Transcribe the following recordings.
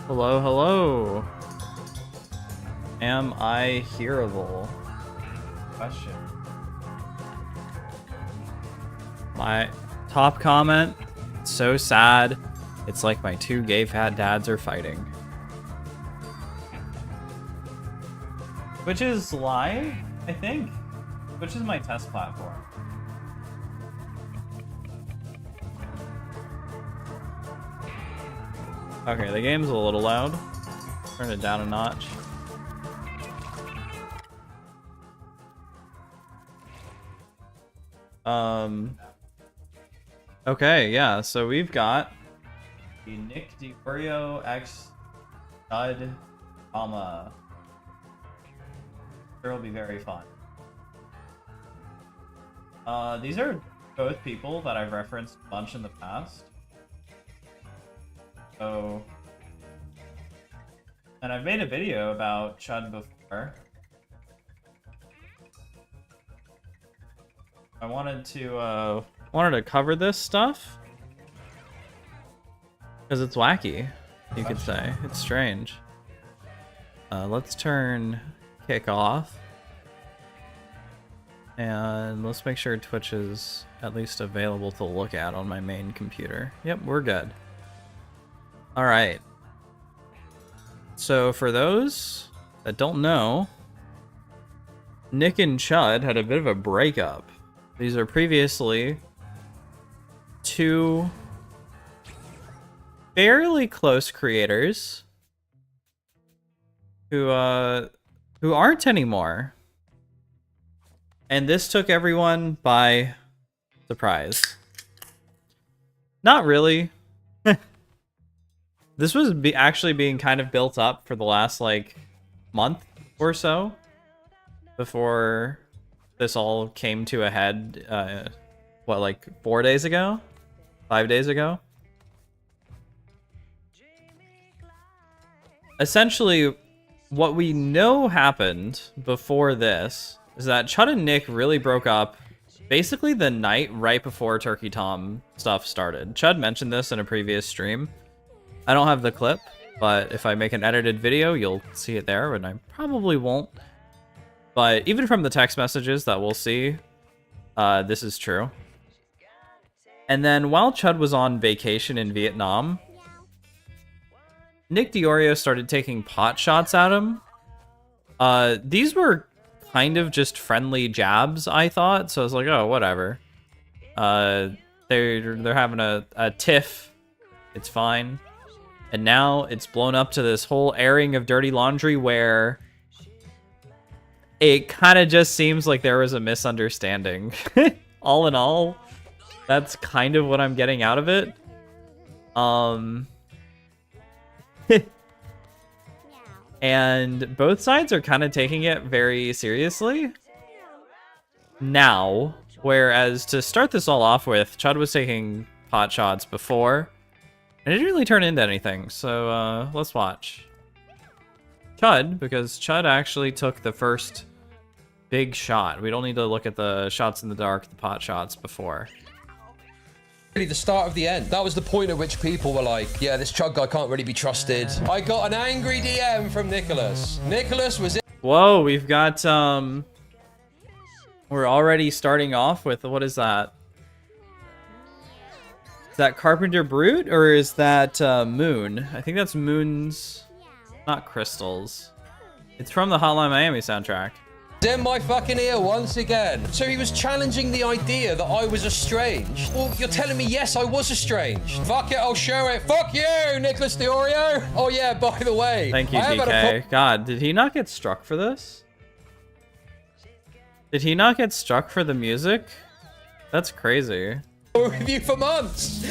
Hello, hello. Am I hearable? Question. My top comment, so sad. It's like my two gay fat dads are fighting. Which is live, I think. Which is my test platform. Okay, the game's a little loud. Turn it down a notch. Okay, yeah, so we've got the NichDeOrio X Chud, Sure will be very fun. These are both people that I've referenced a bunch in the past. So, and I've made a video about Chud before. I wanted to cover this stuff because it's wacky, you could say. It's strange. Let's turn kick off, and let's make sure Twitch is at least available to look at on my main computer. Yep, we're good. All right. So for those that don't know, Nick and Chud had a bit of a breakup. These are previously two fairly close creators who aren't anymore. And this took everyone by surprise. Not really. This was actually being kind of built up for the last, like, month or so before this all came to a head, what, like 4 days ago? 5 days ago? Essentially, what we know happened before this is that Chud and Nick really broke up basically the night right before Turkey Tom stuff started. Chud mentioned this in a previous stream. I don't have the clip, but if I make an edited video, you'll see it there, and I probably won't. But even from the text messages that we'll see, this is true. And then while Chud was on vacation in Vietnam, NichDeOrio started taking pot shots at him. These were kind of just friendly jabs, I thought, so I was like, oh, whatever. They're having a tiff. It's fine. And now it's blown up to this whole airing of dirty laundry where it kind of just seems like there was a misunderstanding. All in all, that's kind of what I'm getting out of it. And both sides are kind of taking it very seriously now, whereas to start this all off with, Chud was taking pot shots before. And it didn't really turn into anything, so let's watch. Chud, because Chud actually took the first big shot. We don't need to look at the shots in the dark, the pot shots before. Really the start of the end. That was the point at which people were like, yeah, this Chud guy can't really be trusted. I got an angry DM from Nicholas. Nicholas was in. Whoa, we've got, we're already starting off with, what is that? Is that Carpenter Brute, or is that Moon? I think that's Moon's, not Crystals. It's from the Hotline Miami soundtrack. In my fucking ear once again. So he was challenging the idea that I was estranged. Well, you're telling me, yes, I was estranged. Fuck it, I'll show it. Fuck you, Nicholas DeOrio. Oh yeah, by the way. Thank you, DK. God, did he not get struck for this? Did he not get struck for the music? That's crazy. With you for months.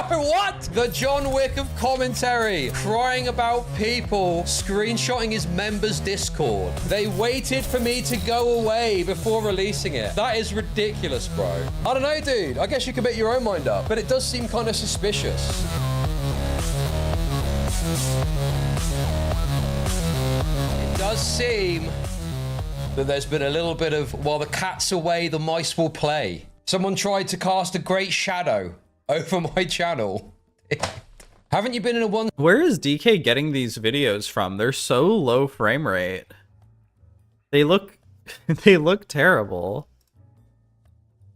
Bro, what? The John Wick of commentary. Crying about people screenshotting his members' Discord. They waited for me to go away before releasing it. That is ridiculous, bro. I don't know, dude. I guess you can make your own mind up, but it does seem kind of suspicious. It does seem that there's been a little bit of, while the cat's away, the mice will play. Someone tried to cast a great shadow over my channel. Haven't you been in a one? Where is DK getting these videos from? They're so low frame rate. They look they look terrible.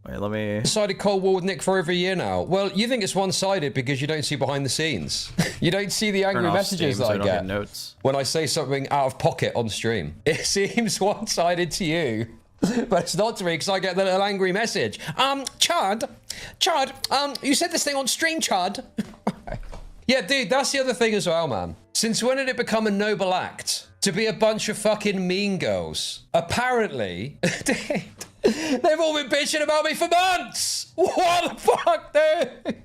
Wait, let me... One-sided Cold War with Nick for over a year now. Well, you think it's one-sided because you don't see behind the scenes. You don't see the angry messages that I get notes when I say something out of pocket on stream. It seems one-sided to you, but it's not to me because I get the little angry message. Chud, you said this thing on stream, Chud. Yeah, dude, that's the other thing as well, man. Since when did it become a noble act to be a bunch of fucking mean girls? Apparently, dude, they've all been bitching about me for months. What the fuck, dude?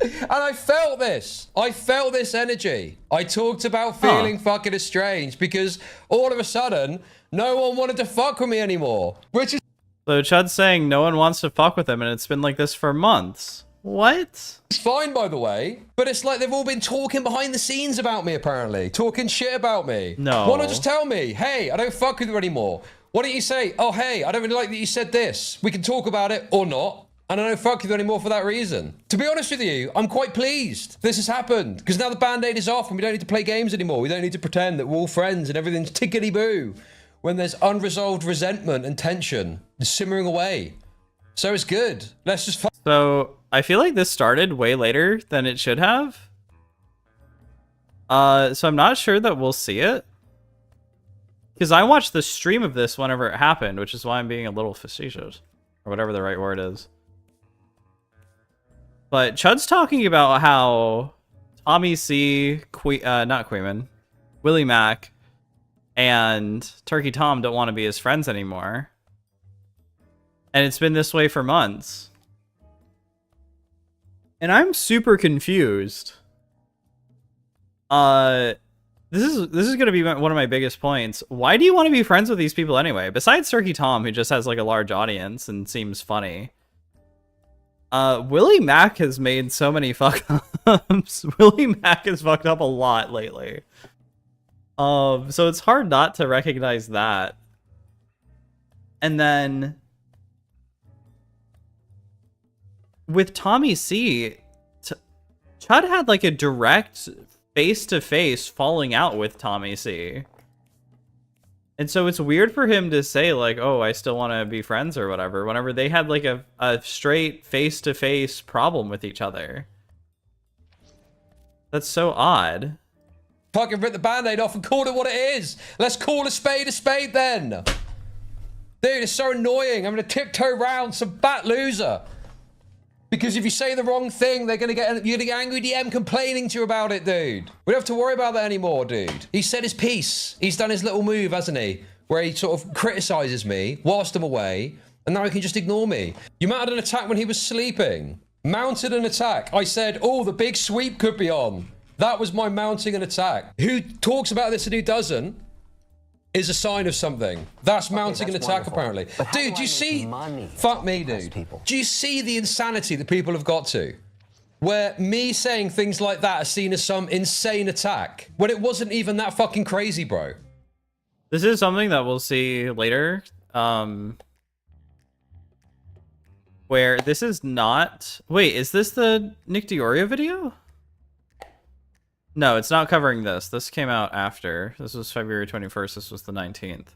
And I felt this. I felt this energy. I talked about feeling fucking estranged because all of a sudden, no one wanted to fuck with me anymore. Which is... So Chud's saying no one wants to fuck with him and it's been like this for months. What? It's fine, by the way, but it's like they've all been talking behind the scenes about me, apparently. Talking shit about me. No. Why not just tell me, hey, I don't fuck with you anymore? Why don't you say, oh, hey, I don't really like that you said this. We can talk about it or not. And I don't fuck with you anymore for that reason. To be honest with you, I'm quite pleased this has happened. Because now the band-aid is off and we don't need to play games anymore. We don't need to pretend that we're all friends and everything's tickety-boo. When there's unresolved resentment and tension simmering away. So it's good. Let's just fuck. So I feel like this started way later than it should have. So I'm not sure that we'll see it. Because I watched the stream of this whenever it happened, which is why I'm being a little facetious. Or whatever the right word is. But Chud's talking about how Tommy C, not Queeman, Willie Mac, and Turkey Tom don't want to be his friends anymore. And it's been this way for months. And I'm super confused. This is going to be one of my biggest points. Why do you want to be friends with these people anyway? Besides Turkey Tom, who just has like a large audience and seems funny. Willie Mac has made so many fuck-ups. Willie Mac has fucked up a lot lately. So it's hard not to recognize that. And then with Tommy C, Chud had like a direct face-to-face falling out with Tommy C. And so it's weird for him to say like, oh, I still want to be friends or whatever, whenever they had like a straight face-to-face problem with each other. That's so odd. Fucking rip the band-aid off and call it what it is. Let's call a spade then. Dude, it's so annoying. I'm gonna tiptoe around some fat loser. Because if you say the wrong thing, you're gonna get an angry DM complaining to you about it, dude. We don't have to worry about that anymore, dude. He said his piece. He's done his little move, hasn't he? Where he sort of criticizes me whilst I'm away, and now he can just ignore me. You mounted an attack when he was sleeping. Mounted an attack. I said, oh, the big sweep could be on. That was my mounting an attack. Who talks about this and who doesn't is a sign of something. That's mounting an attack, apparently. Dude, do you see... Fuck me, dude. Do you see the insanity that people have got to? Where me saying things like that are seen as some insane attack, when it wasn't even that fucking crazy, bro. This is something that we'll see later. Where this is not... Wait, is this the NichDeOrio video? No, it's not covering this. This came out after. This was February 21st. This was the 19th.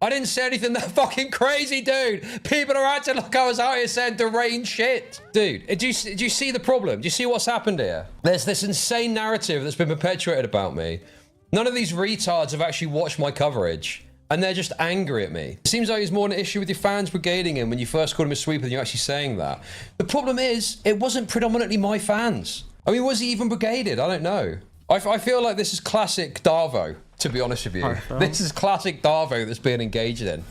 I didn't say anything that fucking crazy, dude. People are acting like I was out here saying deranged shit. Dude, do you see the problem? Do you see what's happened here? There's this insane narrative that's been perpetuated about me. None of these retards have actually watched my coverage. And they're just angry at me. It seems like it's more an issue with your fans brigading him when you first called him a sweeper than you're actually saying that. The problem is, it wasn't predominantly my fans. I mean, was he even brigaded? I don't know. I feel like this is classic Darvo, to be honest with you. This is classic Darvo that's being engaged in.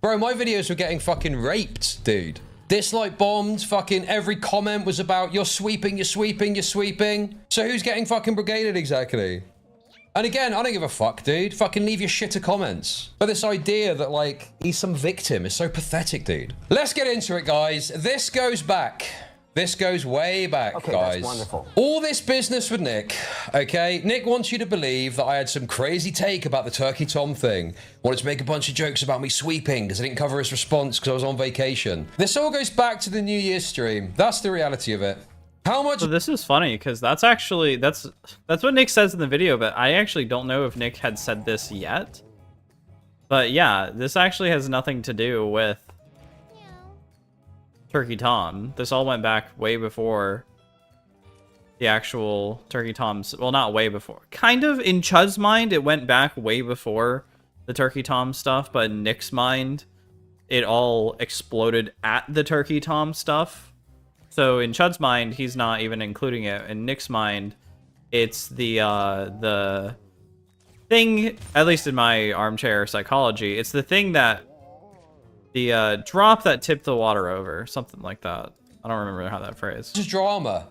Bro, my videos were getting fucking raped, dude. Dislike bombed, fucking every comment was about, you're sweeping, you're sweeping, you're sweeping. So who's getting fucking brigaded exactly? And again, I don't give a fuck, dude. Fucking leave your shitter comments. But this idea that, like, he's some victim is so pathetic, dude. Let's get into it, guys. This goes back. This goes way back, okay, guys. That's wonderful. All this business with Nick, okay? Nick wants you to believe that I had some crazy take about the Turkey Tom thing. Wanted to make a bunch of jokes about me sweeping because I didn't cover his response because I was on vacation. This all goes back to the New Year's stream. That's the reality of it. How much? So this is funny because that's what Nick says in the video, but I actually don't know if Nick had said this yet. But yeah, this actually has nothing to do with Turkey Tom. This all went back way before the actual Turkey Tom's. Well, not way before. Kind of in Chud's mind, it went back way before the Turkey Tom stuff, but in Nick's mind, it all exploded at the Turkey Tom stuff. So in Chud's mind, he's not even including it. In Nick's mind, it's the thing, at least in my armchair psychology, it's the thing that the drop that tipped the water over, something like that. I don't remember how that phrase. This drama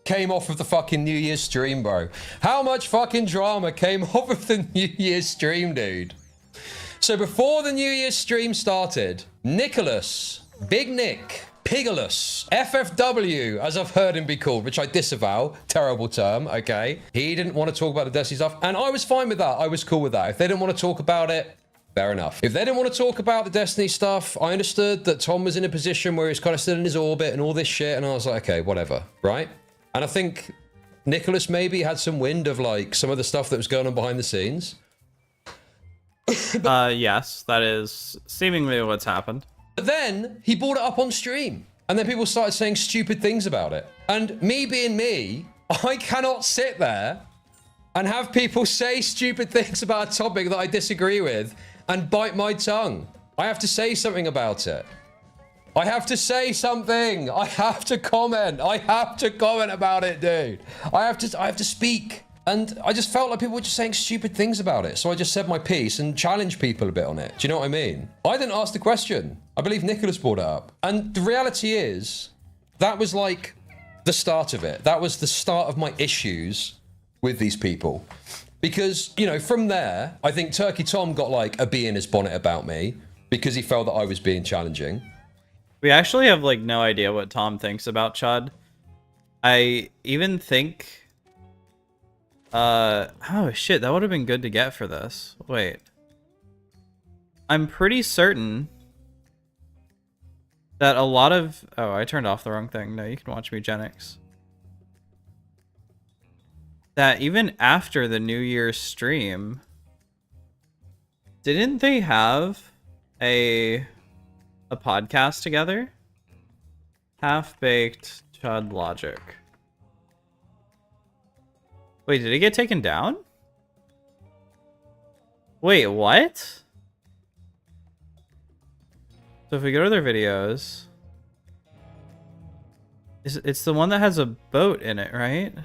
came off of the fucking New Year's stream, bro. How much fucking drama came off of the New Year's stream, dude? So before the New Year's stream started, Nicholas, Big Nick, Pigolus, FFW, as I've heard him be called, which I disavow, terrible term, okay? He didn't want to talk about the Destiny stuff, and I was fine with that. I was cool with that. If they didn't want to talk about it, fair enough. If they didn't want to talk about the Destiny stuff, I understood that Tom was in a position where he's kind of still in his orbit and all this shit, and I was like, okay, whatever, right? And I think Nicholas maybe had some wind of, like, some of the stuff that was going on behind the scenes. Yes, that is seemingly what's happened. But then he brought it up on stream, and then people started saying stupid things about it. And me being me, I cannot sit there and have people say stupid things about a topic that I disagree with and bite my tongue. I have to say something about it. I have to say something. I have to comment. I have to comment about it, dude. I have to speak. And I just felt like people were just saying stupid things about it. So I just said my piece and challenged people a bit on it. Do you know what I mean? I didn't ask the question. I believe Nicholas brought it up. And the reality is, that was like the start of it. That was the start of my issues with these people. Because, you know, from there, I think Turkey Tom got like a bee in his bonnet about me because he felt that I was being challenging. We actually have like no idea what Tom thinks about Chud. I even think... oh shit, that would have been good to get for this. Wait. I'm pretty certain that a lot of... Oh, I turned off the wrong thing. No, you can watch me, Genix. That even after the New Year's stream, didn't they have a podcast together? Half-Baked Chud Logic. Wait, did it get taken down? Wait, what? So if we go to their videos... It's the one that has a boat in it, right? It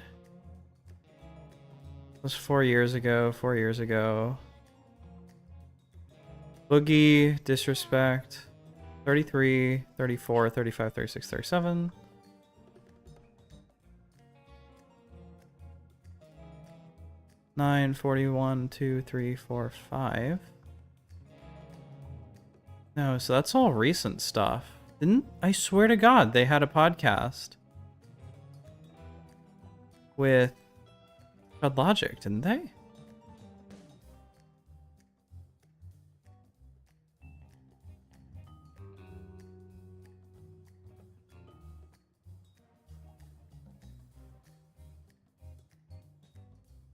was 4 years ago, 4 years ago. Boogie, Disrespect, 33, 34, 35, 36, 37. 9, 41, 2, 3, 4, 5. No, so that's all recent stuff. I swear to God, they had a podcast with Chud Logic, didn't they?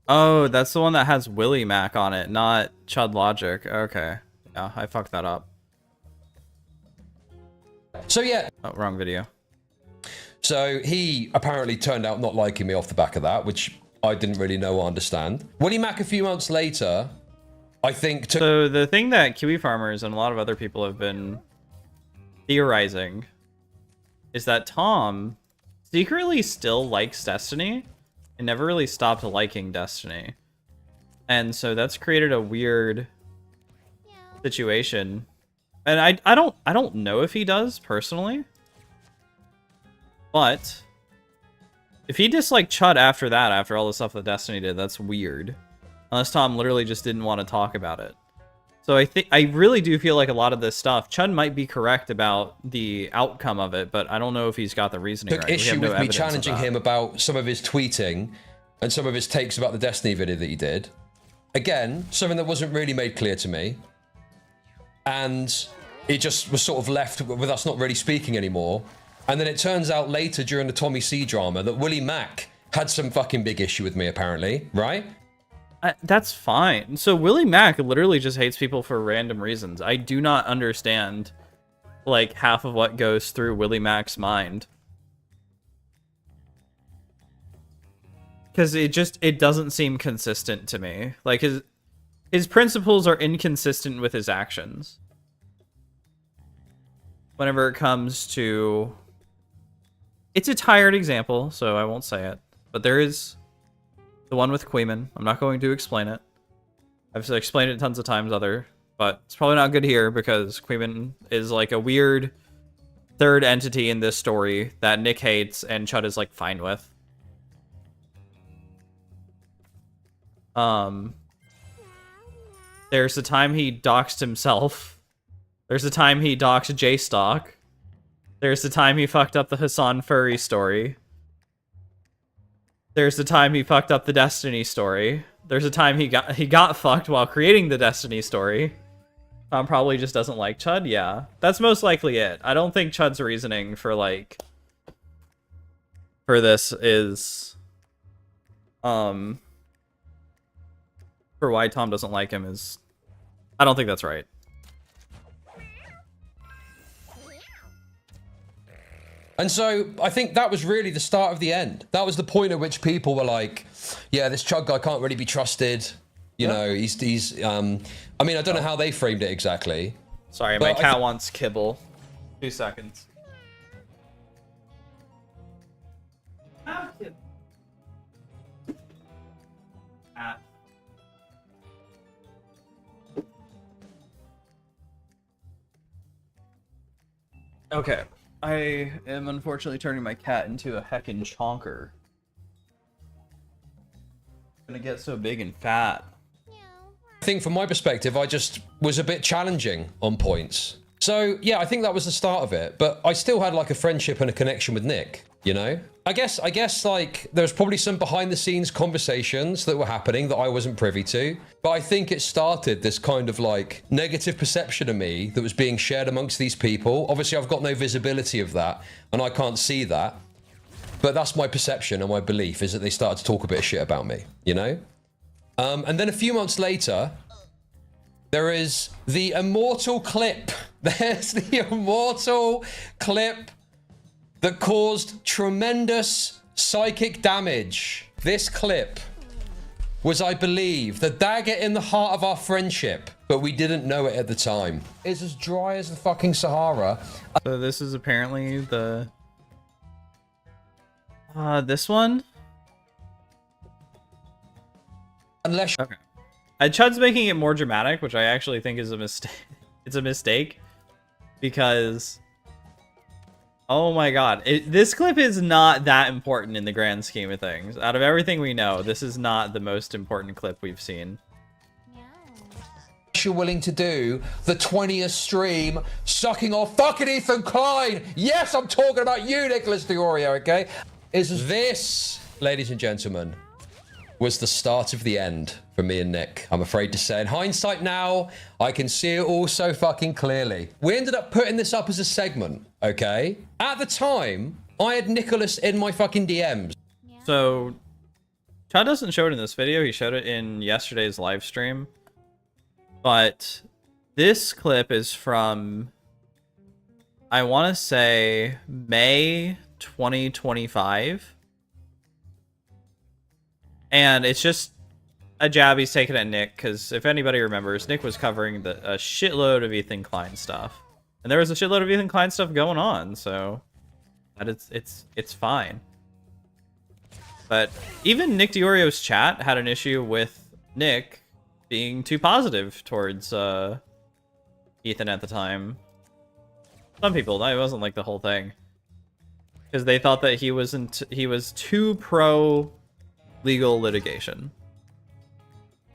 Oh, that's the one that has Willie Mac on it, not Chud Logic. Okay. Yeah, I fucked that up. So yeah. Oh, wrong video. So he apparently turned out not liking me off the back of that, which I didn't really know or understand. Willie Mac a few months later, I think... So the thing that Kiwi farmers and a lot of other people have been theorizing is that Tom secretly still likes Destiny and never really stopped liking Destiny. And so that's created a weird situation. And I don't know if he does personally. But if he disliked Chud after that, after all the stuff that Destiny did, that's weird. Unless Tom literally just didn't want to talk about it. So I really do feel like a lot of this stuff, Chud might be correct about the outcome of it, but I don't know if he's got the reasoning took right. issue with me challenging him about some of his tweeting and some of his takes about the Destiny video that he did. Again, something that wasn't really made clear to me. And it just was sort of left with us not really speaking anymore. And then it turns out later during the Tommy C drama that Willie Mack had some fucking big issue with me, apparently, right? That's fine. So Willie Mack literally just hates people for random reasons. I do not understand, like, half of what goes through Willie Mack's mind. Because it doesn't seem consistent to me. Like, his principles are inconsistent with his actions. Whenever it comes to... It's a tired example, so I won't say it. But there is the one with Queeman. I'm not going to explain it. I've explained it tons of times but it's probably not good here because Queeman is like a weird third entity in this story that Nick hates and Chud is like fine with. There's the time he doxed himself. There's the time he doxed J-Stock. There's the time he fucked up the Hassan Furry story. There's the time he fucked up the Destiny story. There's a time he got fucked while creating the Destiny story. Tom probably just doesn't like Chud. Yeah, that's most likely it. I don't think Chud's reasoning for like this is for why Tom doesn't like him is I don't think that's right. And so I think that was really the start of the end. That was the point at which people were like, yeah, this Chud guy can't really be trusted. You know, he's I mean, I don't know how they framed it exactly. Sorry, my cat wants kibble. 2 seconds. Cat. Okay. I am unfortunately turning my cat into a heckin' chonker. Gonna get so big and fat. I think from my perspective, I just was a bit challenging on points. So yeah, I think that was the start of it, but I still had like a friendship and a connection with Nick, you know? I guess like there was probably some behind the scenes conversations that were happening that I wasn't privy to, but I think it started this kind of like negative perception of me that was being shared amongst these people. Obviously I've got no visibility of that and I can't see that, but that's my perception and my belief is that they started to talk a bit of shit about me, you know? And then a few months later, there is the immortal clip. There's the immortal clip that caused tremendous psychic damage. This clip was, I believe, the dagger in the heart of our friendship, but we didn't know it at the time. It's as dry as the fucking Sahara. So this is apparently the... this one? Unless... Okay. Chud's making it more dramatic, which I actually think is a mistake. It's a mistake. Because... Oh my god. This clip is not that important in the grand scheme of things. Out of everything we know, this is not the most important clip we've seen. You're willing to do the 20th stream sucking off fucking Ethan Klein. Yes, I'm talking about you, NichDeOrio, okay? Is this, ladies and gentlemen, was the start of the end for me and Nick. I'm afraid to say. In hindsight now, I can see it all so fucking clearly. We ended up putting this up as a segment, okay? At the time, I had Nicholas in my fucking DMs. So, Chud doesn't show it in this video. He showed it in yesterday's live stream. But this clip is from, I want to say, May 2025. And it's just a jab he's taking at Nick, because if anybody remembers, Nick was covering a shitload of Ethan Klein stuff. And there was a shitload of Ethan Klein stuff going on, so that it's fine. But even NichDeOrio's chat had an issue with Nick being too positive towards Ethan at the time. Some people, it wasn't like the whole thing. Because they thought that he was too pro legal litigation.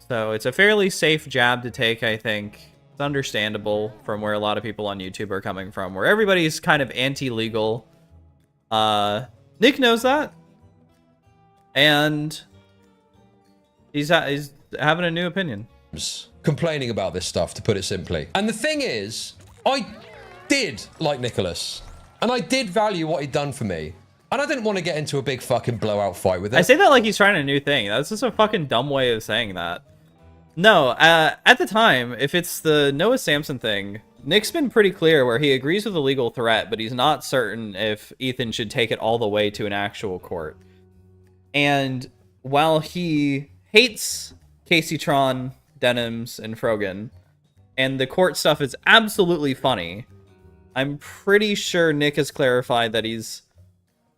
So it's a fairly safe jab to take, I think. It's understandable from where a lot of people on YouTube are coming from, where everybody's kind of anti-legal. Nick knows that. And he's having a new opinion. Complaining about this stuff, to put it simply. And the thing is, I did like Nicholas. And I did value what he'd done for me. And I didn't want to get into a big fucking blowout fight with him. I say that like he's trying a new thing. That's just a fucking dumb way of saying that. No, at the time, if it's the Noah Samson thing, Nick's been pretty clear where he agrees with the legal threat, but he's not certain if Ethan should take it all the way to an actual court. And while he hates Casey Tron, Denims, and Frogan, and the court stuff is absolutely funny, I'm pretty sure Nick has clarified that he's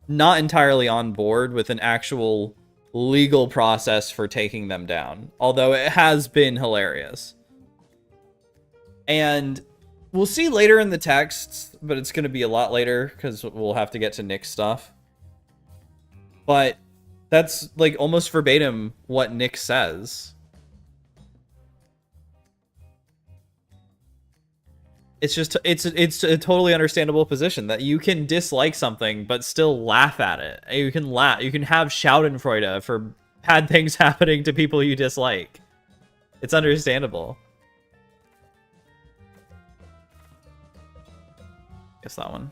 not entirely on board with an actual legal process for taking them down, although it has been hilarious. And we'll see later in the texts, but it's going to be a lot later because we'll have to get to Nick's stuff. But that's like almost verbatim what Nick says. It's just, it's a totally understandable position that you can dislike something but still laugh at it. You can laugh, you can have Schadenfreude for bad things happening to people you dislike. It's understandable. Guess that one.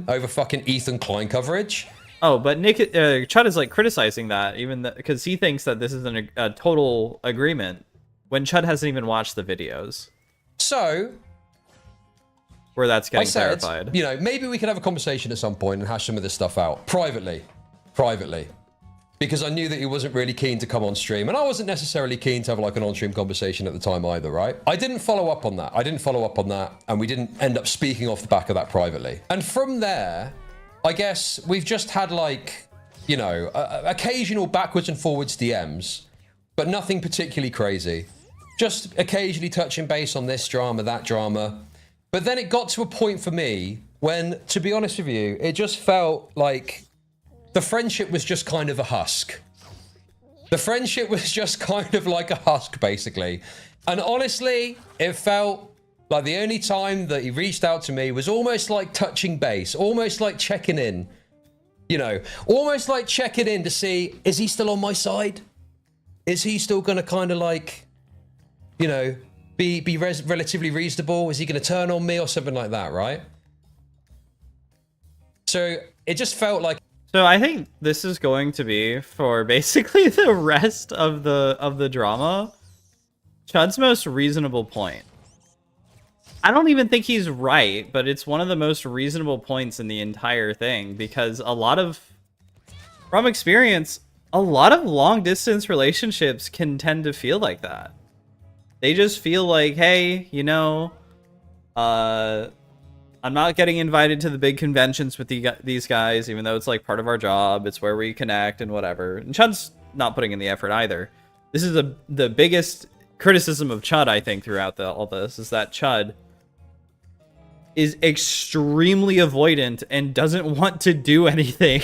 Over fucking Ethan Klein coverage. Oh, but Nick, Chud is like criticizing that even because he thinks that this is a total agreement when Chud hasn't even watched the videos. So where that's getting said, clarified. You know, maybe we could have a conversation at some point and hash some of this stuff out privately, because I knew that he wasn't really keen to come on stream, and I wasn't necessarily keen to have like an on-stream conversation at the time either, right? I didn't follow up on that. And we didn't end up speaking off the back of that privately. And from there, I guess we've just had like, you know, occasional backwards and forwards DMs, but nothing particularly crazy. Just occasionally touching base on this drama, that drama. But then it got to a point for me when, to be honest with you, it just felt like the friendship was just kind of a husk. The friendship was just kind of like a husk, basically. And honestly, it felt like the only time that he reached out to me was almost like touching base, almost like checking in. You know, almost like checking in to see, is he still on my side? Is he still going to kind of like, you know, be relatively reasonable? Is he going to turn on me or something like that, right? So it just felt like. So I think this is going to be for basically the rest of the drama, Chud's most reasonable point. I don't even think he's right, but it's one of the most reasonable points in the entire thing because from experience, a lot of long distance relationships can tend to feel like that. They just feel like, hey, you know, I'm not getting invited to the big conventions with these guys, even though it's like part of our job. It's where we connect and whatever. And Chud's not putting in the effort either. This is the biggest criticism of Chud, I think, throughout all this, is that Chud is extremely avoidant and doesn't want to do anything.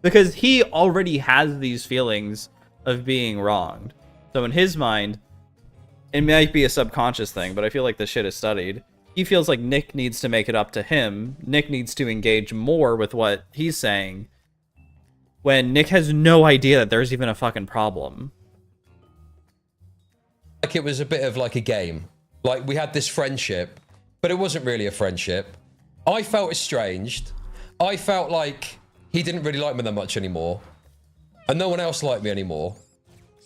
Because he already has these feelings of being wronged. So in his mind, it might be a subconscious thing, but I feel like this shit is studied. He feels like Nick needs to make it up to him. Nick needs to engage more with what he's saying when Nick has no idea that there's even a fucking problem. Like it was a bit of like a game. Like we had this friendship, but it wasn't really a friendship. I felt estranged. I felt like he didn't really like me that much anymore. And no one else liked me anymore.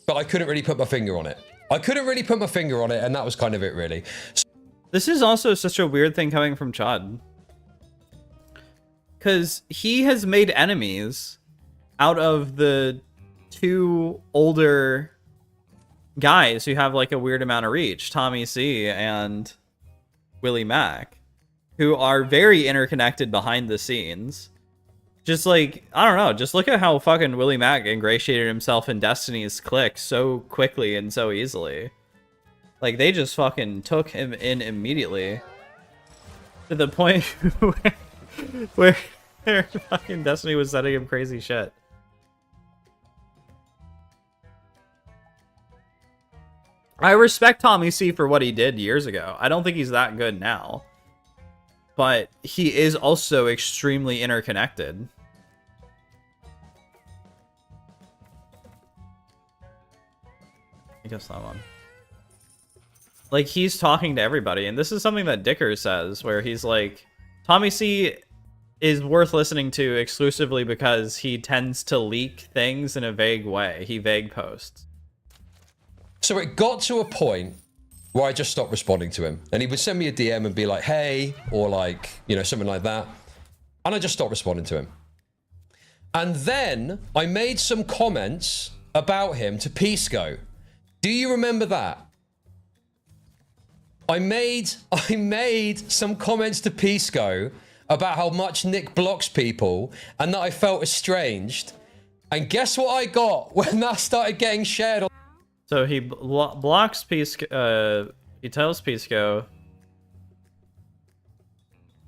But I couldn't really put my finger on it. And that was kind of it, really. This is also such a weird thing coming from Chud. Because he has made enemies out of the two older guys who have like a weird amount of reach, Tommy C and Willie Mack, who are very interconnected behind the scenes. Just like, I don't know, just look at how fucking Willie Mack ingratiated himself in Destiny's clique so quickly and so easily. Like, they just fucking took him in immediately. To the point where fucking Destiny was sending him crazy shit. I respect Tommy C for what he did years ago. I don't think he's that good now. But he is also extremely interconnected. I guess that one. Like, he's talking to everybody, and this is something that Dicker says, where he's like, Tommy C is worth listening to exclusively because he tends to leak things in a vague way. He vague posts. So it got to a point where I just stopped responding to him. And he would send me a DM and be like, hey, or like, you know, something like that. And I just stopped responding to him. And then I made some comments about him to Pisco. Do you remember that? I made some comments to Pisco about how much Nick blocks people and that I felt estranged. And guess what I got when that started getting shared on? So he blocks Pisco, he tells Pisco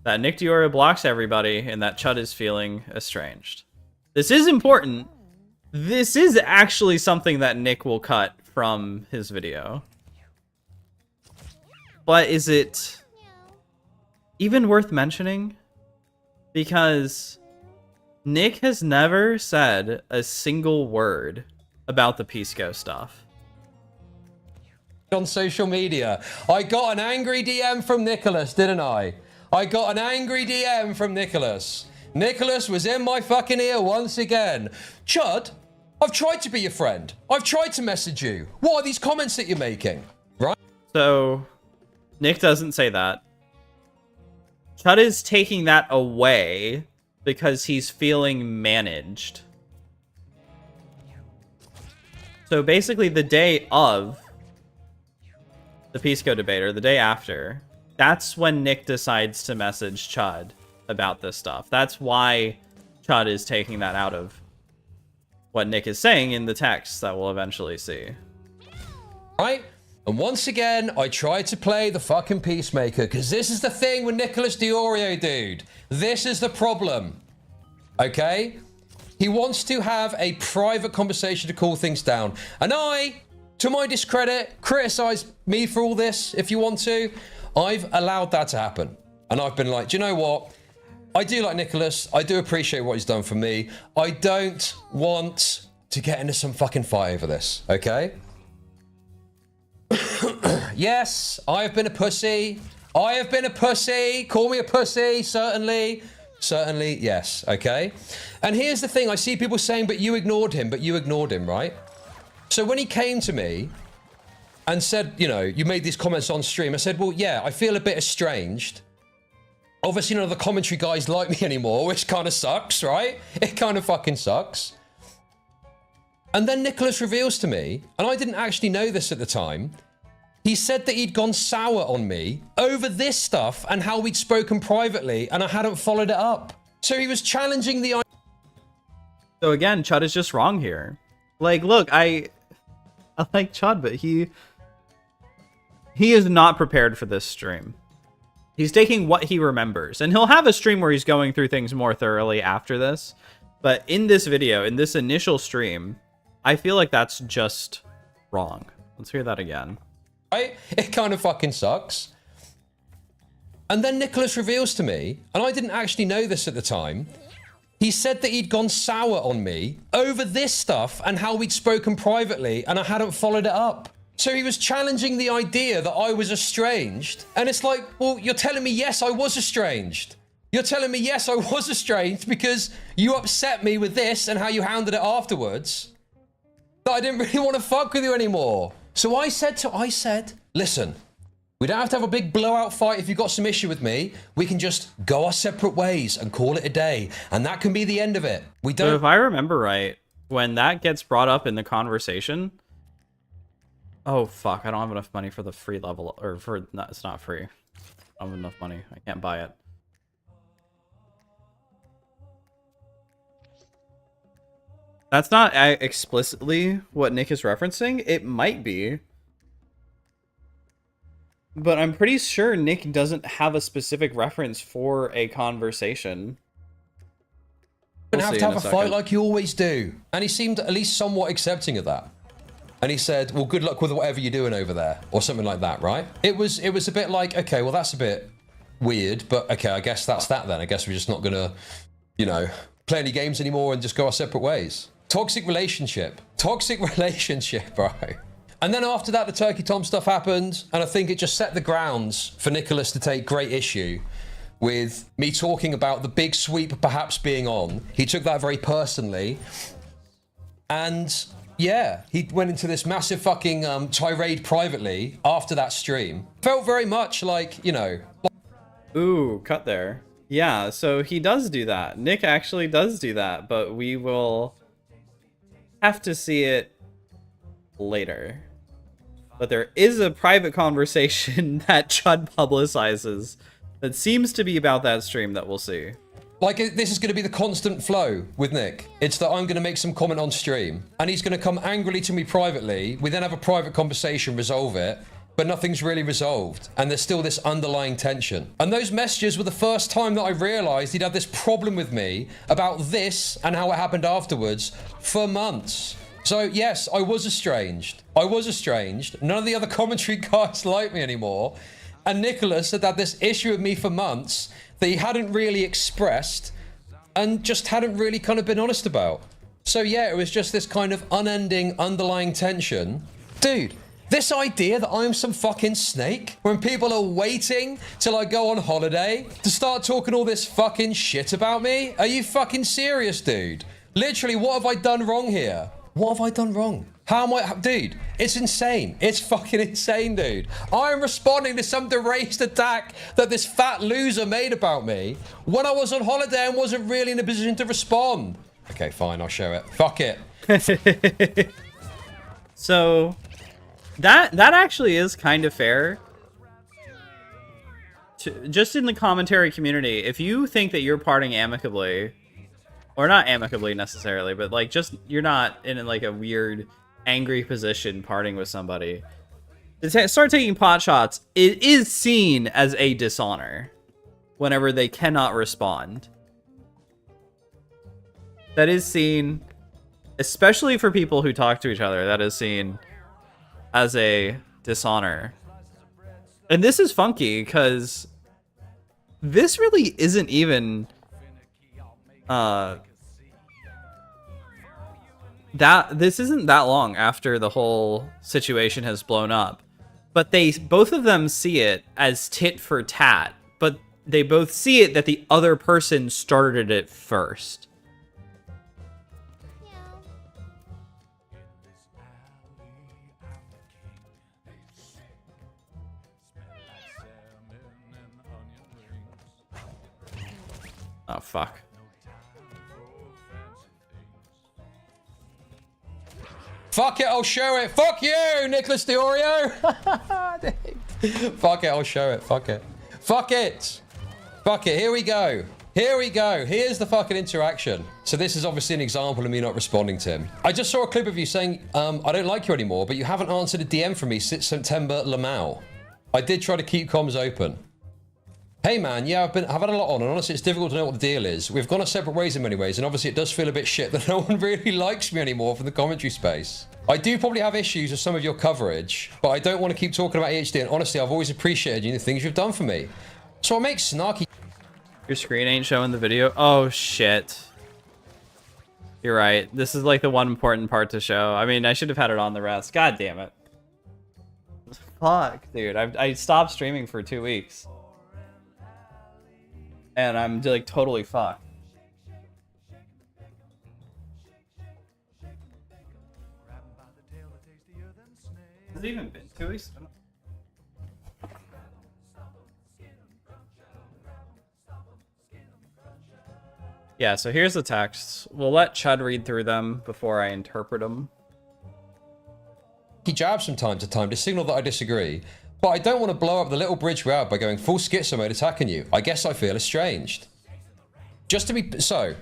that NichDeOrio blocks everybody and that Chud is feeling estranged. This is important. This is actually something that Nick will cut from his video. But is it even worth mentioning? Because Nick has never said a single word about the Pisco stuff. On social media. I got an angry DM from Nicholas, didn't I? I got an angry DM from Nicholas. Nicholas was in my fucking ear once again. Chud, I've tried to be your friend. I've tried to message you. What are these comments that you're making? Right? So, Nick doesn't say that. Chud is taking that away because he's feeling managed. So basically the day of the Pisco debate, or the day after, that's when Nick decides to message Chud about this stuff. That's why Chud is taking that out of what Nick is saying in the text that we'll eventually see. Right? And once again, I tried to play the fucking peacemaker, because this is the thing with NichDeOrio, dude. This is the problem. Okay? He wants to have a private conversation to cool things down. And I, to my discredit, criticize me for all this if you want to. I've allowed that to happen. And I've been like, do you know what? I do like Nicholas. I do appreciate what he's done for me. I don't want to get into some fucking fight over this, okay? Yes, I have been a pussy. I have been a pussy. Call me a pussy, certainly. Certainly, yes, okay? And here's the thing. I see people saying, but you ignored him, right? So when he came to me and said, you know, you made these comments on stream, I said, well, yeah, I feel a bit estranged. Obviously, none of the commentary guys like me anymore, which kind of sucks, right? It kind of fucking sucks. And then Nicholas reveals to me, and I didn't actually know this at the time, he said that he'd gone sour on me over this stuff and how we'd spoken privately, and I hadn't followed it up. So he was challenging the... So again, Chud is just wrong here. Like, look, I like Chud, but he is not prepared for this stream. He's taking what he remembers, and he'll have a stream where he's going through things more thoroughly after this. But in this video, in this initial stream, I feel like that's just wrong. Let's hear that again. Right? It kind of fucking sucks. And then Nicholas reveals to me, and I didn't actually know this at the time, he said that he'd gone sour on me over this stuff and how we'd spoken privately, and I hadn't followed it up. So he was challenging the idea that I was estranged. And it's like, well, you're telling me, yes, I was estranged. You're telling me, yes, I was estranged because you upset me with this and how you handled it afterwards. That I didn't really want to fuck with you anymore. So I said, listen, we don't have to have a big blowout fight if you've got some issue with me. We can just go our separate ways and call it a day. And that can be the end of it. We don't... So if I remember right, when that gets brought up in the conversation... Oh, fuck. I don't have enough money for the free level. Or for... No, it's not free. I don't have enough money. I can't buy it. That's not explicitly what Nick is referencing. It might be. But I'm pretty sure Nick doesn't have a specific reference for a conversation. You don't have to have a fight like you always do. And he seemed at least somewhat accepting of that. And he said, well, good luck with whatever you're doing over there. Or something like that, right? It was a bit like, okay, well, that's a bit weird. But okay, I guess that's that then. I guess we're just not going to, you know, play any games anymore and just go our separate ways. Toxic relationship, bro. And then after that, the Turkey Tom stuff happened, and I think it just set the grounds for Nicholas to take great issue with me talking about the big sweep perhaps being on. He took that very personally. And yeah, he went into this massive fucking tirade privately after that stream. Felt very much like, you know... Ooh, cut there. Yeah, so he does do that. Nick actually does do that, but we will have to see it later. But there is a private conversation that Chud publicizes that seems to be about that stream that we'll see. Like, this is going to be the constant flow with Nick. It's that I'm going to make some comment on stream, and he's going to come angrily to me privately. We then have a private conversation, resolve it, but nothing's really resolved. And there's still this underlying tension. And those messages were the first time that I realized he'd had this problem with me about this and how it happened afterwards for months. So yes, I was estranged. I was estranged. None of the other commentary guys like me anymore. And Nicholas had had this issue with me for months that he hadn't really expressed and just hadn't really kind of been honest about. So yeah, it was just this kind of unending underlying tension. Dude, this idea that I'm some fucking snake when people are waiting till I go on holiday to start talking all this fucking shit about me? Are you fucking serious, dude? Literally, what have I done wrong here? What have I done wrong? How am I... Dude, it's insane. It's fucking insane, dude. I'm responding to some deranged attack that this fat loser made about me when I was on holiday and wasn't really in a position to respond. Okay, fine, I'll show it. Fuck it. So... That actually is kind of fair. Just in the commentary community, if you think that you're parting amicably, or not amicably necessarily, but like just you're not in like a weird angry position parting with somebody, start taking pot shots, it is seen as a dishonor whenever they cannot respond. That is seen, especially for people who talk to each other, that is seen as a dishonor. And this is funky because this really isn't even this isn't that long after the whole situation has blown up, but both of them see it as tit for tat, but they both see it that the other person started it first. Oh, fuck. Fuck it, I'll show it. Fuck you, NichDeOrio. Fuck it, I'll show it. Fuck it. Fuck it. Fuck it. Here we go. Here we go. Here's the fucking interaction. So this is obviously an example of me not responding to him. I just saw a clip of you saying, I don't like you anymore, but you haven't answered a DM from me since September Lamau. I did try to keep comms open. Hey man, yeah, I've had a lot on, and honestly it's difficult to know what the deal is. We've gone our separate ways in many ways, and obviously it does feel a bit shit that no one really likes me anymore from the commentary space. I do probably have issues with some of your coverage, but I don't want to keep talking about EHD, and honestly I've always appreciated you and the things you've done for me. So I make snarky... Your screen ain't showing the video? Oh shit. You're right, this is like the one important part to show. I mean, I should have had it on the rest. God damn it. Fuck, dude, I stopped streaming for 2 weeks. And I'm like totally fucked. Has it even been 2 weeks? Yeah, so here's the texts. We'll let Chud read through them before I interpret them. He jabs from time to time to signal that I disagree. But I don't want to blow up the little bridge we're at by going full schizo mode attacking you. I guess I feel estranged. Just to be... So,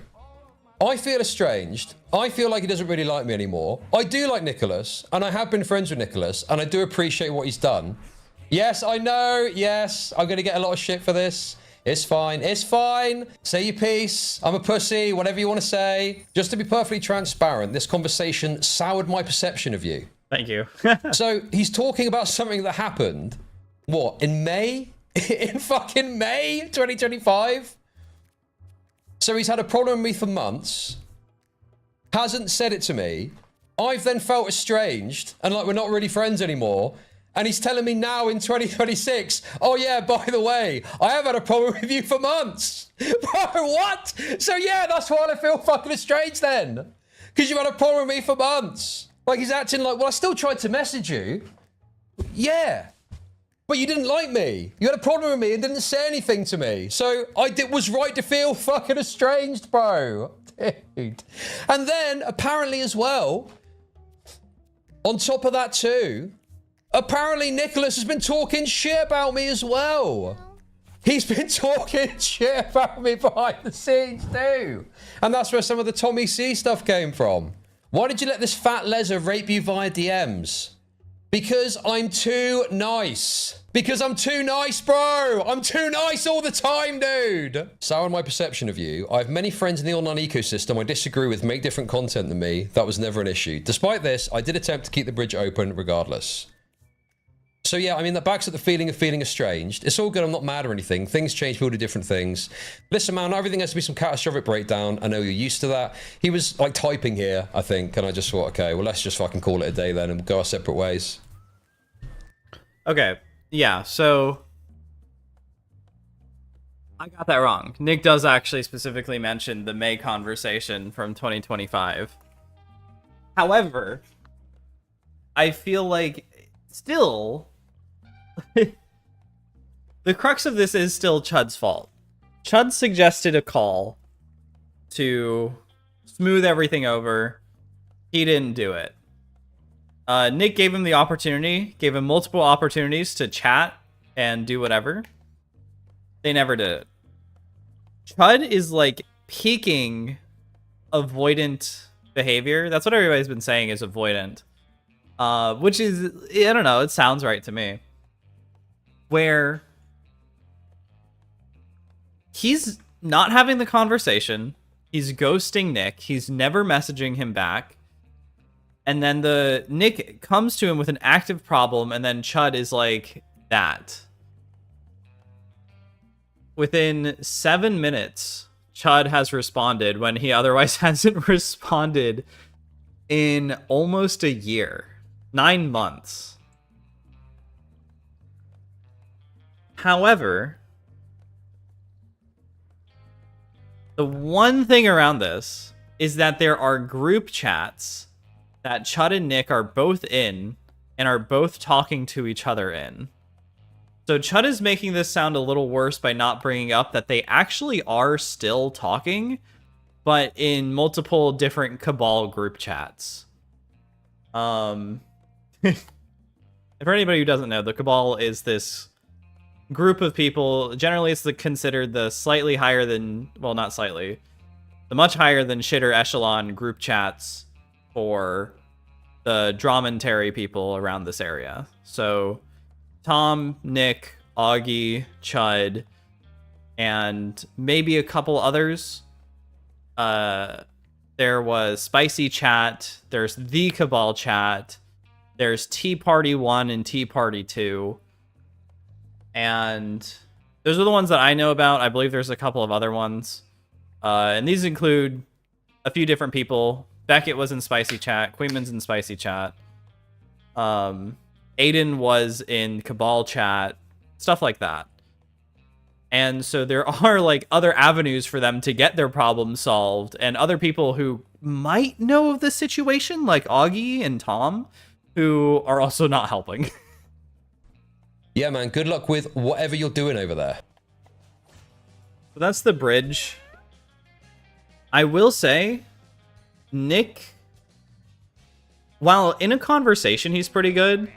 I feel estranged. I feel like he doesn't really like me anymore. I do like Nicholas, and I have been friends with Nicholas, and I do appreciate what he's done. Yes, I know. Yes, I'm going to get a lot of shit for this. It's fine. It's fine. Say your piece. I'm a pussy. Whatever you want to say. Just to be perfectly transparent, this conversation soured my perception of you. Thank you. So he's talking about something that happened, what, in May? In fucking May 2025? So he's had a problem with me for months, hasn't said it to me. I've then felt estranged and like we're not really friends anymore. And he's telling me now in 2026, oh yeah, by the way, I have had a problem with you for months. Bro, what? So yeah, that's why I feel fucking estranged then. Because you've had a problem with me for months. Like he's acting like, well, I still tried to message you. Yeah. But you didn't like me. You had a problem with me and didn't say anything to me. So was right to feel fucking estranged, bro. Dude. And then, apparently as well, on top of that too, apparently Nicholas has been talking shit about me as well. He's been talking shit about me behind the scenes too. And that's where some of the Tommy C stuff came from. Why did you let this fat leser rape you via DMs? Because I'm too nice. Because I'm too nice, bro. I'm too nice all the time, dude. So in my perception of you, I have many friends in the online ecosystem I disagree with, make different content than me. That was never an issue. Despite this, I did attempt to keep the bridge open regardless. So yeah, I mean, that backs at the feeling of feeling estranged. It's all good, I'm not mad or anything. Things change, people do different things. Listen, man, not everything has to be some catastrophic breakdown. I know you're used to that. He was like typing here, I think, and I just thought, okay, well, let's just fucking call it a day then and go our separate ways. Okay, yeah, so I got that wrong. Nick does actually specifically mention the May conversation from 2025. However, I feel like still the crux of this is still Chud's fault. Chud suggested a call to smooth everything over. He didn't do it. Nick gave him the opportunity, gave him multiple opportunities to chat and do whatever. They never did it. Chud is like peaking avoidant behavior. That's what everybody's been saying is avoidant. Which is, I don't know, it sounds right to me. Where he's not having the conversation, he's ghosting Nick, he's never messaging him back, and then Nick comes to him with an active problem, and then Chud is like that. Within 7 minutes, Chud has responded when he otherwise hasn't responded in almost a year. 9 months. However, the one thing around this is that there are group chats that Chud and Nick are both in and are both talking to each other in. So Chud is making this sound a little worse by not bringing up that they actually are still talking, but in multiple different Cabal group chats. For anybody who doesn't know, the Cabal is this group of people. Generally, it's considered the slightly higher than, well, not slightly, the much higher than shitter echelon group chats for the Dromentary people around this area. So Tom, Nick, Augie, Chud, and maybe a couple others. There was Spicy Chat, there's the Cabal Chat, there's Tea Party 1 and Tea Party 2. And those are the ones that I know about. I believe there's a couple of other ones. And these include a few different people. Beckett was in Spicy Chat. Queenman's in Spicy Chat. Aiden was in Cabal Chat. Stuff like that. And so there are like other avenues for them to get their problem solved. And other people who might know of the situation, like Augie and Tom, who are also not helping. Yeah, man, good luck with whatever you're doing over there. So that's the bridge. I will say, Nick, while in a conversation he's pretty good,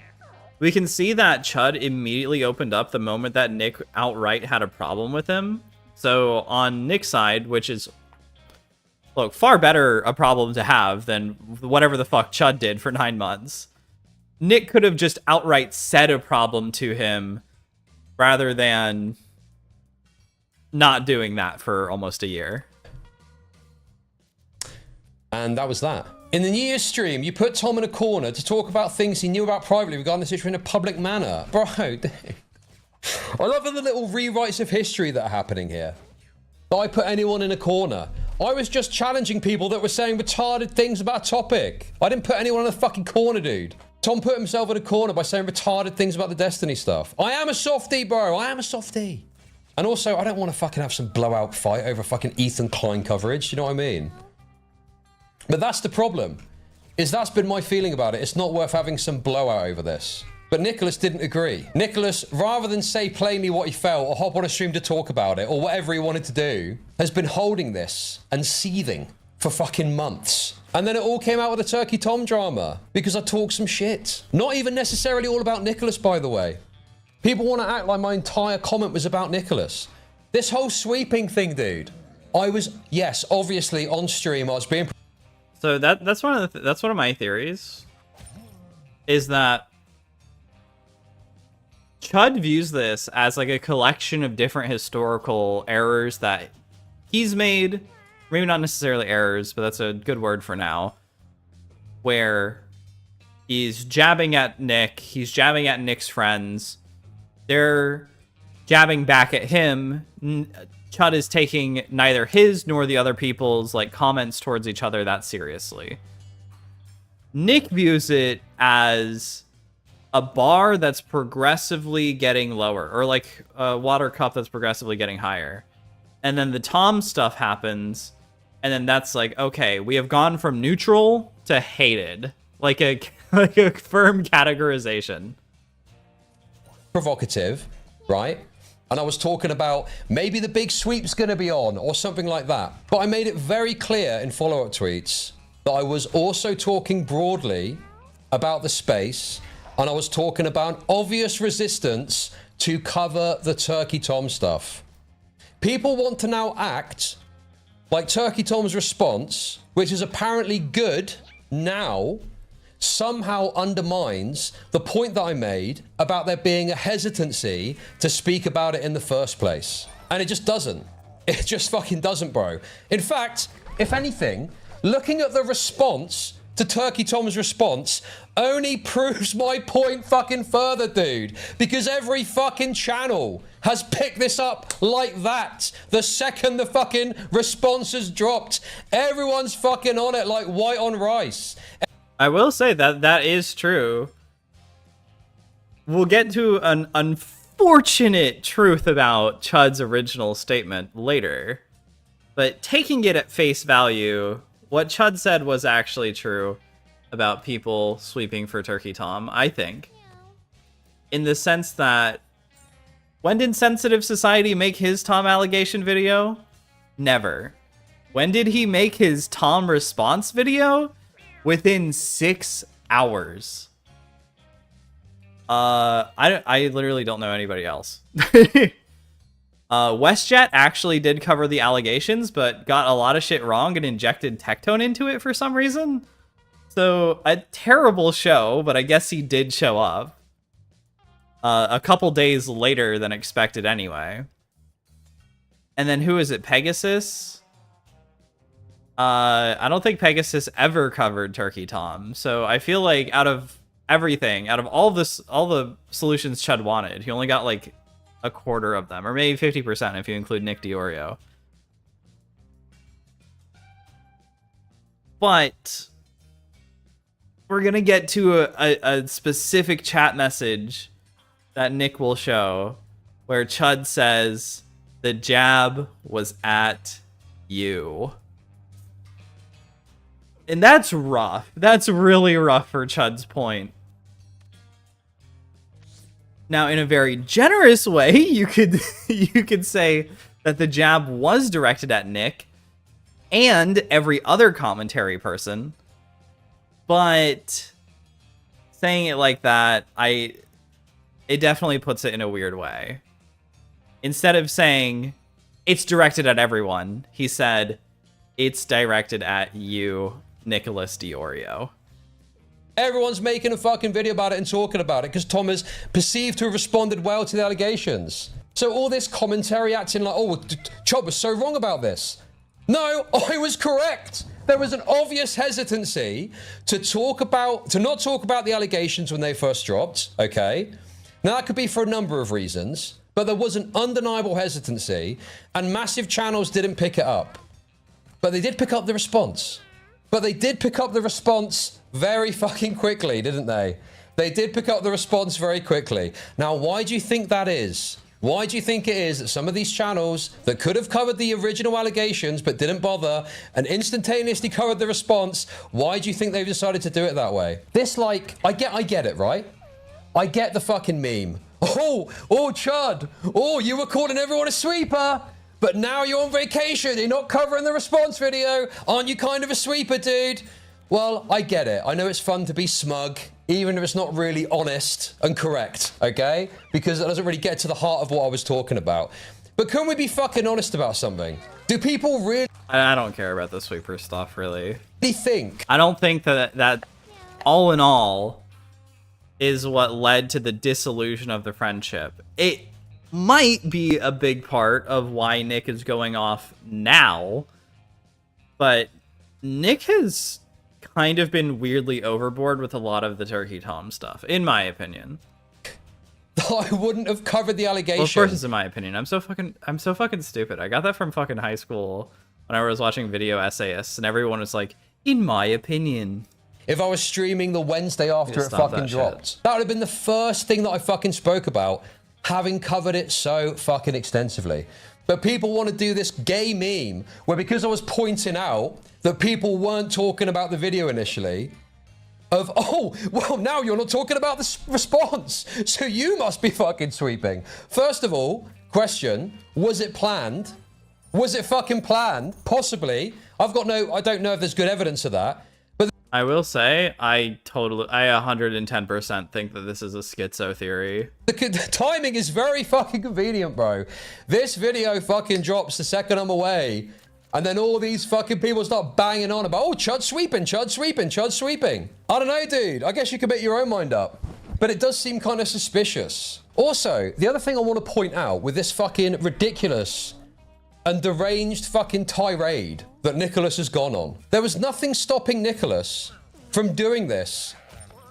we can see that Chud immediately opened up the moment that Nick outright had a problem with him. So on Nick's side, which is, look, far better a problem to have than whatever the fuck Chud did for 9 months. Nick could have just outright said a problem to him rather than not doing that for almost a year. And that was that. In the New Year's stream, you put Tom in a corner to talk about things he knew about privately regarding the situation in a public manner. Bro, dude. I love the little rewrites of history that are happening here. That I put anyone in a corner. I was just challenging people that were saying retarded things about a topic. I didn't put anyone in a fucking corner, dude. Tom put himself in a corner by saying retarded things about the Destiny stuff. I am a softie, bro. I am a softie. And also, I don't want to fucking have some blowout fight over fucking Ethan Klein coverage. You know what I mean? But that's the problem. Is that's been my feeling about it. It's not worth having some blowout over this. But Nicholas didn't agree. Nicholas, rather than say plainly what he felt or hop on a stream to talk about it or whatever he wanted to do, has been holding this and seething for fucking months. And then it all came out with the Turkey Tom drama because I talked some shit. Not even necessarily all about Nicholas, by the way. People want to act like my entire comment was about Nicholas. This whole sweeping thing, dude. I was, yes, obviously on stream, I was being... So that's one of my theories, is that Chud views this as like a collection of different historical errors that he's made, maybe not necessarily errors, but that's a good word for now, where he's jabbing at Nick, he's jabbing at Nick's friends, they're jabbing back at him. Chud is taking neither his nor the other people's like comments towards each other that seriously. Nick views it as a bar that's progressively getting lower, or like a water cup that's progressively getting higher. And then the Tom stuff happens, and then that's like, okay, we have gone from neutral to hated, like a firm categorization. Provocative, right? And I was talking about maybe the big sweep's going to be on or something like that. But I made it very clear in follow-up tweets that I was also talking broadly about the space, and I was talking about obvious resistance to cover the Turkey Tom stuff. People want to now act like Turkey Tom's response, which is apparently good now, somehow undermines the point that I made about there being a hesitancy to speak about it in the first place. And it just doesn't. It just fucking doesn't, bro. In fact, if anything, looking at the response to Turkey Tom's response only proves my point fucking further, dude. Because every fucking channel has picked this up like that. The second the fucking response has dropped, everyone's fucking on it like white on rice. I will say that that is true. We'll get to an unfortunate truth about Chud's original statement later. But taking it at face value, what Chud said was actually true about people sweeping for Turkey Tom, I think. In the sense that, when did Sensitive Society make his Tom allegation video? Never. When did he make his Tom response video? Within 6 hours. I literally don't know anybody else. WestJet actually did cover the allegations, but got a lot of shit wrong and injected Tectone into it for some reason. So, a terrible show, but I guess he did show up. A couple days later than expected anyway. And then who is it? Pegasus? I don't think Pegasus ever covered Turkey Tom. So I feel like out of everything, out of all the solutions Chud wanted, he only got like a quarter of them, or maybe 50% if you include NichDeOrio. But we're gonna get to a specific chat message that Nick will show where Chud says the jab was at you. And that's rough. That's really rough for Chud's point. Now, in a very generous way, you could say that the jab was directed at Nick and every other commentary person. But saying it like that, it definitely puts it in a weird way. Instead of saying it's directed at everyone, he said it's directed at you, Nicholas DeOrio. Everyone's making a fucking video about it and talking about it because Tom is perceived to have responded well to the allegations. So all this commentary acting like, oh, Chud was so wrong about this. No, I was correct. There was an obvious hesitancy to not talk about the allegations when they first dropped, okay? Now that could be for a number of reasons, but there was an undeniable hesitancy and massive channels didn't pick it up. But they did pick up the response. But they did pick up the response very fucking quickly, didn't they? They did pick up the response very quickly. Now, why do you think that is? Why do you think it is that some of these channels that could have covered the original allegations but didn't bother and instantaneously covered the response, why do you think they've decided to do it that way? This, like, I get it, right? I get the fucking meme. Oh, Chud. Oh, you were calling everyone a sweeper, but now you're on vacation. You're not covering the response video. Aren't you kind of a sweeper, dude? Well, I get it. I know it's fun to be smug, even if it's not really honest and correct, okay? Because it doesn't really get to the heart of what I was talking about. But can we be fucking honest about something? Do people really I don't care about the sweeper stuff, really. think? I don't think that all in all is what led to the dissolution of the friendship. It might be a big part of why Nick is going off now, but Nick has kind of been weirdly overboard with a lot of the Turkey Tom stuff, in my opinion. I wouldn't have covered the allegation. Well, of course it's in my opinion. I'm so fucking stupid. I got that from fucking high school when I was watching video essayists, and everyone was like, in my opinion. If I was streaming the Wednesday after it fucking dropped, that would have been the first thing that I fucking spoke about, having covered it so fucking extensively. But people want to do this gay meme where, because I was pointing out that people weren't talking about the video initially, of, oh, well, now you're not talking about the response, so you must be fucking sweeping. First of all, question, was it planned? Was it fucking planned? Possibly. I don't know if there's good evidence of that. But I will say, I 110% think that this is a schizo theory. The timing is very fucking convenient, bro. This video fucking drops the second I'm away, and then all these fucking people start banging on about, oh, Chud sweeping, Chud sweeping, Chud sweeping. I don't know, dude. I guess you can make your own mind up. But it does seem kind of suspicious. Also, the other thing I want to point out with this fucking ridiculous and deranged fucking tirade that Nicholas has gone on. There was nothing stopping Nicholas from doing this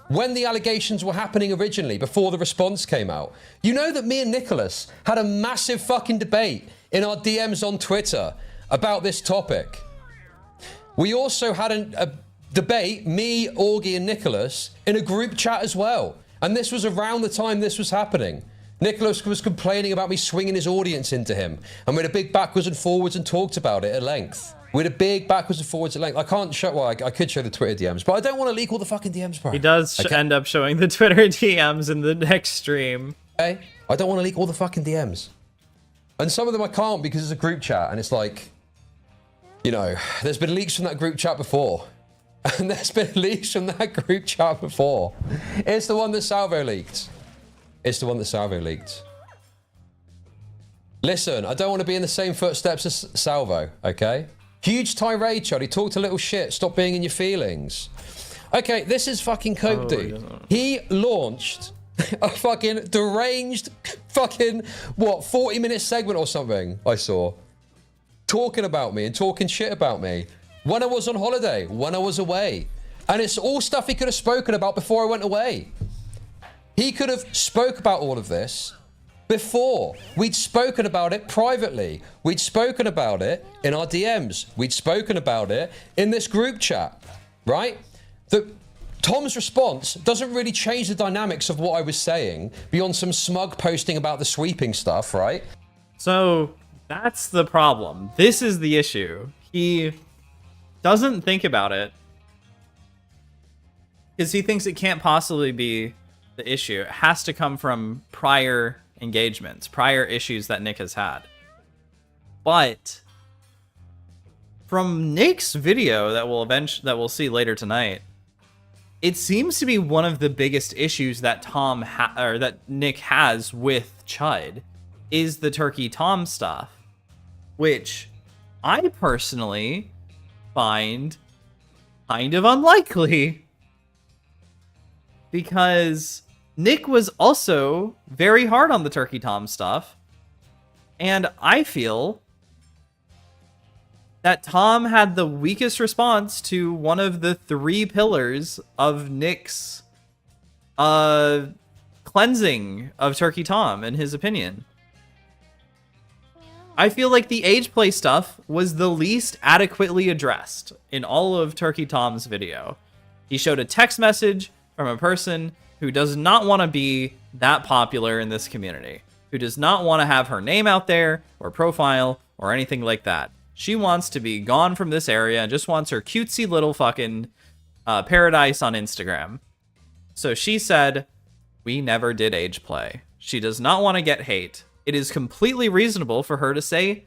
when the allegations were happening originally, before the response came out. You know that me and Nicholas had a massive fucking debate in our DMs on Twitter about this topic. We also had a debate, me, Augie, and Nicholas, in a group chat as well. And this was around the time this was happening. Nicholas was complaining about me swinging his audience into him. And we had a big backwards and forwards and talked about it at length. We had a big backwards and forwards at length. I can't show, well, I could show the Twitter DMs, but I don't want to leak all the fucking DMs, bro. He does end up showing the Twitter DMs in the next stream. Okay? I don't want to leak all the fucking DMs. And some of them I can't because it's a group chat, and it's like, you know, there's been leaks from that group chat before. And there's been leaks from that group chat before. It's the one that Salvo leaked. It's the one that Salvo leaked. Listen, I don't want to be in the same footsteps as Salvo, okay? Huge tirade, Chud. He talked a little shit. Stop being in your feelings. Okay, this is fucking coke, dude. He launched a fucking deranged fucking, what, 40-minute segment or something I saw. Talking about me and talking shit about me. When I was on holiday, when I was away. And it's all stuff he could have spoken about before I went away. He could have spoke about all of this before. We'd spoken about it privately. We'd spoken about it in our DMs. We'd spoken about it in this group chat, right? Tom's response doesn't really change the dynamics of what I was saying beyond some smug posting about the sweeping stuff, right? So that's the problem. This is the issue. He doesn't think about it because he thinks it can't possibly be the issue. It has to come from prior engagements, prior issues that Nick has had. But from Nick's video that we'll see later tonight, it seems to be one of the biggest issues that that Nick has with Chud is the Turkey Tom stuff, which I personally find kind of unlikely, because Nick was also very hard on the Turkey Tom stuff, and I feel that Tom had the weakest response to one of the 3 pillars of Nick's cleansing of Turkey Tom, in his opinion. I feel like the age play stuff was the least adequately addressed in all of Turkey Tom's video. He showed a text message from a person who does not want to be that popular in this community, who does not want to have her name out there or profile or anything like that. She wants to be gone from this area and just wants her cutesy little fucking paradise on Instagram. So she said, we never did age play. She does not want to get hate. It is completely reasonable for her to say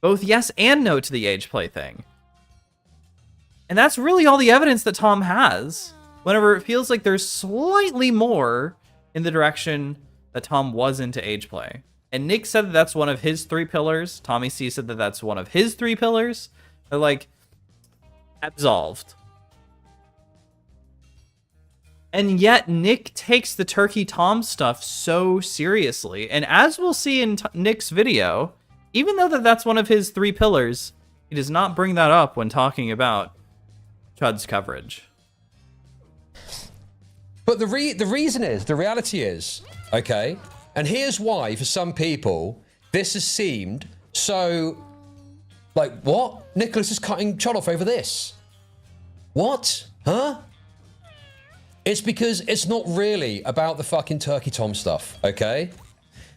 both yes and no to the age play thing. And that's really all the evidence that Tom has, whenever it feels like there's slightly more in the direction that Tom was into age play. And Nick said that that's one of his 3 pillars. Tommy C said that that's one of his 3 pillars. They're like, absolved. And yet Nick takes the Turkey Tom stuff so seriously. And as we'll see in Nick's video, even though that's one of his 3 pillars, he does not bring that up when talking about Chud's coverage. But the reason is, the reality is, okay, and here's why for some people this has seemed so, like, what? Nicholas is cutting Chud off over this. What? Huh? It's because it's not really about the fucking Turkey Tom stuff, okay?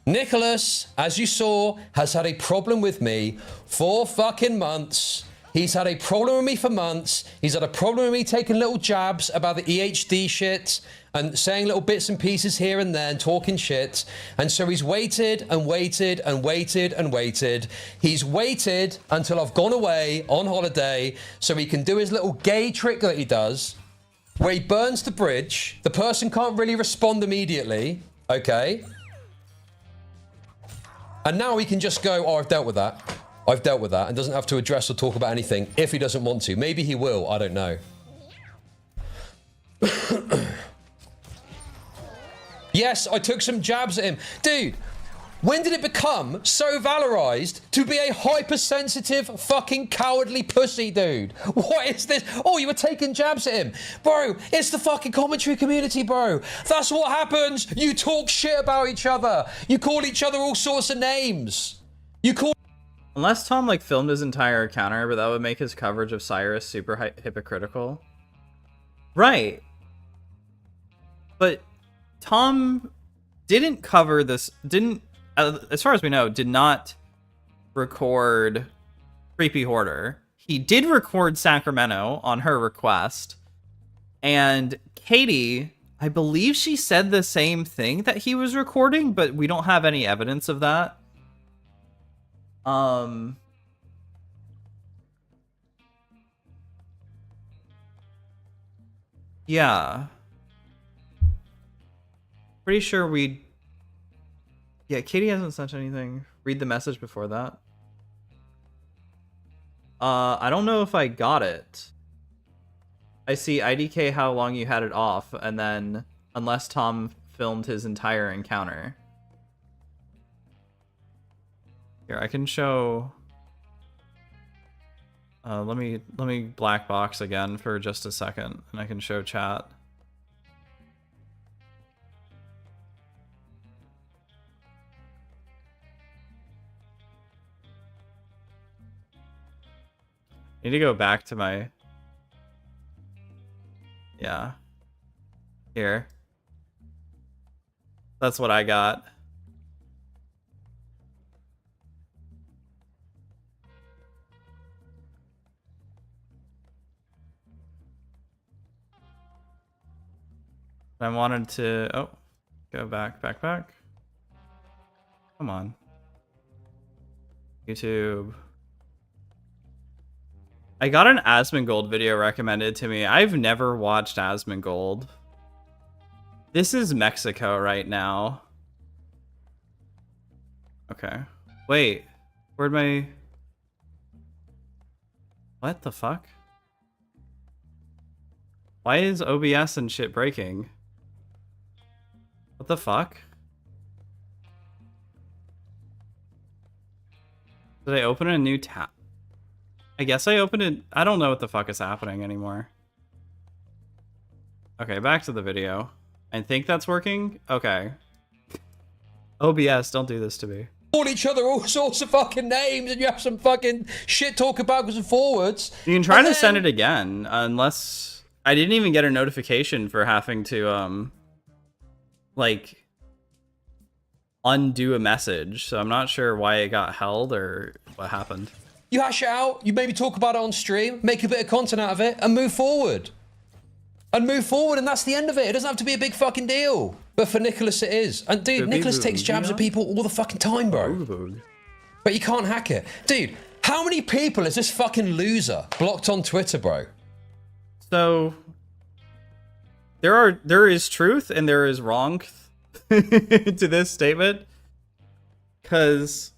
Nicholas, as you saw, has had a problem with me for fucking months. He's had a problem with me for months. He's had a problem with me taking little jabs about the EHD shit and saying little bits and pieces here and there and talking shit. And so he's waited and waited and waited and waited. He's waited until I've gone away on holiday so he can do his little gay trick that he does, where he burns the bridge. The person can't really respond immediately, okay? And now he can just go, oh, I've dealt with that. I've dealt with that, and doesn't have to address or talk about anything if he doesn't want to. Maybe he will, I don't know. Yes, I took some jabs at him. Dude, when did it become so valorized to be a hypersensitive, fucking cowardly pussy, dude? What is this? Oh, you were taking jabs at him. Bro, it's the fucking commentary community, bro. That's what happens. You talk shit about each other. You call each other all sorts of names. You call... Unless Tom, like, filmed his entire encounter, but that would make his coverage of Cyrus super hypocritical. Right. But Tom didn't cover this, as far as we know, did not record Creepy Hoarder. He did record Sacramento on her request. And Katie, I believe she said the same thing that he was recording, but we don't have any evidence of that. Yeah. Pretty sure yeah, Katie hasn't sent anything. Read the message before that. I don't know if I got it. I see IDK how long you had it off, and then unless Tom filmed his entire encounter. Here, I can show... let me black box again for just a second, and I can show chat. Need to go back to my... Yeah. Here. That's what I got. I wanted to... Oh. Go back. Come on. YouTube. I got an Asmongold video recommended to me. I've never watched Asmongold. This is Mexico right now. Okay. Wait. Where'd my... What the fuck? Why is OBS and shit breaking? What the fuck? Did I open a new tab? I guess I opened it. I don't know what the fuck is happening anymore. Okay, back to the video. I think that's working? Okay. OBS, don't do this to me. Call each other all sorts of fucking names and you have some fucking shit talk backwards and forwards. You can try to send it again, unless... I didn't even get a notification for having to, like undo a message, so I'm not sure why it got held or what happened. You hash it out, you maybe talk about it on stream, make a bit of content out of it, and move forward. And that's the end of it. It doesn't have to be a big fucking deal. But for Nicholas it is. And dude, Nicholas takes jabs at people all the fucking time, bro. But you can't hack it. Dude, how many people is this fucking loser blocked on Twitter, bro? So there is truth and there is wrong to this statement, because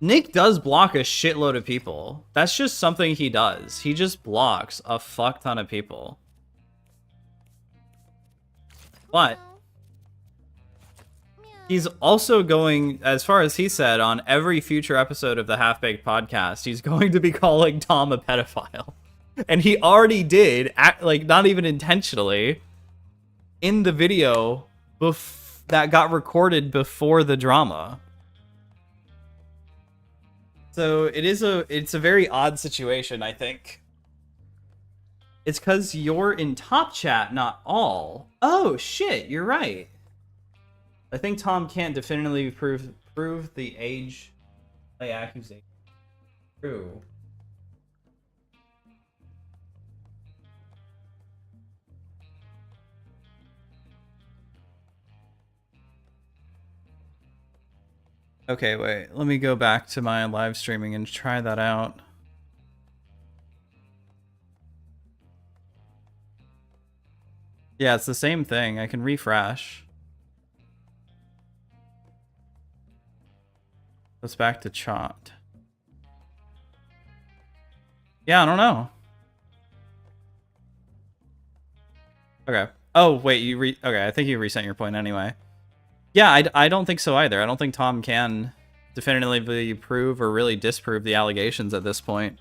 Nick does block a shitload of people. That's just something he does. He just blocks a fuck ton of people. But he's also going, as far as he said, on every future episode of the Half Baked podcast, he's going to be calling Tom a pedophile. And he already did, like, not even intentionally, in the video that got recorded before the drama. So it's a very odd situation, I think. It's because you're in top chat, not all. Oh shit, you're right. I think Tom can't definitively prove the age play accusation. True. Okay, wait. Let me go back to my live streaming and try that out. Yeah, it's the same thing. I can refresh. Let's back to Chud. Yeah, I don't know. Okay. Oh, wait, okay, I think you resent your point anyway. Yeah, I don't think so either. I don't think Tom can definitively prove or really disprove the allegations at this point.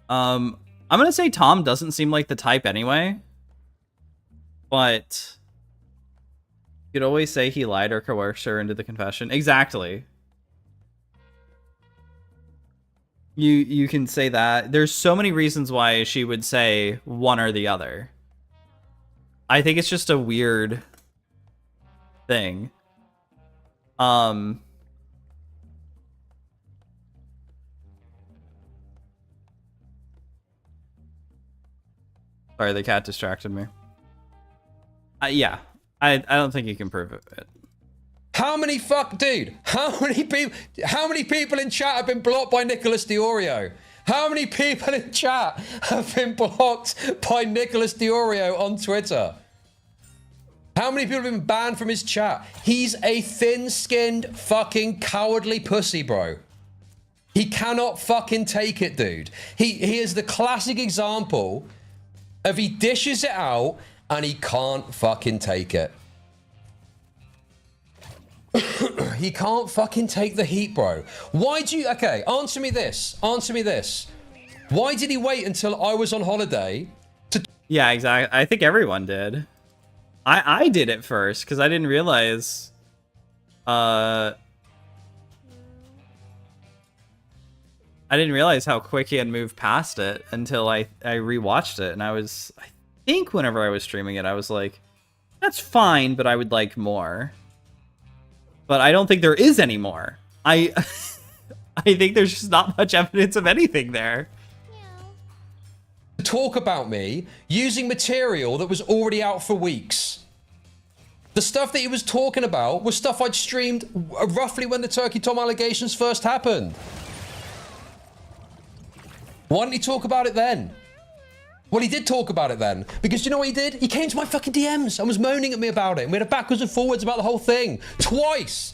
I'm gonna say Tom doesn't seem like the type anyway. But you could always say he lied or coerced her into the confession. Exactly. You can say that. There's so many reasons why she would say one or the other. I think it's just a weird thing. Sorry, the cat distracted me. Yeah, I don't think you can prove it. How many dude? How many people in chat have been blocked by NichDeOrio? How many people in chat have been blocked by NichDeOrio on Twitter? How many people have been banned from his chat? He's a thin-skinned, fucking cowardly pussy, bro. He cannot fucking take it, dude. He is the classic example of he dishes it out and he can't fucking take it. He can't fucking take the heat, bro. Why do you... Okay, answer me this. Answer me this. Why did he wait until I was on holiday to... Yeah, exactly. I think everyone did. I did it first, because I didn't realize... I didn't realize how quick he had moved past it until I rewatched it. And I think whenever I was streaming it, I was like, that's fine, but I would like more. But I don't think there is any more. I think there's just not much evidence of anything there. Talk about me using material that was already out for weeks. The stuff that he was talking about was stuff I'd streamed roughly when the Turkey Tom allegations first happened. Why didn't he talk about it then? Well, he did talk about it then, because you know what he did? He came to my fucking DMs and was moaning at me about it. And we had a backwards and forwards about the whole thing. Twice.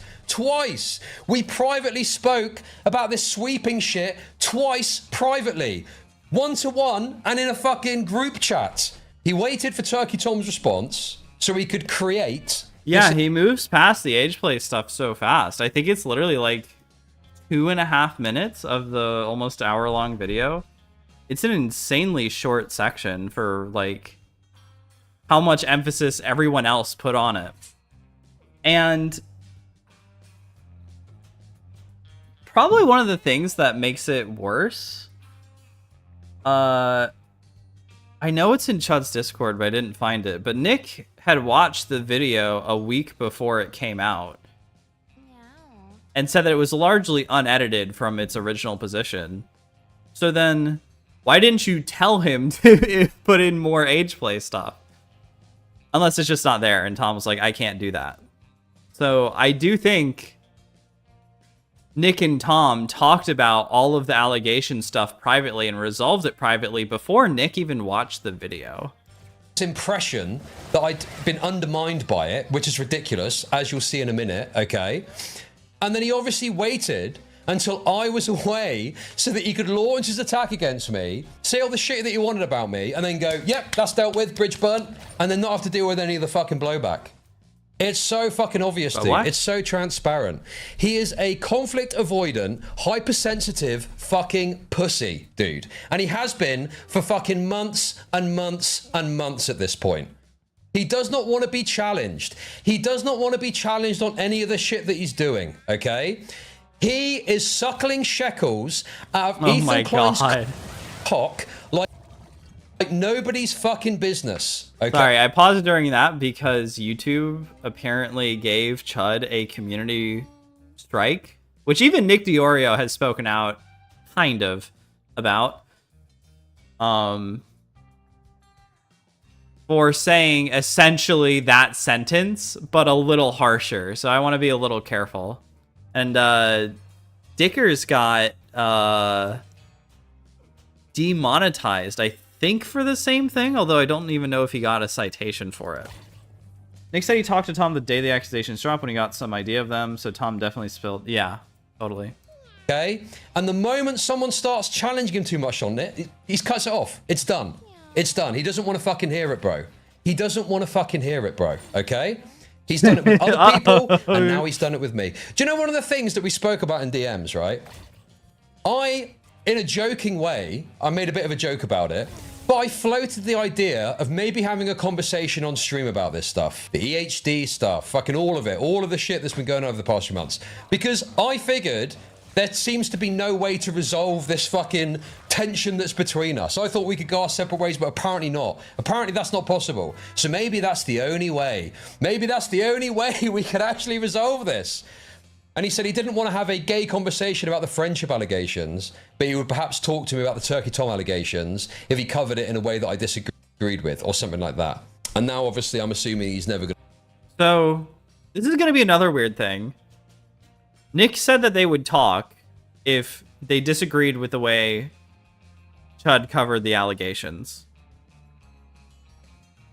We privately spoke about this sweeping shit twice privately. One-to-one and in a fucking group chat. He waited for Turkey Tom's response so he could create... Yeah, he moves past the age play stuff so fast. I think it's literally like 2.5 minutes of the almost hour-long video. It's an insanely short section for, like, how much emphasis everyone else put on it. And probably one of the things that makes it worse I know it's in Chud's Discord, but I didn't find it. But Nick had watched the video a week before it came out and said that it was largely unedited from its original position. So then, why didn't you tell him to put in more age play stuff? Unless it's just not there, and Tom was like, I can't do that. So I do think Nick and Tom talked about all of the allegation stuff privately and resolved it privately before Nick even watched the video. Impression that I'd been undermined by it, which is ridiculous, as you'll see in a minute, okay? And then he obviously waited until I was away so that he could launch his attack against me, say all the shit that he wanted about me, and then go, yep, that's dealt with, bridge burnt, and then not have to deal with any of the fucking blowback. It's so fucking obvious, dude. It's so transparent. He is a conflict avoidant, hypersensitive fucking pussy, dude. And he has been for fucking months and months and months at this point. He does not want to be challenged. He does not want to be challenged on any of the shit that he's doing, okay? He is suckling shekels out of Ethan Klein's cock like nobody's fucking business. Okay? Sorry, I paused during that because YouTube apparently gave Chud a community strike, which even NichDeOrio has spoken out kind of about. For saying essentially that sentence, but a little harsher. So I want to be a little careful. And Dicker's got demonetized, I think, for the same thing, although I don't even know if he got a citation for it. Nick said he talked to Tom the day the accusations dropped when he got some idea of them, so Tom definitely spilled. Yeah, totally. Okay, and the moment someone starts challenging him too much on it, he cuts it off. It's done. It's done. He doesn't want to fucking hear it, bro. He doesn't want to fucking hear it, bro. Okay? He's done it with other people, and now he's done it with me. Do you know one of the things that we spoke about in DMs, right? In a joking way, I made a bit of a joke about it, but I floated the idea of maybe having a conversation on stream about this stuff. The EHD stuff, fucking all of it, all of the shit that's been going on over the past few months. Because I figured there seems to be no way to resolve this fucking tension that's between us. I thought we could go our separate ways, but apparently not. Apparently that's not possible. So maybe that's the only way. Maybe that's the only way we could actually resolve this. And he said he didn't want to have a gay conversation about the friendship allegations, but he would perhaps talk to me about the Turkey Tom allegations if he covered it in a way that I disagreed with, or something like that. And now, obviously, I'm assuming he's never going to... So, this is going to be another weird thing. Nick said that they would talk if they disagreed with the way Chud covered the allegations.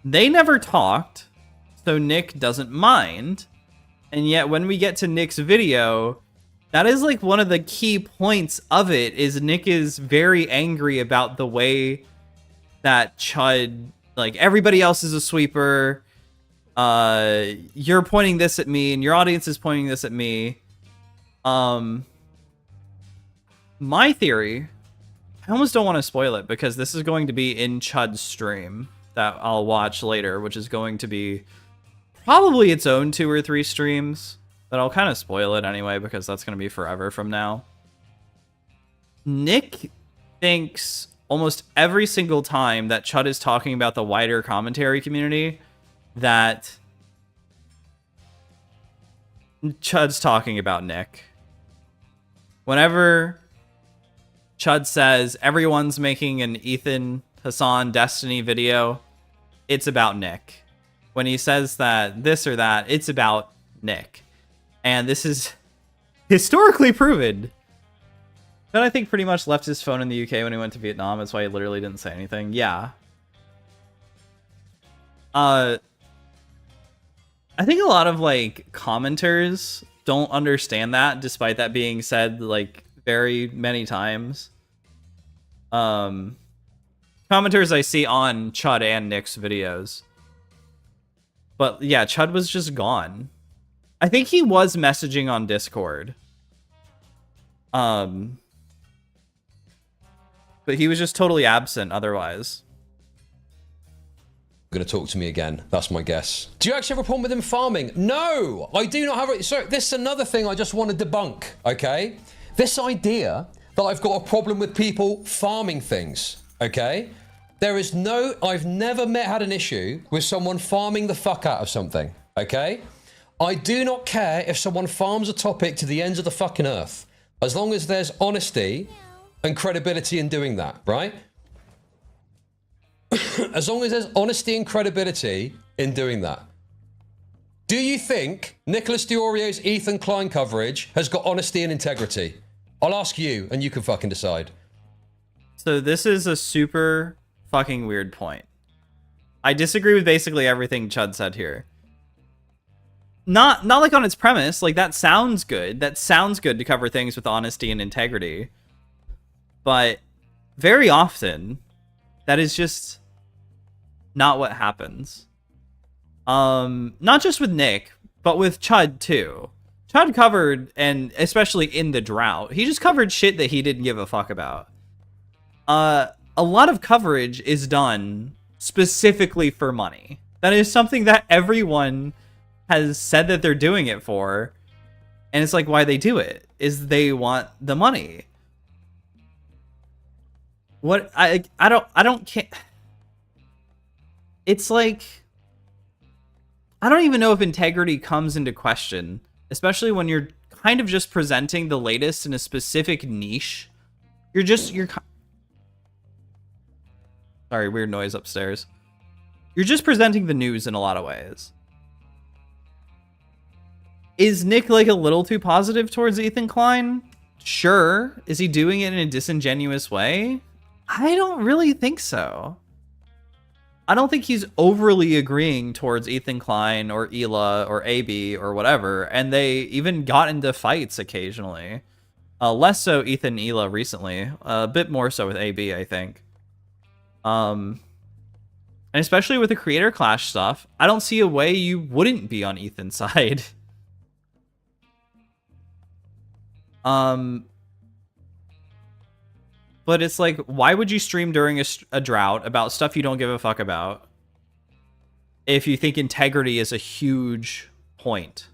They never talked, so Nick doesn't mind. And yet when we get to Nick's video, that is like one of the key points of it, is Nick is very angry about the way that Chud, like, everybody else is a sweeper. You're pointing this at me and your audience is pointing this at me. My theory, I almost don't want to spoil it because this is going to be in Chud's stream that I'll watch later, which is going to be probably its own 2 or 3 streams, but I'll kind of spoil it anyway because that's going to be forever from now. Nick thinks almost every single time that Chud is talking about the wider commentary community that Chud's talking about Nick. Whenever Chud says everyone's making an Ethan Hassan Destiny video, it's about Nick. When he says that this or that, it's about Nick. And this is historically proven. But I think pretty much left his phone in the UK when he went to Vietnam. That's why he literally didn't say anything. Yeah. I think a lot of, like, commenters don't understand that, despite that being said, like, very many times. Commenters I see on Chud and Nick's videos. But yeah, Chud was just gone. I think he was messaging on Discord. But he was just totally absent otherwise. Going to talk to me again. That's my guess. Do you actually have a problem with him farming? No, I do not have it. So this is another thing I just want to debunk, okay? This idea that I've got a problem with people farming things, okay? I've never had an issue with someone farming the fuck out of something, okay? I do not care if someone farms a topic to the ends of the fucking earth, as long as there's honesty and credibility in doing that, right? As long as there's honesty and credibility in doing that. Do you think NichDeOrio's Ethan Klein coverage has got honesty and integrity? I'll ask you, and you can fucking decide. So this is a super fucking weird point. I disagree with basically everything Chud said here. Not like on its premise, like that sounds good. That sounds good to cover things with honesty and integrity. But very often, that is just not what happens. Not just with Nick, but with Chud too. Chud covered, and especially in the drought, he just covered shit that he didn't give a fuck about. A lot of coverage is done specifically for money. That is something that everyone has said that they're doing it for, and it's like why they do it is they want the money. What I don't care. It's like I don't even know if integrity comes into question, especially when you're kind of just presenting the latest in a specific niche. Sorry, weird noise upstairs. You're just presenting the news in a lot of ways. Is Nick like a little too positive towards Ethan Klein? Sure. Is he doing it in a disingenuous way? I don't really think so. I don't think he's overly agreeing towards Ethan Klein or Hila or AB or whatever, and they even got into fights occasionally. Less so Ethan and Hila recently, a bit more so with AB, I think. And especially with the creator clash stuff, I don't see a way you wouldn't be on Ethan's side. But it's like, why would you stream during a drought about stuff you don't give a fuck about if you think integrity is a huge point?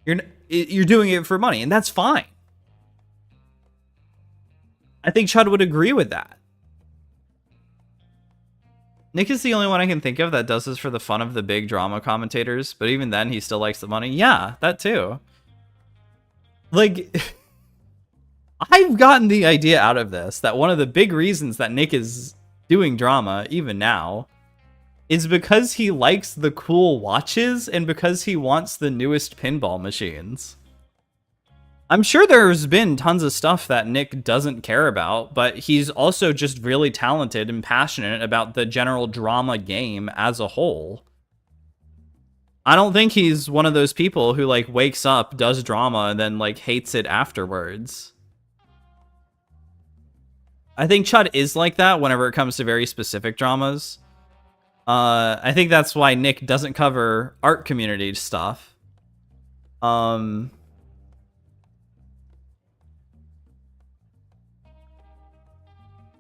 You're doing it for money, and that's fine. I think Chud would agree with that. Nick is the only one I can think of that does this for the fun of the big drama commentators, but even then, he still likes the money. Yeah, that too. Like, I've gotten the idea out of this that one of the big reasons that Nick is doing drama, even now, is because he likes the cool watches and because he wants the newest pinball machines. I'm sure there's been tons of stuff that Nick doesn't care about, but he's also just really talented and passionate about the general drama game as a whole. I don't think he's one of those people who like wakes up, does drama, and then like hates it afterwards. I think Chud is like that whenever it comes to very specific dramas. I think that's why Nick doesn't cover art community stuff.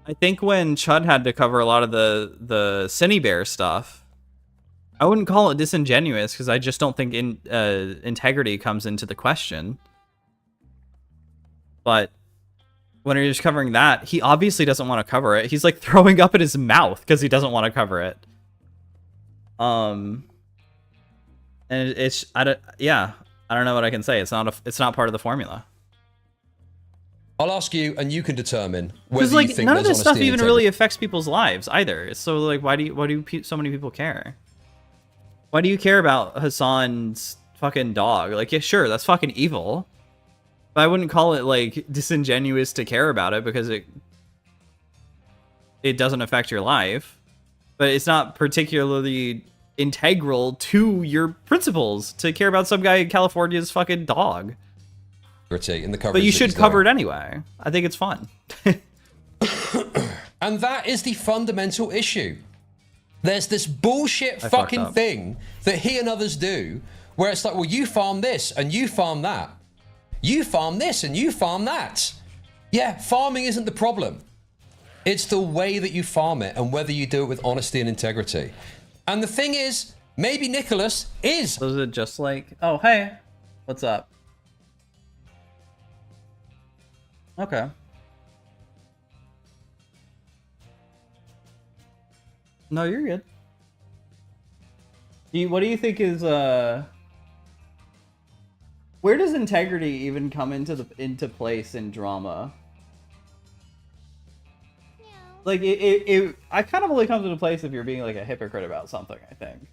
I think when Chud had to cover a lot of the Cinebear stuff, I wouldn't call it disingenuous because I just don't think integrity comes into the question. But when he's covering that, he obviously doesn't want to cover it. He's like throwing up in his mouth because he doesn't want to cover it. And I don't know what I can say. It's not part of the formula. I'll ask you, and you can determine whether like, you think none of there's this stuff honesty and even integrity. really affects people's lives either. So like, why do so many people care? Why do you care about Hassan's fucking dog? Like, yeah, sure, that's fucking evil, but I wouldn't call it like disingenuous to care about it because it doesn't affect your life. But it's not particularly integral to your principles to care about some guy in California's fucking dog. In the coverage, but you should cover it anyway. I think it's fun. And that is the fundamental issue. There's this bullshit fucking thing that he and others do where it's like, well, you farm this and you farm that. You farm this and you farm that. Yeah, farming isn't the problem. It's the way that you farm it and whether you do it with honesty and integrity. And the thing is, maybe Nicholas is. So is it just like, oh, hey, what's up? Okay. No, you're good. What do you think is where does integrity even come into place in drama? Like I kind of only comes into place if you're being like a hypocrite about something, I think.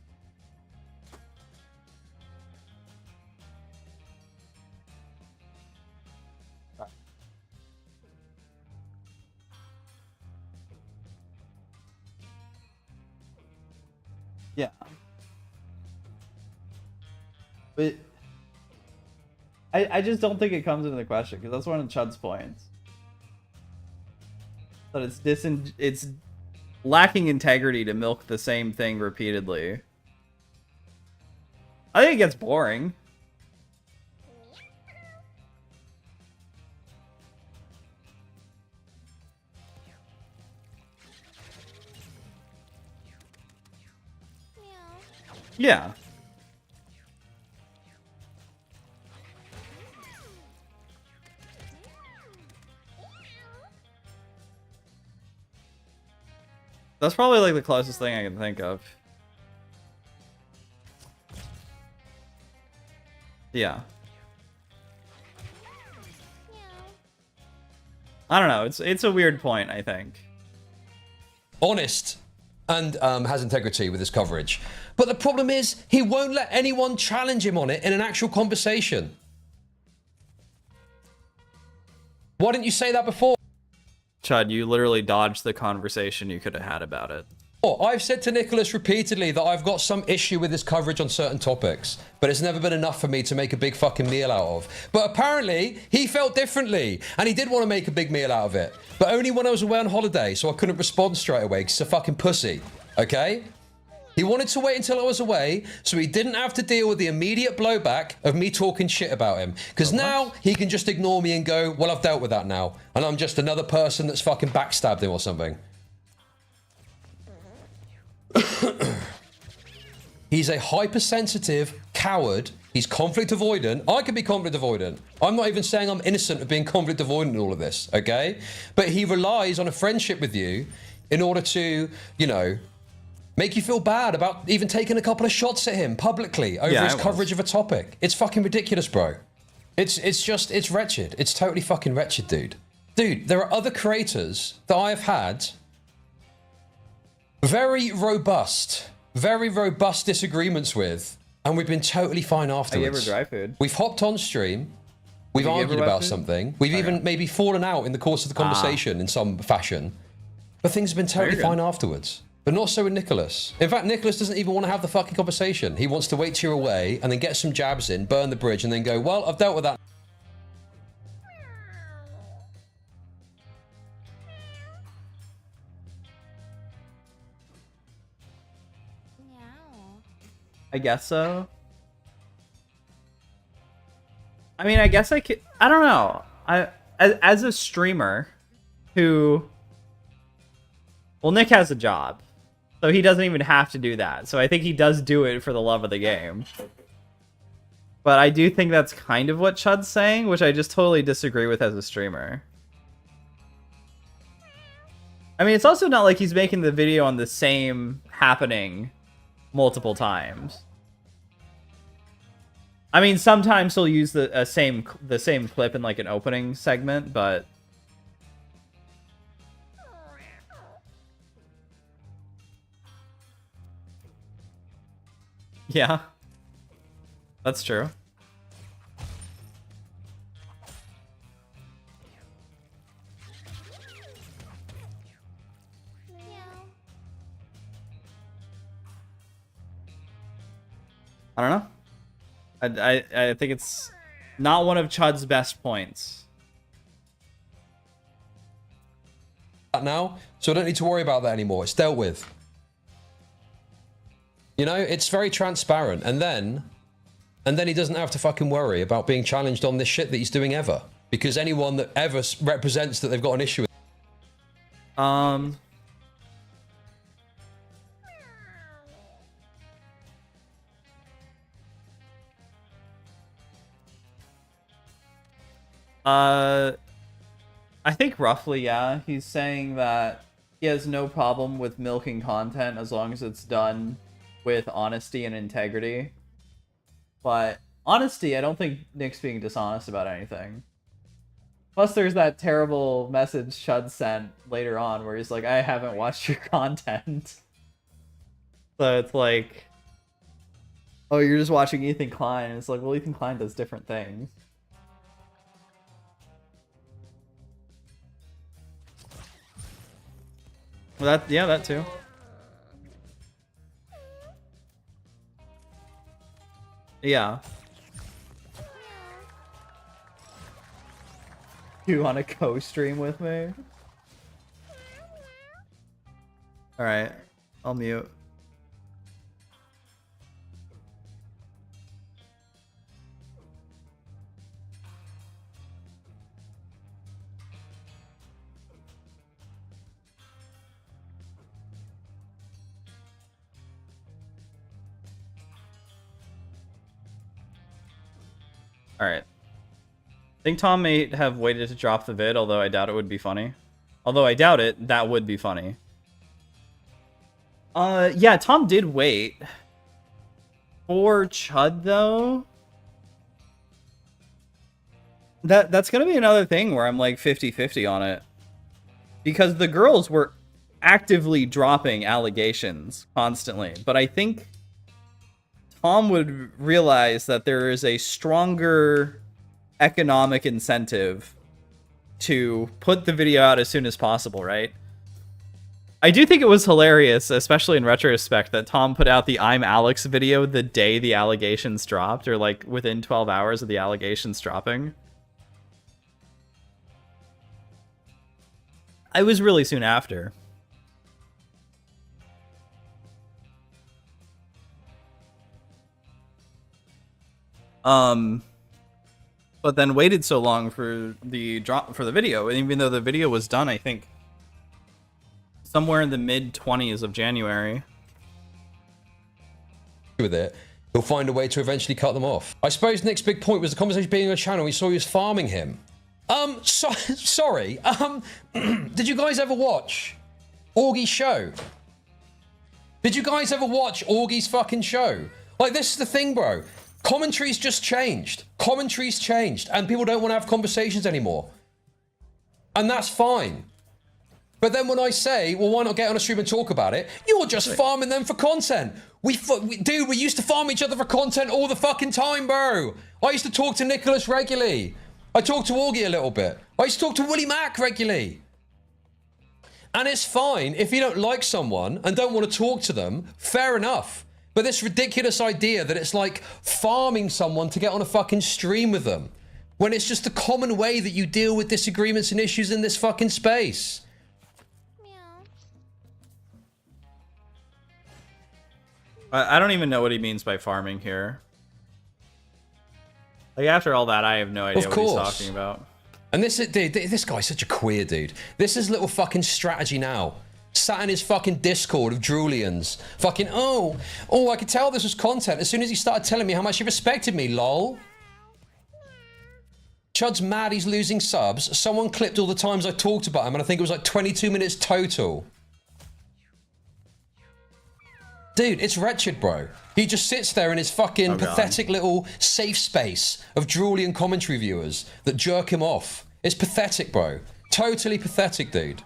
Yeah. But I just don't think it comes into the question, because that's one of Chud's points. That it's lacking integrity to milk the same thing repeatedly. I think it gets boring. Yeah. That's probably like the closest thing I can think of. Yeah. I don't know. It's a weird point, I think. Honest and has integrity with his coverage. But the problem is, he won't let anyone challenge him on it in an actual conversation. Why didn't you say that before? Chud, you literally dodged the conversation you could have had about it. I've said to Nicholas repeatedly that I've got some issue with his coverage on certain topics, but it's never been enough for me to make a big fucking meal out of. But apparently, he felt differently, and he did want to make a big meal out of it, but only when I was away on holiday, so I couldn't respond straight away, because he's a fucking pussy, okay? He wanted to wait until I was away, so he didn't have to deal with the immediate blowback of me talking shit about him. Because now, he can just ignore me and go, well, I've dealt with that now, and I'm just another person that's fucking backstabbed him or something. He's a hypersensitive coward. He's conflict avoidant. I can be conflict avoidant. I'm not even saying I'm innocent of being conflict avoidant in all of this, okay? But he relies on a friendship with you in order to, you know, make you feel bad about even taking a couple of shots at him publicly over his coverage of a topic. It's fucking ridiculous, bro. It's wretched. It's totally fucking wretched, dude. Dude, there are other creators that I have had very robust disagreements with, and we've been totally fine afterwards. I gave her dry food. We've hopped on stream, we've argued about something, we've even maybe fallen out in the course of the conversation in some fashion, but things have been totally fine afterwards. But not so with Nicholas. In fact, Nicholas doesn't even want to have the fucking conversation. He wants to wait till you're away and then get some jabs in, burn the bridge, and then go, well, I've dealt with that. I guess so. I mean, I guess I could. I don't know. As a streamer who, well, Nick has a job, so he doesn't even have to do that. So I think he does do it for the love of the game. But I do think that's kind of what Chud's saying, which I just totally disagree with as a streamer. I mean, it's also not like he's making the video on the same happening multiple times. I mean, sometimes he'll use the same clip in like an opening segment, but yeah, that's true. I don't know. I think it's not one of Chud's best points. Now, so I don't need to worry about that anymore. It's dealt with. You know, it's very transparent, and then he doesn't have to fucking worry about being challenged on this shit that he's doing ever, because anyone that ever represents that they've got an issue with. I think roughly, yeah. He's saying that he has no problem with milking content as long as it's done with honesty and integrity. But honesty, I don't think Nick's being dishonest about anything. Plus, there's that terrible message Chud sent later on where he's like, I haven't watched your content. So it's like, oh, you're just watching Ethan Klein. And it's like, well, Ethan Klein does different things. Well, that too. Yeah. You want to co-stream with me? Alright, I'll mute. Alright. I think Tom may have waited to drop the vid, although I doubt it would be funny. Although I doubt it, that would be funny. Yeah, Tom did wait. For Chud, though... That's gonna be another thing where I'm like 50-50 on it. Because the girls were actively dropping allegations constantly. But I think Tom would realize that there is a stronger economic incentive to put the video out as soon as possible, right? I do think it was hilarious, especially in retrospect, that Tom put out the I'm Alex video the day the allegations dropped, or like within 12 hours of the allegations dropping. I was really soon after. But then waited so long for the drop for the video, and even though the video was done, I think somewhere in the mid-20s of January. With it, he'll find a way to eventually cut them off. I suppose Nick's big point was the conversation being on a channel. We saw he was farming him. Sorry. Did you guys ever watch Augie's show? Did you guys ever watch Augie's fucking show? Like, this is the thing, bro. Commentary's just changed. Commentary's changed, and people don't want to have conversations anymore. And that's fine. But then when I say, well, why not get on a stream and talk about it? You're just farming them for content. Dude, we used to farm each other for content all the fucking time, bro. I used to talk to Nicholas regularly. I talked to Augie a little bit. I used to talk to Willie Mack regularly. And it's fine if you don't like someone and don't want to talk to them, fair enough. But this ridiculous idea that it's like farming someone to get on a fucking stream with them, when it's just the common way that you deal with disagreements and issues in this fucking space. I don't even know what he means by farming here. Like, after all that, I have no idea what he's talking about. And this guy's such a queer dude. This is little fucking strategy now. Sat in his fucking Discord of Drulians. Fucking, oh, I could tell this was content as soon as he started telling me how much he respected me, lol. Chud's mad he's losing subs. Someone clipped all the times I talked about him, and I think it was like 22 minutes total. Dude, it's wretched, bro. He just sits there in his fucking pathetic little safe space of Drulian commentary viewers that jerk him off. It's pathetic, bro. Totally pathetic, dude.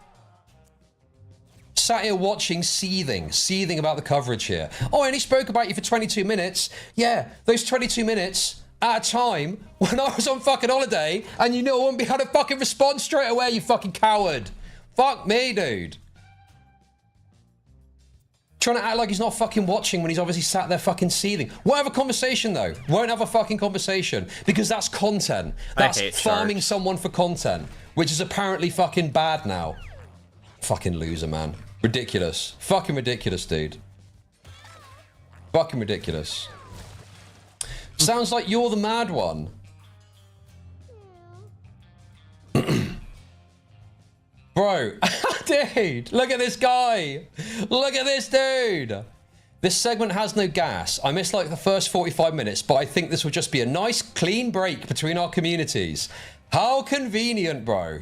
Sat here watching, seething about the coverage here. Oh, I only spoke about you for 22 minutes. Yeah, those 22 minutes at a time when I was on fucking holiday, and you know I wouldn't be able to fucking respond straight away, you fucking coward. Fuck me, dude. Trying to act like he's not fucking watching when he's obviously sat there fucking seething. Won't have a conversation, though. Won't have a fucking conversation, because that's content. That's farming someone for content, which is apparently fucking bad now. Fucking loser, man. Ridiculous. Fucking ridiculous, dude. Fucking ridiculous. Sounds like you're the mad one. Bro, dude, look at this guy. Look at this dude. This segment has no gas. I missed like the first 45 minutes, but I think this will just be a nice, clean break between our communities. How convenient, bro.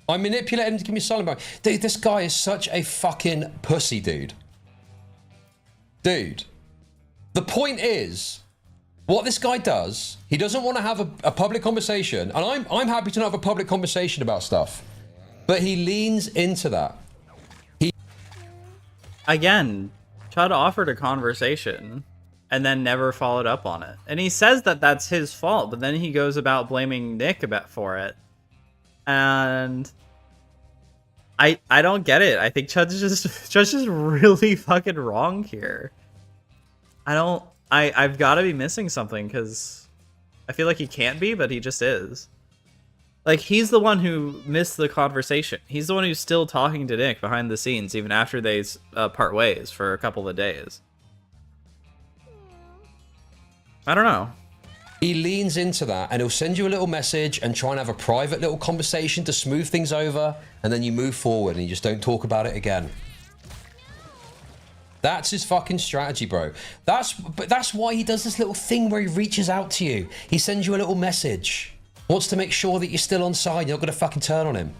I manipulate him to give me a silent button. Dude, this guy is such a fucking pussy, dude. Dude. The point is, what this guy does, he doesn't want to have a public conversation, and I'm happy to not have a public conversation about stuff, but he leans into that. Again, Chud offered a conversation and then never followed up on it. And he says that that's his fault, but then he goes about blaming Nick for it. And I don't get it. I think Chud's just really fucking wrong here. I've got to be missing something, because I feel like he can't be, but he just is. Like, he's the one who missed the conversation. He's the one who's still talking to Nick behind the scenes, even after they part ways for a couple of days. I don't know. He leans into that, and he'll send you a little message and try and have a private little conversation to smooth things over, and then you move forward and you just don't talk about it again. That's his fucking strategy, bro. But that's why he does this little thing where he reaches out to you. He sends you a little message. Wants to make sure that you're still on side. You're not going to fucking turn on him.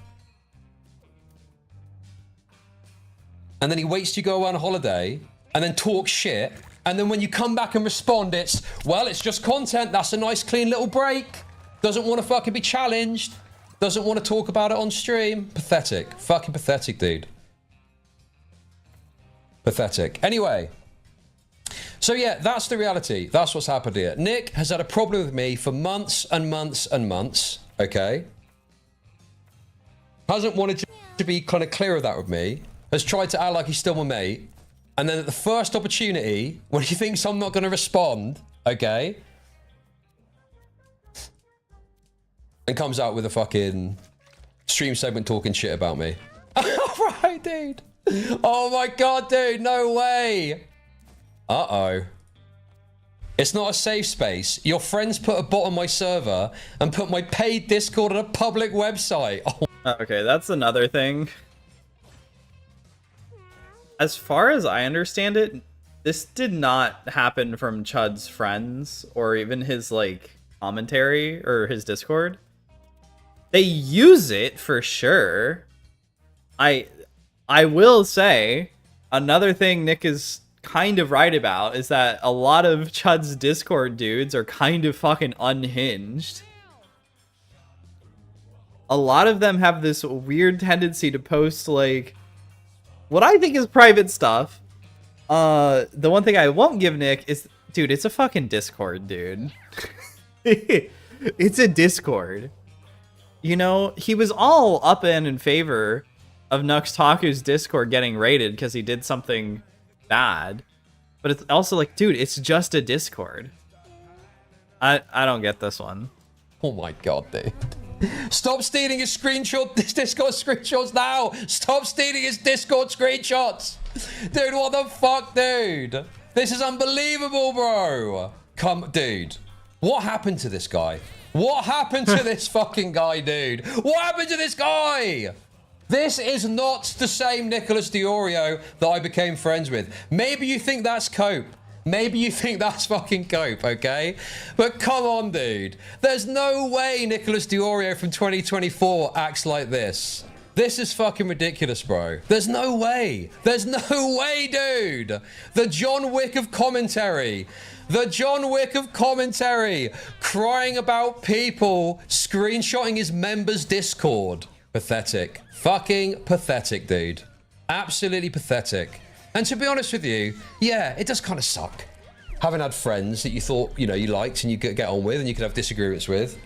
And then he waits till you go on holiday and then talk shit. And then when you come back and respond, it's, well, it's just content. That's a nice, clean little break. Doesn't want to fucking be challenged. Doesn't want to talk about it on stream. Pathetic. Fucking pathetic, dude. Pathetic. Anyway. So yeah, that's the reality. That's what's happened here. Nick has had a problem with me for months and months and months. Okay. Hasn't wanted to be kind of clear of that with me. Has tried to act like he's still my mate. And then at the first opportunity, when he thinks I'm not going to respond, okay, and comes out with a fucking stream segment talking shit about me. Right, dude. Oh my god, dude, no way. Uh-oh. It's not a safe space. Your friends put a bot on my server and put my paid Discord on a public website. Oh. Okay, that's another thing. As far as I understand it, this did not happen from Chud's friends or even his, like, commentary or his Discord. They use it for sure. I will say, another thing Nick is kind of right about is that a lot of Chud's Discord dudes are kind of fucking unhinged. A lot of them have this weird tendency to post, like, what I think is private stuff. The one thing I won't give Nick is, dude, it's a fucking Discord, dude. It's a Discord. You know, he was all up in favor of Nuxtaku's Discord getting raided because he did something bad. But it's also like, dude, it's just a Discord. I don't get this one. Oh my god, dude. Stop stealing his Discord screenshots now! Stop stealing his Discord screenshots! Dude, what the fuck, dude? This is unbelievable, bro! Dude. What happened to this guy? What happened to this fucking guy, dude? What happened to this guy? This is not the same NichDeOrio that I became friends with. Maybe you think that's cope. Maybe you think that's fucking cope, okay? But come on, dude. There's no way NichDeOrio from 2024 acts like this. This is fucking ridiculous, bro. There's no way. There's no way, dude. The John Wick of commentary. The John Wick of commentary. Crying about people screenshotting his members' Discord. Pathetic. Fucking pathetic, dude. Absolutely pathetic. And to be honest with you, yeah, it does kind of suck. Having had friends that you thought, you know, you liked and you could get on with and you could have disagreements with.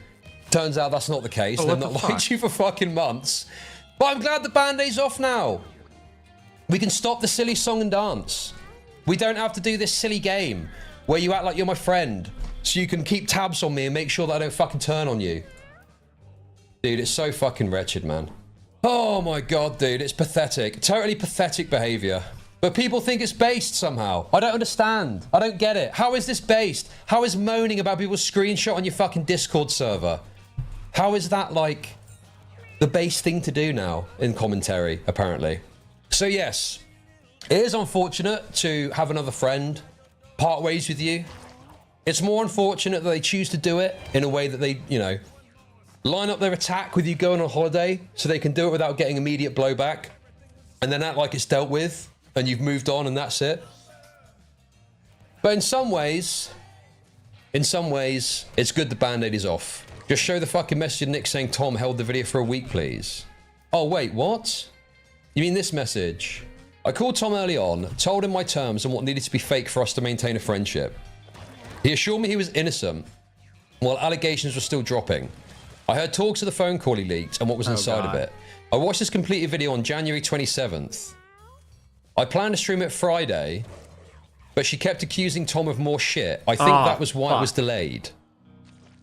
Turns out that's not the case. They've not liked you for fucking months. But I'm glad the band-aid's off now. We can stop the silly song and dance. We don't have to do this silly game where you act like you're my friend so you can keep tabs on me and make sure that I don't fucking turn on you. Dude, it's so fucking wretched, man. Oh my god, dude, it's pathetic. Totally pathetic behavior. But people think it's based somehow. I don't understand. I don't get it. How is this based? How is moaning about people's screenshot on your fucking Discord server? How is that, like, the base thing to do now in commentary, apparently? So yes, it is unfortunate to have another friend part ways with you. It's more unfortunate that they choose to do it in a way that they, you know, line up their attack with you going on holiday so they can do it without getting immediate blowback, and then act like it's dealt with and you've moved on and that's it. But in some ways, it's good the band-aid is off. Just show the fucking message of Nick saying Tom held the video for a week, please. Oh, wait, what? You mean this message? I called Tom early on, told him my terms and what needed to be fake for us to maintain a friendship. He assured me he was innocent, while allegations were still dropping. I heard talks of the phone call he leaked and what was inside of it. I watched this completed video on January 27th. I planned to stream it Friday, but she kept accusing Tom of more shit. I think that was why it was delayed.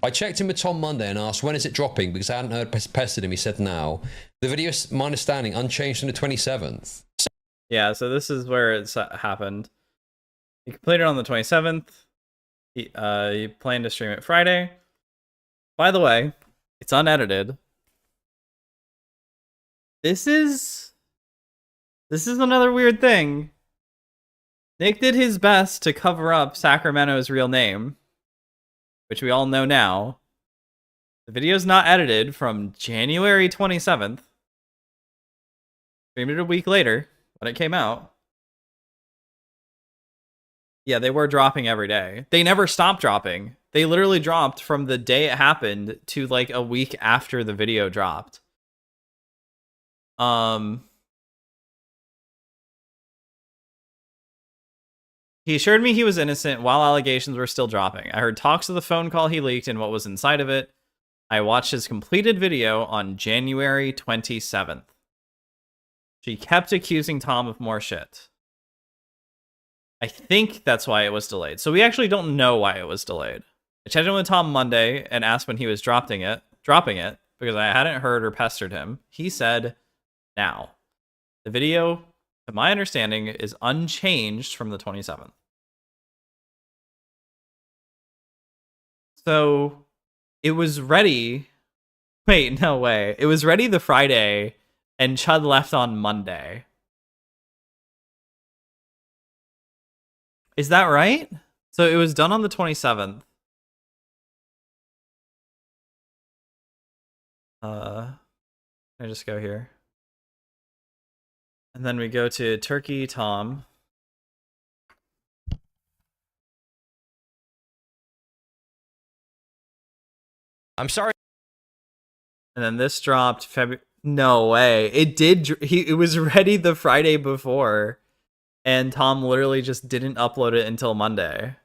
I checked in with Tom Monday and asked, when is it dropping? Because I hadn't heard pestered him. He said now. The video is, my understanding, unchanged on the 27th. Yeah, so this is where it's happened. He completed on the 27th. He planned to stream it Friday. By the way, it's unedited. This is another weird thing. Nick did his best to cover up Sacramento's real name, which we all know now. The video's not edited from January 27th. Streamed it a week later when it came out. Yeah, they were dropping every day. They never stopped dropping. They literally dropped from the day it happened to like a week after the video dropped. He assured me he was innocent while allegations were still dropping. I heard talks of the phone call he leaked and what was inside of it. I watched his completed video on January 27th. She kept accusing Tom of more shit. I think that's why it was delayed. So we actually don't know why it was delayed. I checked in with Tom Monday and asked when he was dropping it because I hadn't heard or pestered him. He said, now. The video, to my understanding, is unchanged from the 27th. So it was ready. Wait, no way. It was ready the Friday and Chud left on Monday. Is that right? So it was done on the 27th. I just go here. And then we go to Turkey Tom. I'm sorry. And then this dropped February. No way. It did. It was ready the Friday before. And Tom literally just didn't upload it until Monday.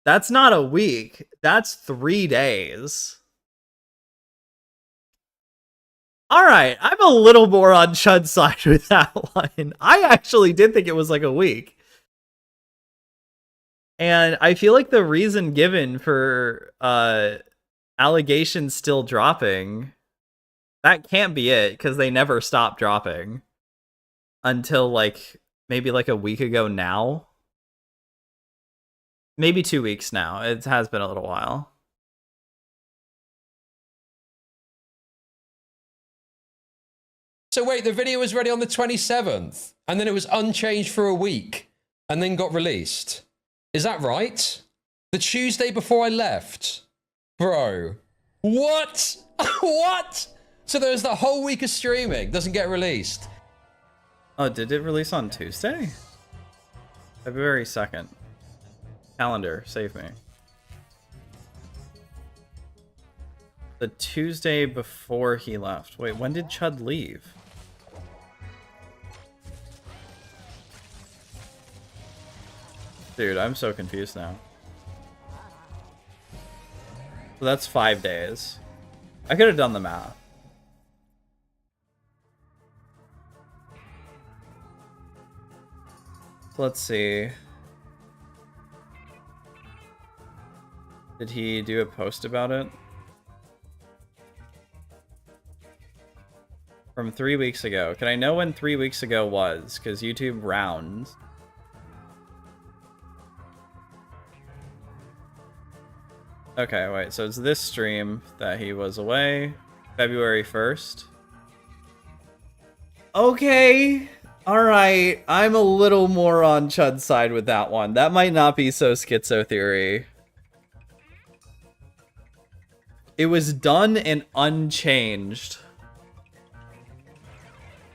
That's not a week. That's 3 days. All right, I'm a little more on Chud's side with that one. I actually did think it was like a week. And I feel like the reason given for allegations still dropping, that can't be it, because they never stopped dropping until like maybe like a week ago now. Maybe 2 weeks now. It has been a little while. So wait, the video was ready on the 27th, and then it was unchanged for a week, and then got released. Is that right? The Tuesday before I left? Bro. What? What? So there was the whole week of streaming, doesn't get released. Oh, did it release on Tuesday? February 2nd. Calendar, save me. The Tuesday before he left. Wait, when did Chud leave? Dude, I'm so confused now. So that's 5 days. I could have done the math. So let's see. Did he do a post about it? From 3 weeks ago. Can I know when 3 weeks ago was? Because YouTube rounds. Okay, wait, so it's this stream that he was away. February 1st. Okay. Alright. I'm a little more on Chud's side with that one. That might not be so schizo theory. It was done and unchanged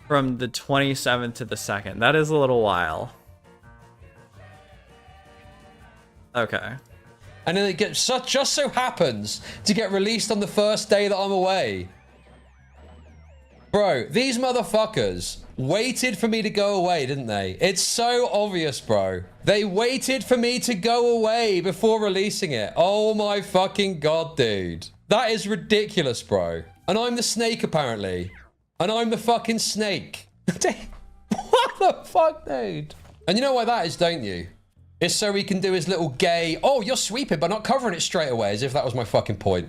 from the 27th to the 2nd. That is a little while. Okay. And then it gets just so happens to get released on the first day that I'm away. Bro, these motherfuckers waited for me to go away, didn't they? It's so obvious, bro. They waited for me to go away before releasing it. Oh my fucking god, dude. That is ridiculous, bro. And I'm the snake, apparently. And I'm the fucking snake. What the fuck, dude? And you know why that is, don't you? It's so he can do his little gay, oh, you're sweeping, but not covering it straight away, as if that was my fucking point.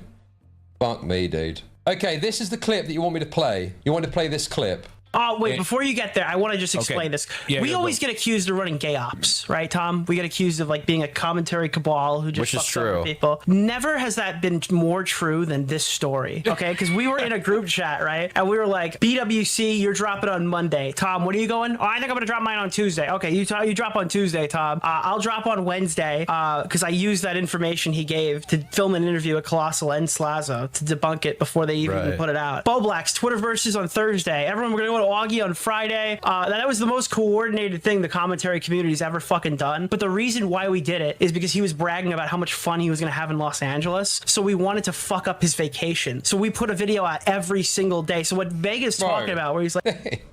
Fuck me, dude. Okay, this is the clip that you want me to play. You want to play this clip? Oh, wait, before you get there, I want to just explain this. Yeah, we yeah, always get accused of running gay ops, right, Tom? We get accused of like being a commentary cabal who just Which is fucks over true. people. Never has that been more true than this story, okay? Because we were in a group chat, right? And we were like, BWC, you're dropping on Monday. Tom, when are you going? Oh, I think I'm going to drop mine on Tuesday. Okay, you drop on Tuesday, Tom. I'll drop on Wednesday because I used that information he gave to film an interview at Colossal and Slazo to debunk it before they even put it out. Boblack's Twitterverse on Thursday. Everyone, we're going to go to Augie on Friday. That was the most coordinated thing the commentary community's ever fucking done. But the reason why we did it is because he was bragging about how much fun he was going to have in Los Angeles. So we wanted to fuck up his vacation. So we put a video out every single day. So what Vega's talking about, where he's like,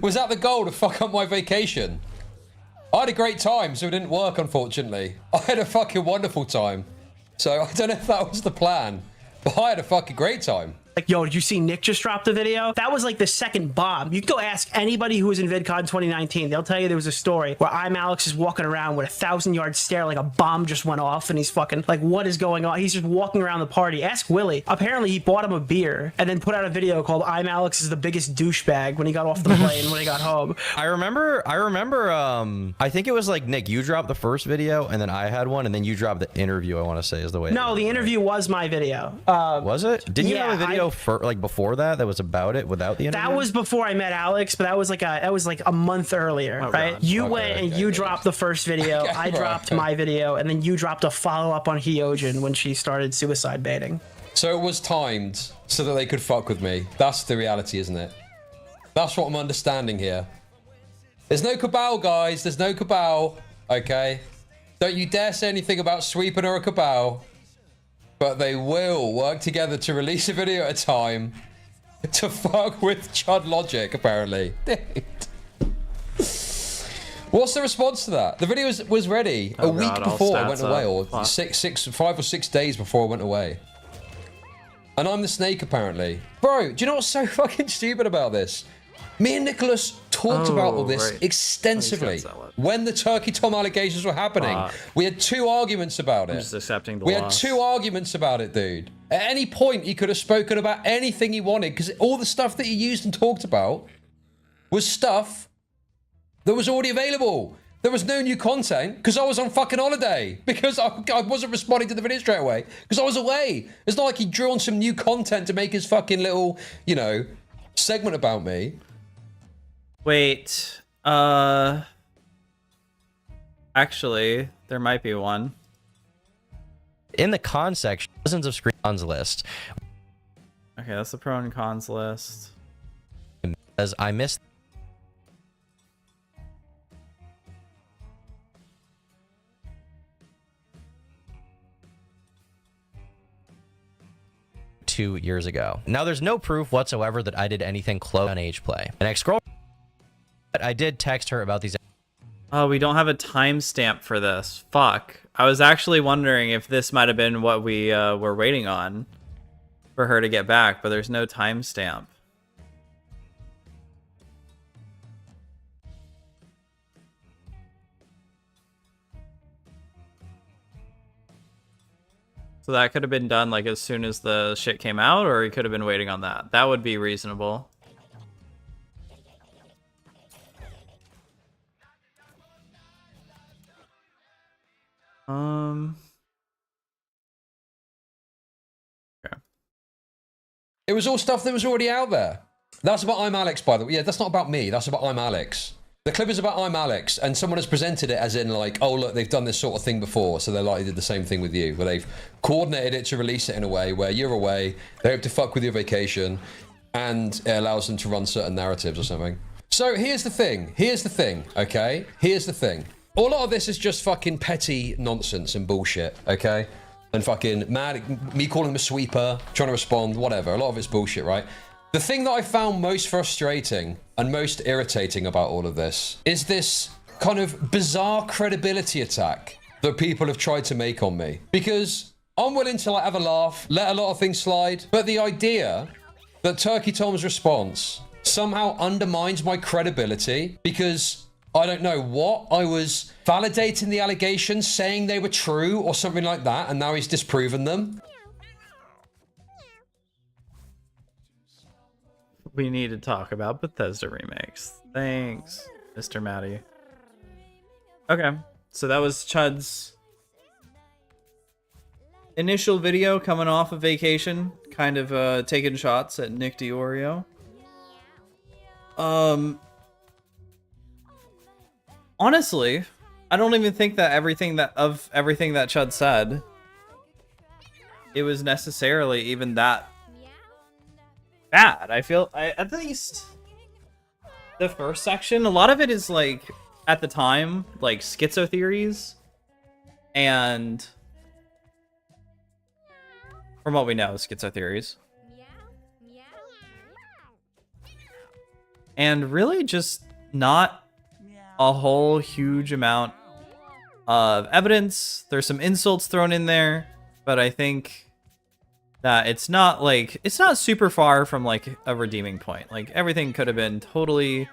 Was that the goal, to fuck up my vacation? I had a great time, so it didn't work, unfortunately. I had a fucking wonderful time. So I don't know if that was the plan, but I had a fucking great time. like, yo, did you see Nick just dropped a video? That was like the second bomb. You can go ask anybody who was in VidCon 2019. They'll tell you there was a story where I'm Alex is walking around with a 1,000-yard stare like a bomb just went off and he's fucking like, what is going on? He's just walking around the party. Ask Willie. Apparently he bought him a beer and then put out a video called I'm Alex is the biggest douchebag when he got off the plane when he got home. I remember, I think it was like, Nick, you dropped the first video and then I had one and then you dropped the interview, I want to say is the way. No, the interview was my video. Was it? Didn't you yeah, have a video for like before that was about it without the interview? That was before I met Alex, but that was like a month earlier, right? God. You went and you dropped the first video. I dropped my video, and then you dropped a follow-up on Hyojin when she started suicide baiting. So it was timed so that they could fuck with me. That's the reality, isn't it? That's what I'm understanding here. There's no cabal, guys. There's no cabal. Okay? Don't you dare say anything about sweeping or a cabal. But they will work together to release a video at a time to fuck with Chud logic, apparently. What's the response to that? The video was ready a week before I went away, or 5 or 6 days before I went away. And I'm the snake, apparently. Bro, do you know what's so fucking stupid about this? Me and Nicholas talked about all this extensively when the Turkey Tom allegations were happening. We had 2 arguments about it. I'm just accepting the We loss. had 2 arguments about it, dude. At any point, he could have spoken about anything he wanted, because all the stuff that he used and talked about was stuff that was already available. There was no new content, because I was on fucking holiday. Because I wasn't responding to the video straight away, because I was away. It's not like he drew on some new content to make his fucking little, you know, segment about me. Wait, actually, there might be one. in the con section, dozens of screens list. Okay, that's the pro and cons list. As I missed 2 years ago. Now there's no proof whatsoever that I did anything close on age play. And I scroll, but I did text her about these. Oh, we don't have a timestamp for this. Fuck. I was actually wondering if this might have been what we were waiting on for her to get back, but there's no timestamp. So that could have been done like as soon as the shit came out, or he could have been waiting on that. That would be reasonable. Okay. It was all stuff that was already out there. That's about I'm Alex, by the way. Yeah, that's not about me. That's about I'm Alex. The clip is about I'm Alex, and someone has presented it as in like, oh look, they've done this sort of thing before, so they likely did the same thing with you, where they've coordinated it to release it in a way where you're away, they hope to fuck with your vacation, and it allows them to run certain narratives or something. So here's the thing, okay? Here's the thing. A lot of this is just fucking petty nonsense and bullshit, okay? And fucking mad, me calling him a sweeper, trying to respond, whatever. A lot of it's bullshit, right? The thing that I found most frustrating and most irritating about all of this is this kind of bizarre credibility attack that people have tried to make on me. Because I'm willing to like have a laugh, let a lot of things slide, but the idea that Turkey Tom's response somehow undermines my credibility because I don't know what, I was validating the allegations, saying they were true or something like that, and now he's disproven them. We need to talk about Bethesda remakes. Thanks, Mr. Matty. Okay, so that was Chud's initial video coming off of vacation, kind of taking shots at NichDeOrio. Honestly, I don't even think that everything that Chud said, it was necessarily even that bad. I feel, at least the first section, a lot of it is like, at the time, like schizo theories, and from what we know, schizo theories, and really just not a whole huge amount of evidence. There's some insults thrown in there, but I think that it's not super far from like a redeeming point. Like everything could have been totally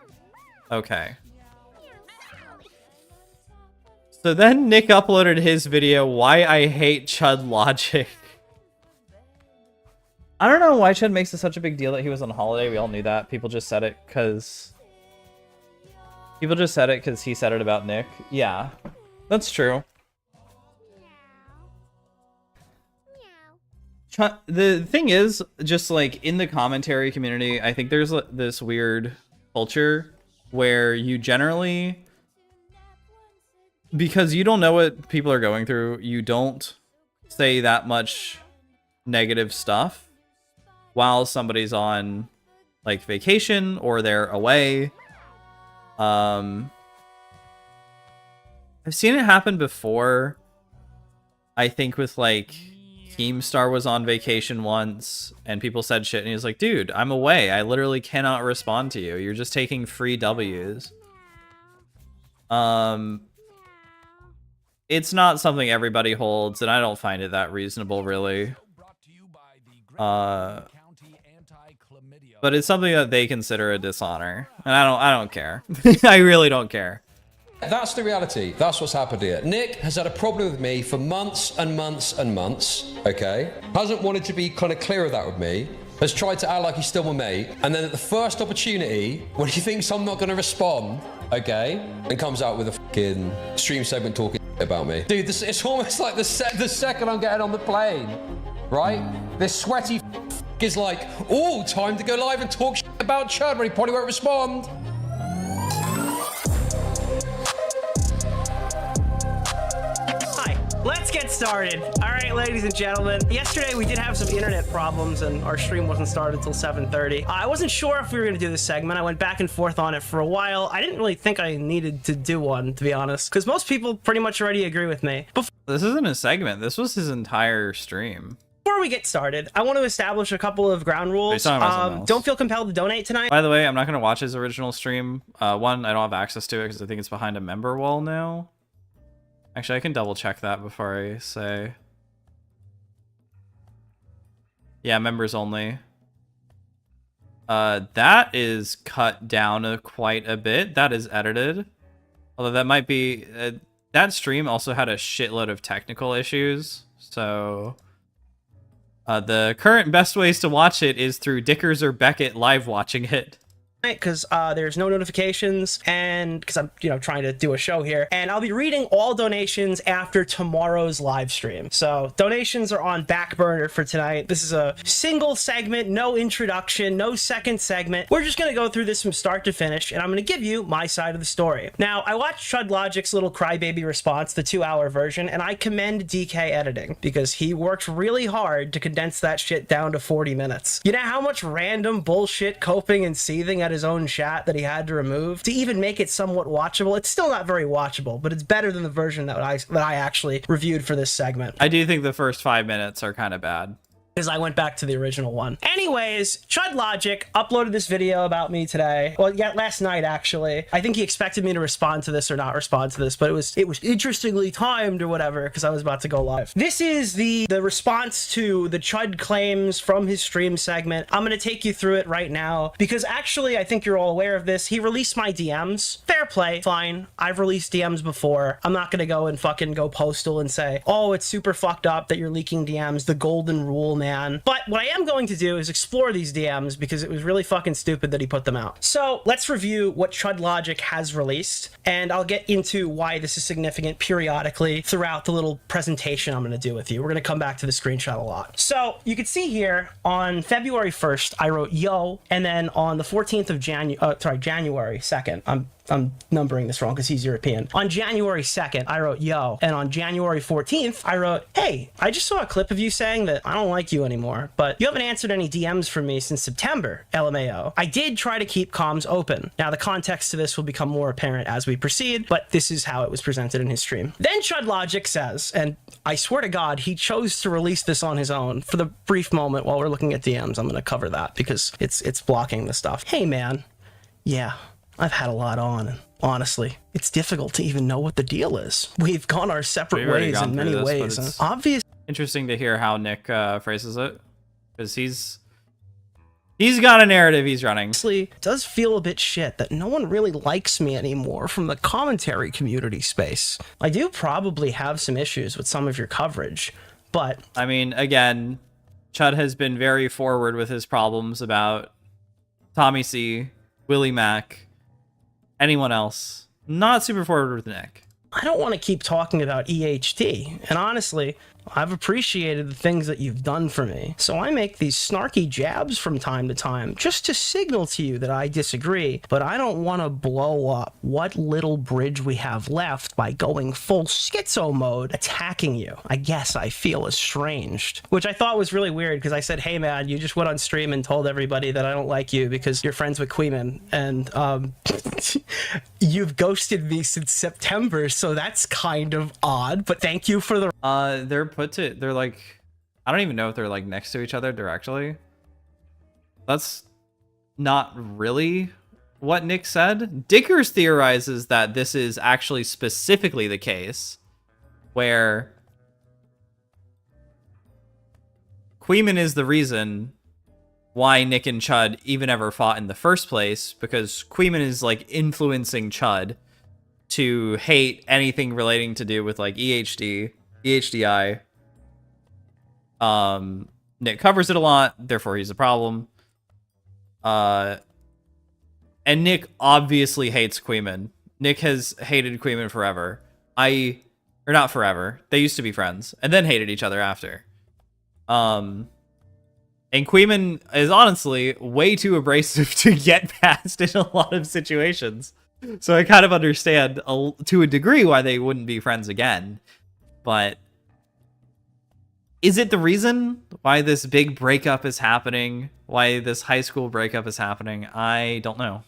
okay. So then Nick uploaded his video, Why I Hate Chud Logic. I don't know why Chud makes it such a big deal that he was on holiday. We all knew that. People just said it because he said it about Nick. Yeah, that's true. The thing is, just like in the commentary community, I think there's this weird culture where you generally, because you don't know what people are going through, you don't say that much negative stuff while somebody's on like vacation or they're away. I've seen it happen before. I think with like Keemstar was on vacation once and people said shit and he was like, dude, I'm away. I literally cannot respond to you. You're just taking free W's. It's not something everybody holds, and I don't find it that reasonable, really. But it's something that they consider a dishonor, and I don't care. I really don't care. That's the reality. That's what's happened here. Nick has had a problem with me for months and months and months, okay? Hasn't wanted to be kind of clear of that with me. Has tried to act like he's still my mate. And then at the first opportunity, when he thinks I'm not going to respond, okay? And comes out with a fucking stream segment talking about me. Dude, it's almost like the second I'm getting on the plane, right? This sweaty is like, oh, time to go live and talk shit about Chud, but he probably won't respond. Let's get started. All right, ladies and gentlemen. Yesterday we did have some internet problems and our stream wasn't started until 7:30. I wasn't sure if we were going to do this segment. I went back and forth on it for a while. I didn't really think I needed to do one, to be honest, because most people pretty much already agree with me. This isn't a segment. This was his entire stream. Before we get started, I want to establish a couple of ground rules. Don't feel compelled to donate tonight. By the way, I'm not going to watch his original stream. One, I don't have access to it because I think it's behind a member wall now. Actually, I can double check that before I say. Yeah, members only. That is cut down quite a bit. That is edited. Although that might be... that stream also had a shitload of technical issues. So... the current best ways to watch it is through Dickers or Beckett live watching it. because there's no notifications, and because I'm trying to do a show here, and I'll be reading all donations after tomorrow's live stream. So donations are on back burner for tonight. This is a single segment, no introduction, no second segment. We're just gonna go through this from start to finish, and I'm gonna give you my side of the story. Now, I watched Chud Logic's little crybaby response, the 2-hour version, and I commend DK editing because he worked really hard to condense that shit down to 40 minutes. You know how much random bullshit coping and seething at his own chat that he had to remove to even make it somewhat watchable? It's still not very watchable, but it's better than the version that I actually reviewed for this segment. I do think the first 5 minutes are kind of bad, because I went back to the original one. Anyways, Chud Logic uploaded this video about me today. Well, yeah, last night, actually. I think he expected me to respond to this or not respond to this, but it was interestingly timed or whatever, because I was about to go live. This is the response to the Chud claims from his stream segment. I'm going to take you through it right now, because actually, I think you're all aware of this. He released my DMs. Fair play, fine. I've released DMs before. I'm not going to go and fucking go postal and say, oh, it's super fucked up that you're leaking DMs, the golden rule, man. But what I am going to do is explore these DMs because it was really fucking stupid that he put them out. So let's review what Chud Logic has released, and I'll get into why this is significant periodically throughout the little presentation I'm going to do with you. We're going to come back to the screenshot a lot. So you can see here on February 1st, I wrote yo, and then on the 14th of January 2nd, I'm numbering this wrong because he's European. On January 2nd, I wrote yo. And on January 14th, I wrote, hey, I just saw a clip of you saying that I don't like you anymore, but you haven't answered any DMs from me since September, LMAO. I did try to keep comms open. Now, the context to this will become more apparent as we proceed, but this is how it was presented in his stream. Then Chud Logic says, and I swear to God, he chose to release this on his own. For the brief moment while we're looking at DMs, I'm going to cover that because it's blocking the stuff. Hey, man. Yeah. I've had a lot on, and honestly, it's difficult to even know what the deal is. We've gone our separate ways in many ways. And obviously, interesting to hear how Nick phrases it, because he's got a narrative he's running. It does feel a bit shit that no one really likes me anymore from the commentary community space. I do probably have some issues with some of your coverage, but I mean, again, Chud has been very forward with his problems about Tommy C, Willie Mac, anyone else. Not super forward with Nick. I don't want to keep talking about EHT, and honestly, I've appreciated the things that you've done for me. So I make these snarky jabs from time to time just to signal to you that I disagree, but I don't want to blow up what little bridge we have left by going full schizo mode attacking you. I guess I feel estranged, which I thought was really weird because I said, hey man, you just went on stream and told everybody that I don't like you because you're friends with Queeman, and you've ghosted me since September, so that's kind of odd, but thank you for the... they're like, I don't even know if they're like next to each other directly. That's not really what Nick said. Dickers theorizes that this is actually specifically the case where Queeman is the reason why Nick and Chud even ever fought in the first place, because Queeman is like influencing Chud to hate anything relating to do with like EHDI. Nick covers it a lot, therefore he's a problem. And Nick obviously hates Queeman. Nick has hated Queeman forever. Or not forever. They used to be friends and then hated each other after. And Queeman is honestly way too abrasive to get past in a lot of situations. So I kind of understand to a degree why they wouldn't be friends again. But is it the reason why this big breakup is happening? Why this high school breakup is happening? I don't know.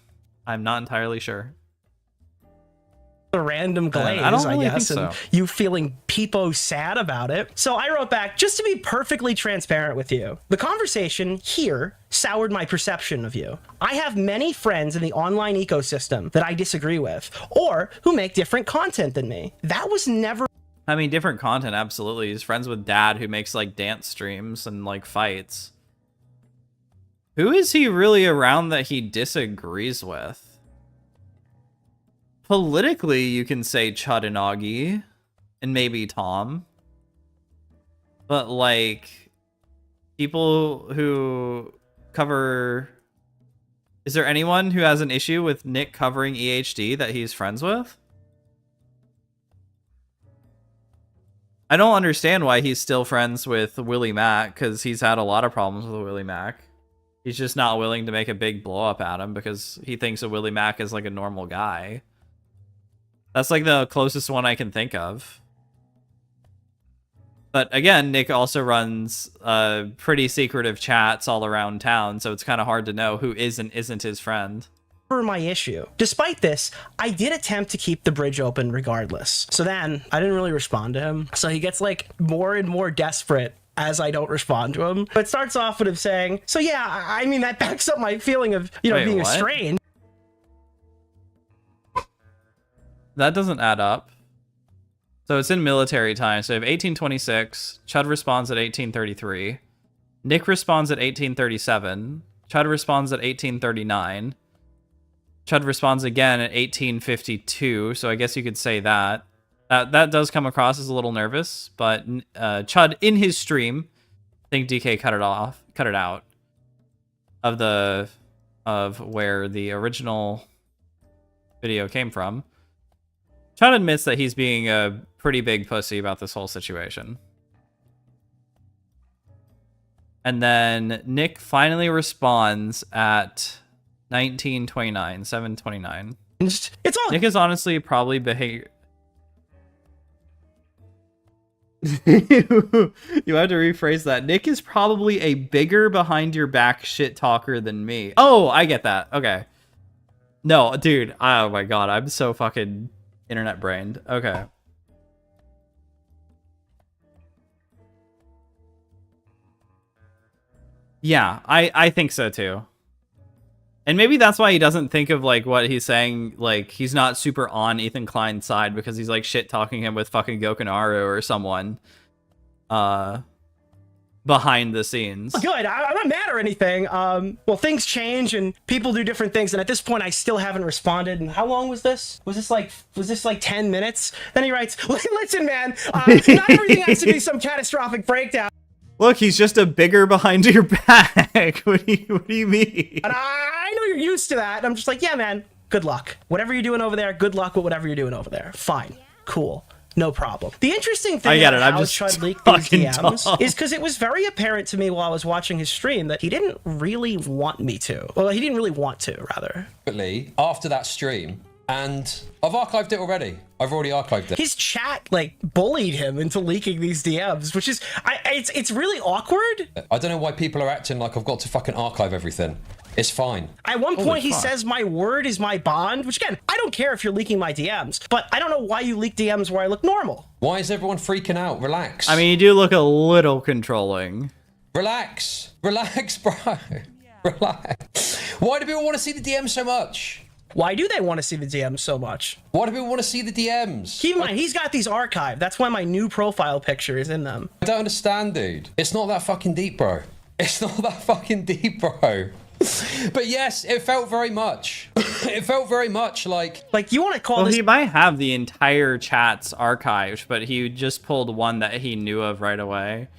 I'm not entirely sure. A random glaze, I don't really I guess, think and so. you feeling peepo sad about it. So I wrote back, just to be perfectly transparent with you, the conversation here soured my perception of you. I have many friends in the online ecosystem that I disagree with, or who make different content than me. That was never... I mean, different content, absolutely. He's friends with Dad, who makes like dance streams and like fights. Who is he really around that he disagrees with? Politically, you can say Chud and Augie, and maybe Tom. But, like, people who cover Is there anyone who has an issue with Nick covering EHD that he's friends with? I don't understand why he's still friends with Willie Mack, because he's had a lot of problems with Willie Mack. He's just not willing to make a big blow up at him because he thinks that Willie Mack is like a normal guy. That's like the closest one I can think of. But again, Nick also runs pretty secretive chats all around town, so it's kind of hard to know who is and isn't his friend. My issue. Despite this, I did attempt to keep the bridge open regardless. So then I didn't really respond to him. So he gets like more and more desperate as I don't respond to him. But it starts off with him saying, so yeah, I mean, that backs up my feeling of, you know, being estranged. That doesn't add up. So it's in military time. So we have 1826. Chud responds at 1833. Nick responds at 1837. Chud responds at 1839. Chud responds again at 1852, so I guess you could say that. That does come across as a little nervous, but Chud in his stream, I think DK cut it out of where the original video came from. Chud admits that he's being a pretty big pussy about this whole situation. And then Nick finally responds at 1929, 729. It's all Nick is honestly probably behave. You have to rephrase that. Nick is probably a bigger behind your back shit talker than me. Oh, I get that. Okay. No, dude. Oh my god, I'm so fucking internet brained. Okay. Yeah, I think so too. And maybe that's why he doesn't think of like what he's saying. Like he's not super on Ethan Klein's side because he's like shit talking him with fucking Gokinaru or someone behind the scenes. good. I'm not mad or anything. Well, things change and people do different things. And at this point, I still haven't responded. And how long was this? Was this like 10 minutes? Then he writes, listen, man, not everything has to be some catastrophic breakdown. Look, he's just a bigger behind your back. What do you mean? And I know you're used to that. I'm just like, yeah, man, good luck. Whatever you're doing over there, good luck with whatever you're doing over there. Fine. Cool. No problem. The interesting thing about how Chud leaked these DMs is because it was very apparent to me while I was watching his stream that he didn't really want me to. Well, he didn't really want to, rather. After that stream, and I've archived it already. I've already archived it. His chat like bullied him into leaking these DMs, which is it's really awkward. I don't know why people are acting like I've got to fucking archive everything. It's fine. At one point, he says my word is my bond, which again, I don't care if you're leaking my DMs, but I don't know why you leak DMs where I look normal. Why is everyone freaking out? Relax. I mean, you do look a little controlling. Relax. Relax, bro. Relax. Why do people want to see the DMs so much? Why do they want to see the DMs so much? Why do people want to see the DMs? Keep in mind, he's got these archived. That's why my new profile picture is in them. I don't understand, dude. It's not that fucking deep, bro. It's not that fucking deep, bro. But yes, it felt very much. It felt very much like you want to call this. He might have the entire chats archived, but he just pulled one that he knew of right away.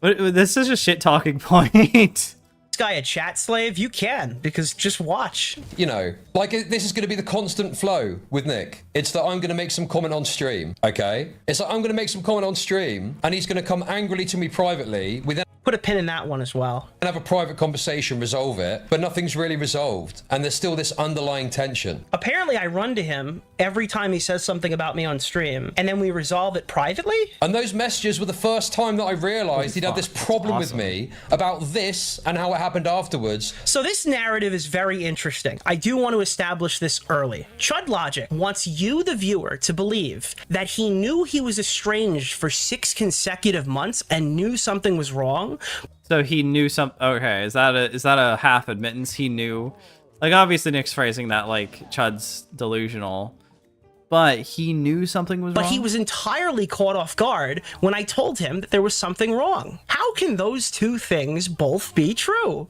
This is a shit talking point. Guy a chat slave? You can, because just watch. You know, like this is going to be the constant flow with Nick. It's that I'm going to make some comment on stream, okay? It's like I'm going to make some comment on stream, and he's going to come angrily to me privately. We then put a pin in that one as well. And have a private conversation, resolve it, but nothing's really resolved, and there's still this underlying tension. Apparently, I run to him every time he says something about me on stream, and then we resolve it privately. And those messages were the first time that I realized he'd had this problem with me about this and how it happened afterwards. So this narrative is very interesting. I do want to establish this early. Chud Logic wants you, the viewer, to believe that he knew he was estranged for 6 consecutive months and knew something was wrong. So he knew okay, is that a half admittance? He knew, like, obviously Nick's phrasing that like Chud's delusional, but he knew something was wrong. But he was entirely caught off guard when I told him that there was something wrong. How can those two things both be true?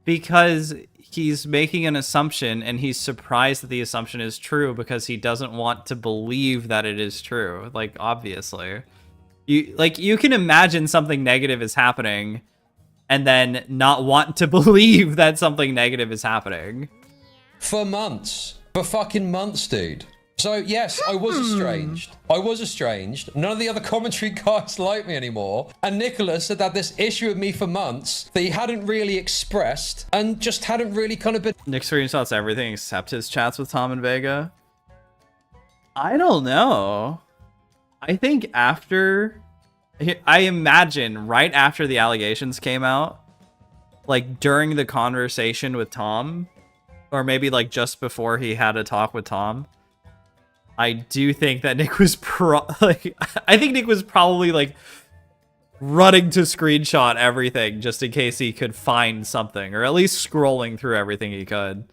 Because he's making an assumption and he's surprised that the assumption is true because he doesn't want to believe that it is true. Like, obviously. You can imagine something negative is happening and then not want to believe that something negative is happening. For months. For fucking months, dude. So, yes, I was estranged. I was estranged. None of the other commentary guys like me anymore. And Nicholas had had this issue with me for months that he hadn't really expressed and just hadn't really kind of been... Nick screenshots everything except his chats with Tom and Vega. I don't know. I think after... I imagine right after the allegations came out, like during the conversation with Tom, or maybe like just before he had a talk with Tom, I do think that Nick was I think Nick was probably like running to screenshot everything just in case he could find something, or at least scrolling through everything he could.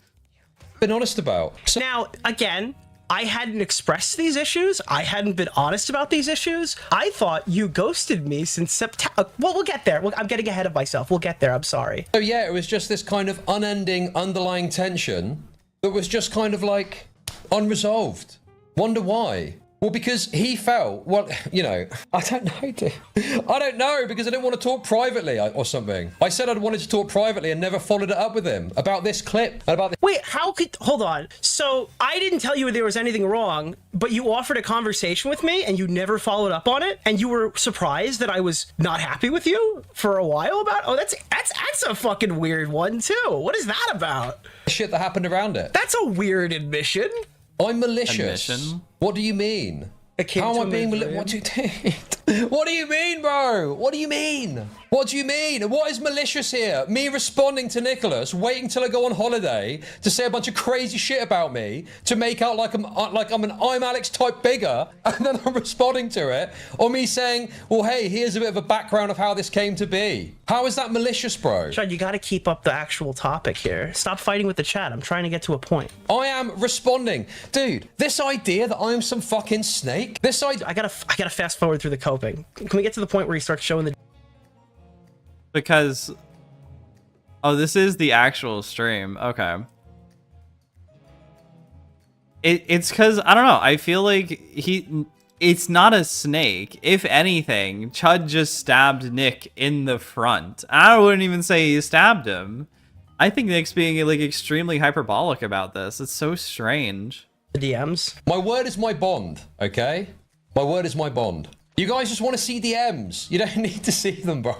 been honest about. So Now, again, I hadn't expressed these issues. I hadn't been honest about these issues. I thought you ghosted me since September. Well, we'll get there. I'm getting ahead of myself. We'll get there. I'm sorry. yeah, it was just this kind of unending underlying tension that was just kind of like unresolved. Wonder why? Well, because he felt, well, you know, I don't know, dude. I don't know, because I didn't want to talk privately or something. I said I'd wanted to talk privately and never followed it up with him about this clip and about this. Wait, how could... Hold on. So I didn't tell you there was anything wrong, but you offered a conversation with me and you never followed up on it, and you were surprised that I was not happy with you for a while about... Oh, that's a fucking weird one, too. What is that about? Shit that happened around it. That's a weird admission. I'm malicious. Admission? What do you mean? Akin How to am I being Madrid. What do you What do you mean, bro? What do you mean? What do you mean? What is malicious here? Me responding to Nicholas, waiting till I go on holiday to say a bunch of crazy shit about me to make out like I'm an I'm Alex type bigger, and then I'm responding to it, or me saying, well, hey, here's a bit of a background of how this came to be. How is that malicious, bro? Chud, you got to keep up the actual topic here. Stop fighting with the chat. I'm trying to get to a point. I am responding, dude. This idea that I'm some fucking snake. This idea. I gotta fast forward through the coping. Can we get to the point where he starts showing the... Because... Oh, this is the actual stream. Okay. It's because, I don't know, I feel like it's not a snake. If anything, Chud just stabbed Nick in the front. I wouldn't even say he stabbed him. I think Nick's being like extremely hyperbolic about this. It's so strange. DMs? My word is my bond, okay? My word is my bond. You guys just want to see DMs. You don't need to see them, bro.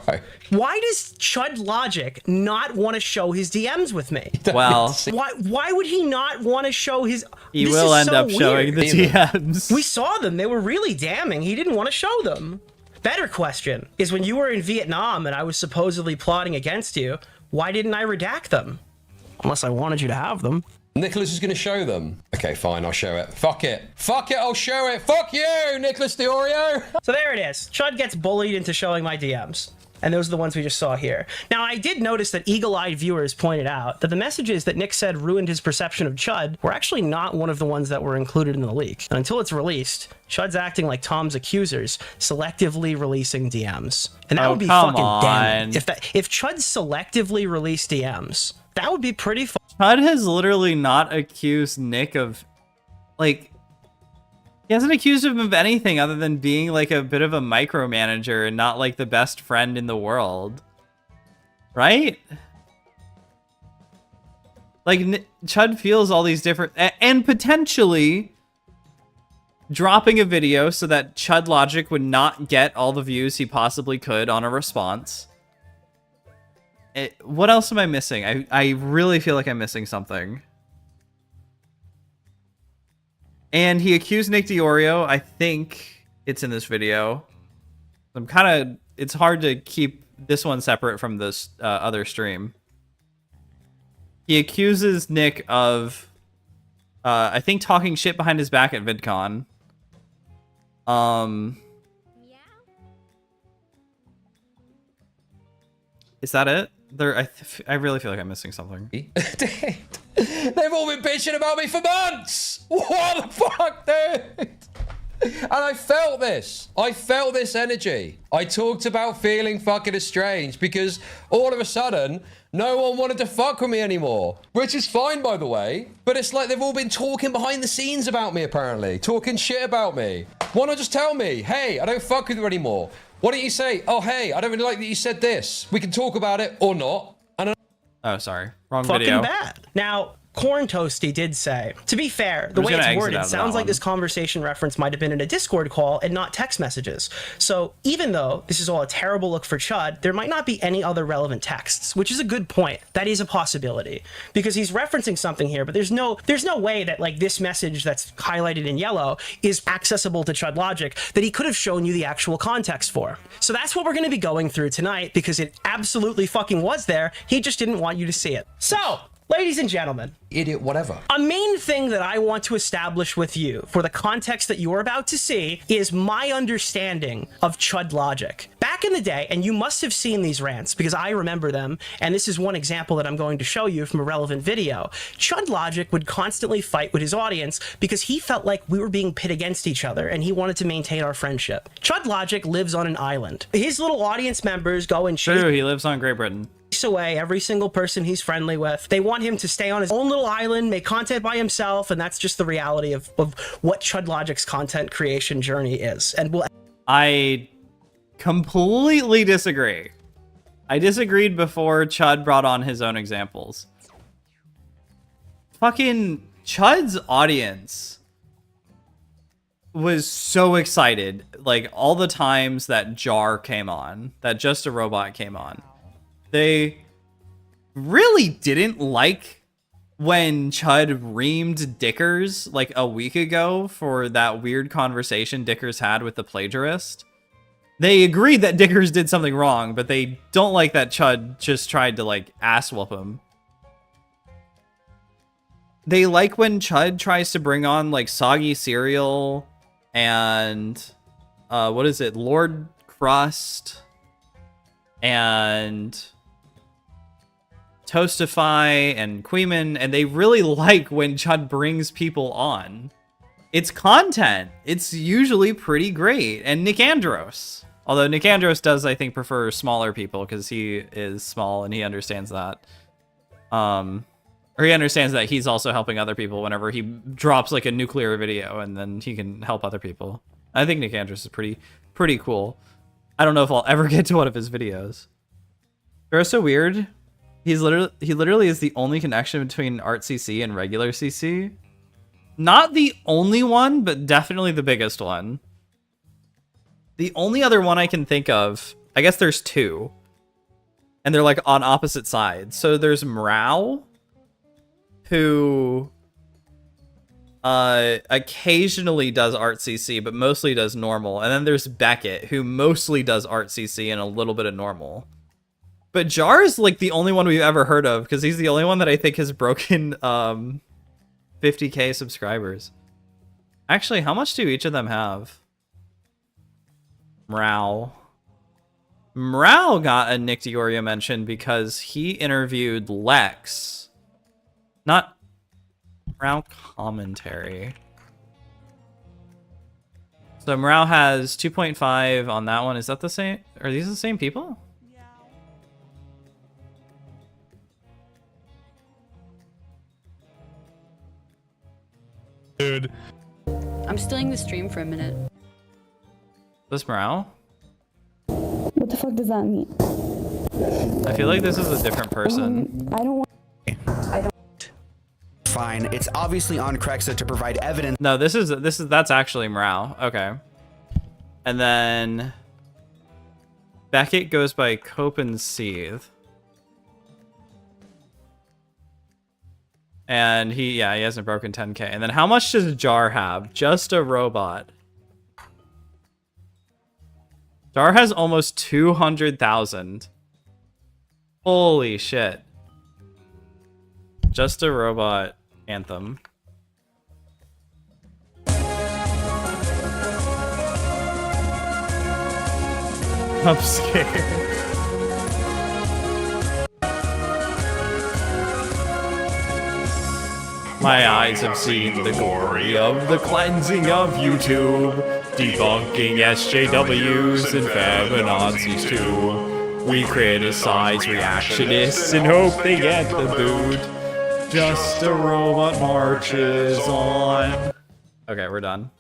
Why does Chud Logic not want to show his DMs with me? Well, Why would he not want to show his... he This will is end so up showing weird. the DMs. We saw them. They were really damning. He didn't want to show them. Better question is, when you were in Vietnam and I was supposedly plotting against you, why didn't I redact them? Unless I wanted you to have them. Nicholas is going to show them. Okay, fine, I'll show it. Fuck it. Fuck it, I'll show it. Fuck you, Nicholas DeOrio. So there it is. Chud gets bullied into showing my DMs. And those are the ones we just saw here. Now, I did notice that eagle-eyed viewers pointed out that the messages that Nick said ruined his perception of Chud were actually not one of the ones that were included in the leak. And until it's released, Chud's acting like Tom's accusers, selectively releasing DMs. And that would be come fucking on. damning. If Chud selectively released DMs, that would be pretty Chud has literally not accused Nick of, like, he hasn't accused him of anything other than being like a bit of a micromanager and not like the best friend in the world. Right? Like, Chud feels all these different, and potentially dropping a video so that Chud Logic would not get all the views he possibly could on a response. What else am I missing? I really feel like I'm missing something. And he accused NichDeOrio. I think it's in this video. I'm kind of... It's hard to keep this one separate from this other stream. He accuses Nick of, I think, talking shit behind his back at VidCon. Is that it? I really feel like I'm missing something. They've all been bitching about me for months. What the fuck, dude? And I felt this. I felt this energy. I talked about feeling fucking estranged because all of a sudden, no one wanted to fuck with me anymore. Which is fine, by the way. But it's like they've all been talking behind the scenes about me, apparently. Talking shit about me. Why not just tell me, hey, I don't fuck with you anymore? Why don't you say, oh, hey, I don't really like that you said this. We can talk about it or not. And Oh, sorry. Wrong fucking video. bad. Now, Corn Toasty did say, to be fair, the I'm just way gonna it's exit worded out of sounds that like one. this conversation reference might have been in a Discord call and not text messages. So even though this is all a terrible look for Chud, there might not be any other relevant texts, which is a good point. That is a possibility because he's referencing something here, but there's no way that like this message that's highlighted in yellow is accessible to Chud Logic that he could have shown you the actual context for. So that's what we're going to be going through tonight because it absolutely fucking was there. He just didn't want you to see it. So, ladies and gentlemen, idiot, whatever. a main thing that I want to establish with you for the context that you're about to see is my understanding of Chud Logic. Back in the day, and you must have seen these rants because I remember them, and this is one example that I'm going to show you from a relevant video. Chud Logic would constantly fight with his audience because he felt like we were being pit against each other and he wanted to maintain our friendship. Chud Logic lives on an island. His little audience members go and chase True, he lives on Great Britain. away every single person he's friendly with. They want him to stay on his own little island, make content by himself, and that's just the reality of what Chud Logic's content creation journey is. And we'll I completely disagree. I disagreed before Chud brought on his own examples. Fucking Chud's audience was so excited. Like, all the times that Jar came on, that Just a Robot came on. They really didn't like when Chud reamed Dickers like a week ago for that weird conversation Dickers had with the plagiarist. They agreed that Dickers did something wrong, but they don't like that Chud just tried to like ass whoop him. They like when Chud tries to bring on like Soggy Cereal and what is it, Lord Crust and Toastify and Queeman, and they really like when Chud brings people on. It's content. It's usually pretty great. And Nick Andros. Although Nick Andros does, I think, prefer smaller people because he is small and he understands that. Or he understands that he's also helping other people whenever he drops like a nuclear video and then he can help other people. I think Nick Andros is pretty cool. I don't know if I'll ever get to one of his videos. They're so weird. He literally is the only connection between Art CC and regular CC. Not the only one, but definitely the biggest one. The only other one I can think of, I guess there's two. And they're like on opposite sides. So there's Mrao, who occasionally does Art CC, but mostly does normal. And then there's Beckett, who mostly does Art CC and a little bit of normal. But Jar is like the only one we've ever heard of because he's the only one that I think has broken 50k subscribers. Actually, how much do each of them have? Mrao got a NichDeOrio mention because he interviewed Lex. Not Mrao commentary. So Mrao has 2.5 on that one. Is that the same? Are these the same people? Dude. I'm stealing the stream for a minute. This Mrao? What the fuck does that mean? I feel like this is a different person. I don't want. Fine. It's obviously on Crexa to provide evidence. No, that's actually Mrao. Okay. And then Beckett goes by Cope and Seethe. And he hasn't broken 10k. And then how much does Jar have? Just a Robot. Jar has almost 200,000. Holy shit. Just a Robot Anthem. I'm scared. My eyes have seen the glory of the cleansing of YouTube, debunking SJWs and feminazis too. We criticize reactionists and hope they get the boot. Just a Robot marches on. Okay, we're done.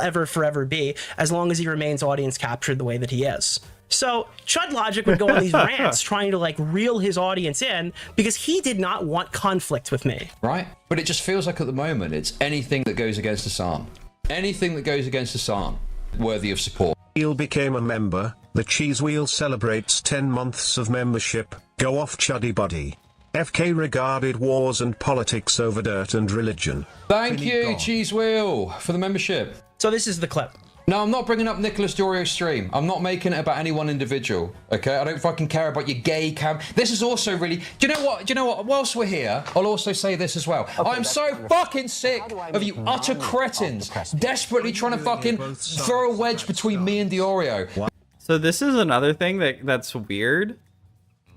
ever forever be, as long as he remains audience captured the way that he is. So Chud Logic would go on these rants trying to like reel his audience in because he did not want conflict with me. Right? But it just feels like at the moment it's anything that goes against Hassan. Anything that goes against Hassan, worthy of support. Wheel became a member. The Cheese Wheel celebrates 10 months of membership. Go off, Chuddy Buddy. FK regarded wars and politics over dirt and religion. Thank you, Cheese Wheel, for the membership. So this is the clip. No, I'm not bringing up NichDeOrio's stream. I'm not making it about any one individual, okay? I don't fucking care about your gay cam. This is also really... Do you know what? Do you know what? Whilst we're here, I'll also say this as well. Okay, I'm so fucking sick of you utter cretins desperately trying to fucking throw a wedge between me and DeOrio. So this is another thing that's weird.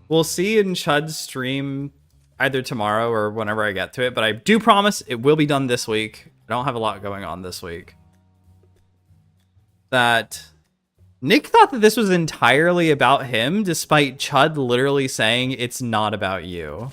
We'll see in Chud's stream either tomorrow or whenever I get to it, but I do promise it will be done this week. I don't have a lot going on this week. That Nick thought that this was entirely about him, despite Chud literally saying it's not about you.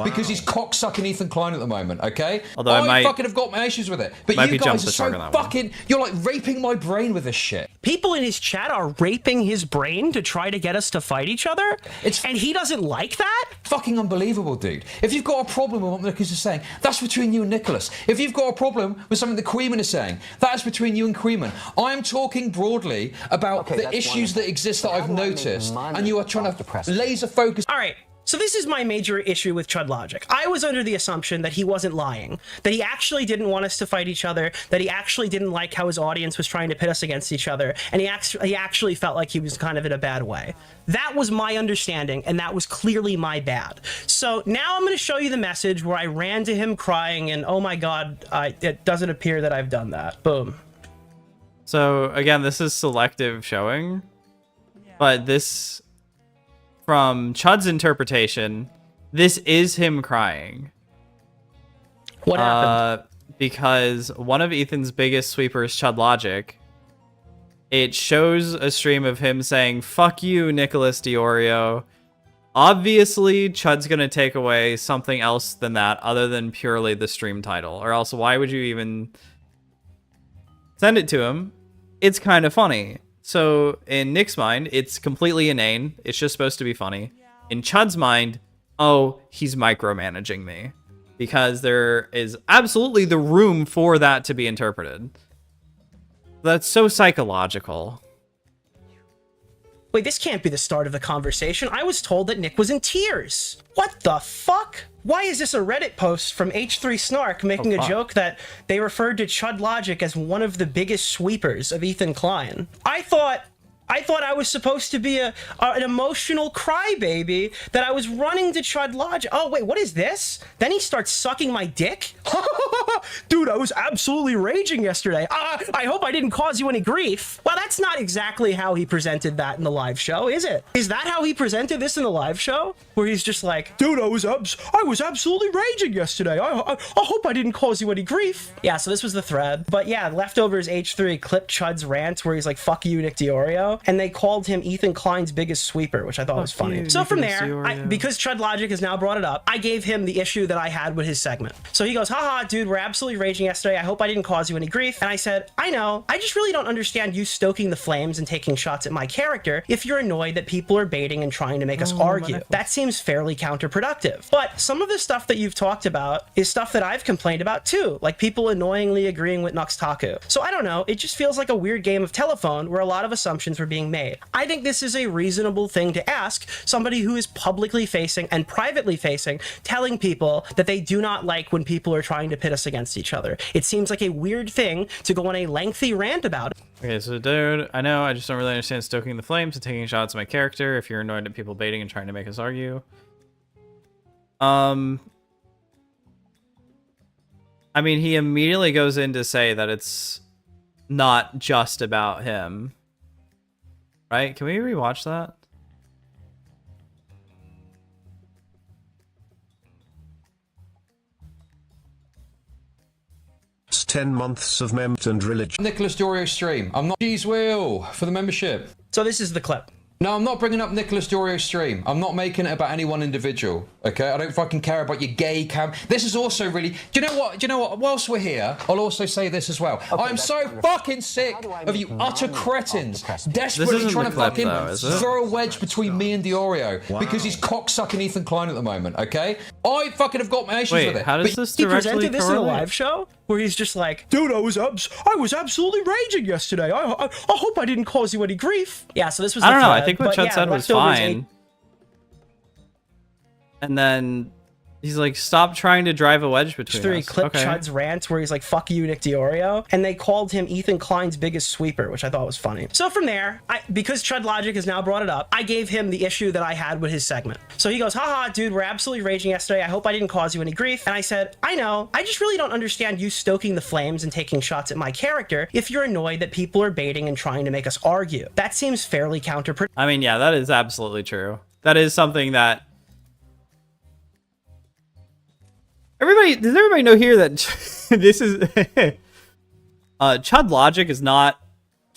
Because he's cocksucking Ethan Klein at the moment, okay? Although I fucking have got my issues with it. But you guys are so fucking... You're like raping my brain with this shit. People in his chat are raping his brain to try to get us to fight each other? And he doesn't like that? Fucking unbelievable, dude. If you've got a problem with what Nicholas is saying, that's between you and Nicholas. If you've got a problem with something that Queeman is saying, that's between you and Queeman. I'm talking broadly about the issues that exist that I've noticed, and you are trying to laser focus... All right. So this is my major issue with Chud Logic. I was under the assumption that he wasn't lying, that he actually didn't want us to fight each other, that he actually didn't like how his audience was trying to pit us against each other, and he actually felt like he was kind of in a bad way. That was my understanding, and that was clearly my bad. So now I'm going to show you the message where I ran to him crying, and oh my god, it doesn't appear that I've done that. Boom. So again, this is selective showing, but this... From Chud's interpretation, this is him crying. What happened? Because one of Ethan's biggest sweepers, Chud Logic, it shows a stream of him saying, "Fuck you, Nicholas DeOrio." Obviously, Chud's going to take away something else than that other than purely the stream title. Or else, why would you even send it to him? It's kind of funny. So in Nick's mind, it's completely inane. It's just supposed to be funny. In Chud's mind, oh, he's micromanaging me. Because there is absolutely the room for that to be interpreted. That's so psychological. Wait, this can't be the start of the conversation. I was told that Nick was in tears. What the fuck? Why is this a Reddit post from H3 Snark making a joke that they referred to Chud Logic as one of the biggest sweepers of Ethan Klein? I thought I was supposed to be an emotional crybaby, that I was running to Chud Logic. Oh, wait, what is this? Then he starts sucking my dick? Dude, I was absolutely raging yesterday. I hope I didn't cause you any grief. Well, that's not exactly how he presented that in the live show, is it? Is that how he presented this in the live show? Where he's just like, dude, I was absolutely raging yesterday. I hope I didn't cause you any grief. Yeah, so this was the thread. But yeah, Leftovers H3 clipped Chud's rant where he's like, fuck you, Nick DeOrio. And they called him Ethan Klein's biggest sweeper, which I thought was funny. So from there, because Chud Logic has now brought it up, I gave him the issue that I had with his segment. So he goes, haha, dude, we're absolutely raging yesterday. I hope I didn't cause you any grief. And I said, I know. I just really don't understand you stoking the flames and taking shots at my character if you're annoyed that people are baiting and trying to make us argue. That seems fairly counterproductive. But some of the stuff that you've talked about is stuff that I've complained about too, like people annoyingly agreeing with Nuxtaku. So I don't know. It just feels like a weird game of telephone where a lot of assumptions were being made. I think this is a reasonable thing to ask somebody who is publicly facing and privately facing, telling people that they do not like when people are trying to pit us against each other. It seems like a weird thing to go on a lengthy rant about it. Okay, so dude, I know, I just don't really understand stoking the flames and taking shots at my character if you're annoyed at people baiting and trying to make us argue. I mean, he immediately goes in to say that it's not just about him. Right? Can we rewatch that? It's 10 months of mem and religion. Nicholas DeOrio stream. I'm not Cheese Wheel for the membership. So this is the clip. No, I'm not bringing up NichDeOrio's stream. I'm not making it about any one individual, okay? I don't fucking care about your gay cam. This is also really... Do you know what? Do you know what? Whilst we're here, I'll also say this as well. I'm so fucking sick of you utter cretins desperately trying to fucking throw a wedge between me and DeOrio because he's cocksucking Ethan Klein at the moment, okay? I fucking have got my issues with it. How does this He directly presented this in a correlate? live show where he's just like, dude, I was absolutely raging yesterday. I hope I didn't cause you any grief. Yeah, so this was I the don't know. I thread, think what but Chud yeah, said was leftovers fine. And then he's like, stop trying to drive a wedge between He us. clipped Chud's rant where he's like, fuck you, NichDeOrio. And they called him Ethan Klein's biggest sweeper, which I thought was funny. So from there, because Chud Logic has now brought it up, I gave him the issue that I had with his segment. So he goes, haha, dude, we're absolutely raging yesterday. I hope I didn't cause you any grief. And I said, I know. I just really don't understand you stoking the flames and taking shots at my character if you're annoyed that people are baiting and trying to make us argue. That seems fairly counterproductive. I mean, yeah, that is absolutely true. That is something that... Does everybody know here that this is... Chud Logic is not...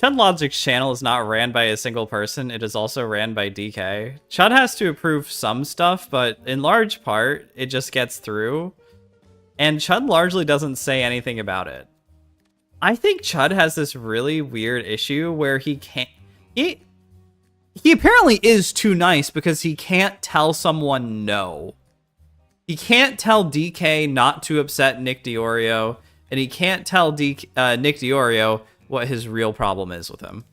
Chud Logic's channel is not ran by a single person. It is also ran by DK. Chud has to approve some stuff, but in large part, it just gets through. And Chud largely doesn't say anything about it. I think Chud has this really weird issue where he can't... He apparently is too nice because he can't tell someone no. He can't tell DK not to upset NichDeOrio, and he can't tell NichDeOrio what his real problem is with him.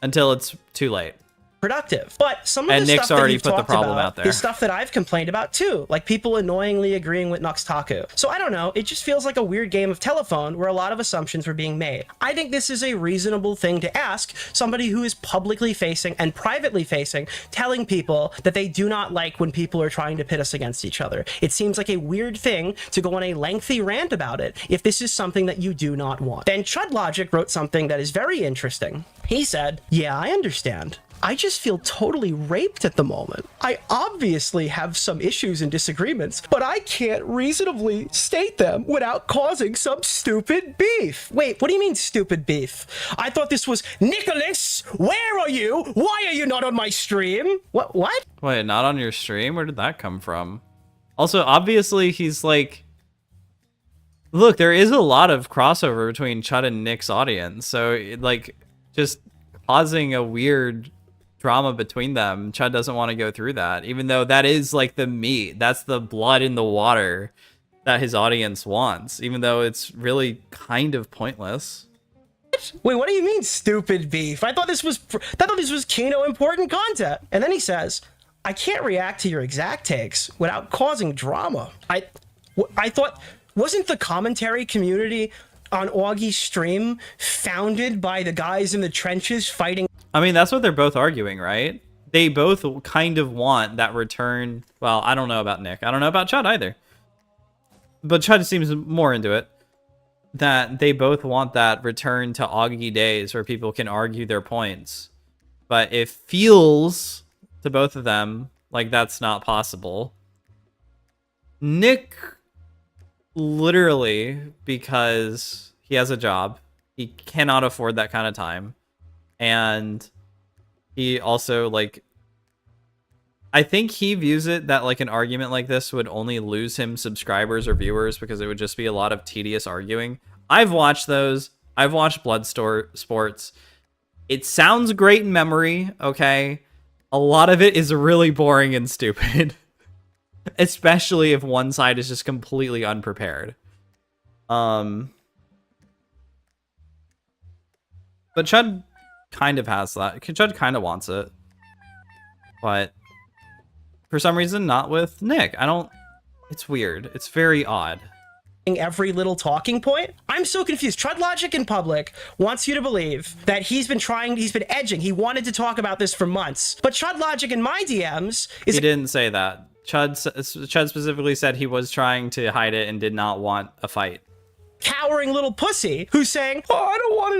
Until it's too late. Productive. But some of And the Nick's stuff that already you've put the talked problem about out there. is stuff that I've complained about too, like people annoyingly agreeing with Nuxtaku. So I don't know, it just feels like a weird game of telephone where a lot of assumptions were being made. I think this is a reasonable thing to ask somebody who is publicly facing and privately facing, telling people that they do not like when people are trying to pit us against each other. It seems like a weird thing to go on a lengthy rant about it if this is something that you do not want. Then Chud Logic wrote something that is very interesting. He said, yeah, I understand. I just feel totally raped at the moment. I obviously have some issues and disagreements, but I can't reasonably state them without causing some stupid beef. Wait, what do you mean stupid beef? I thought this was, Nicholas, where are you? Why are you not on my stream? What? Wait, not on your stream? Where did that come from? Also, obviously, he's like... Look, there is a lot of crossover between Chud and Nick's audience, so, like, just causing a weird drama between them, Chud doesn't want to go through that, even though that is like the meat, that's the blood in the water that his audience wants, even though it's really kind of pointless. Wait, what do you mean stupid beef? I thought this was Kino important content. And then he says, I can't react to your exact takes without causing drama. I thought, wasn't the commentary community on Augie's stream founded by the guys in the trenches fighting? I mean, that's what they're both arguing, right? They both kind of want that return. Well, I don't know about Nick. I don't know about Chud either. But Chud seems more into it. That they both want that return to Augie days where people can argue their points. But it feels to both of them like that's not possible. Nick, literally, because he has a job, he cannot afford that kind of time. And he also, like, I think he views it that, like, an argument like this would only lose him subscribers or viewers because it would just be a lot of tedious arguing. I've watched those. I've watched Sports. It sounds great in memory, okay? A lot of it is really boring and stupid. Especially if one side is just completely unprepared. But Chud kind of has that. Chud kind of wants it. But for some reason, not with Nick. It's weird. It's very odd. Every little talking point. I'm so confused. Chud Logic in public wants you to believe that he's been edging. He wanted to talk about this for months. But Chud Logic in my DMs is... He didn't say that. Chud specifically said he was trying to hide it and did not want a fight. Cowering little pussy who's saying, oh, I don't want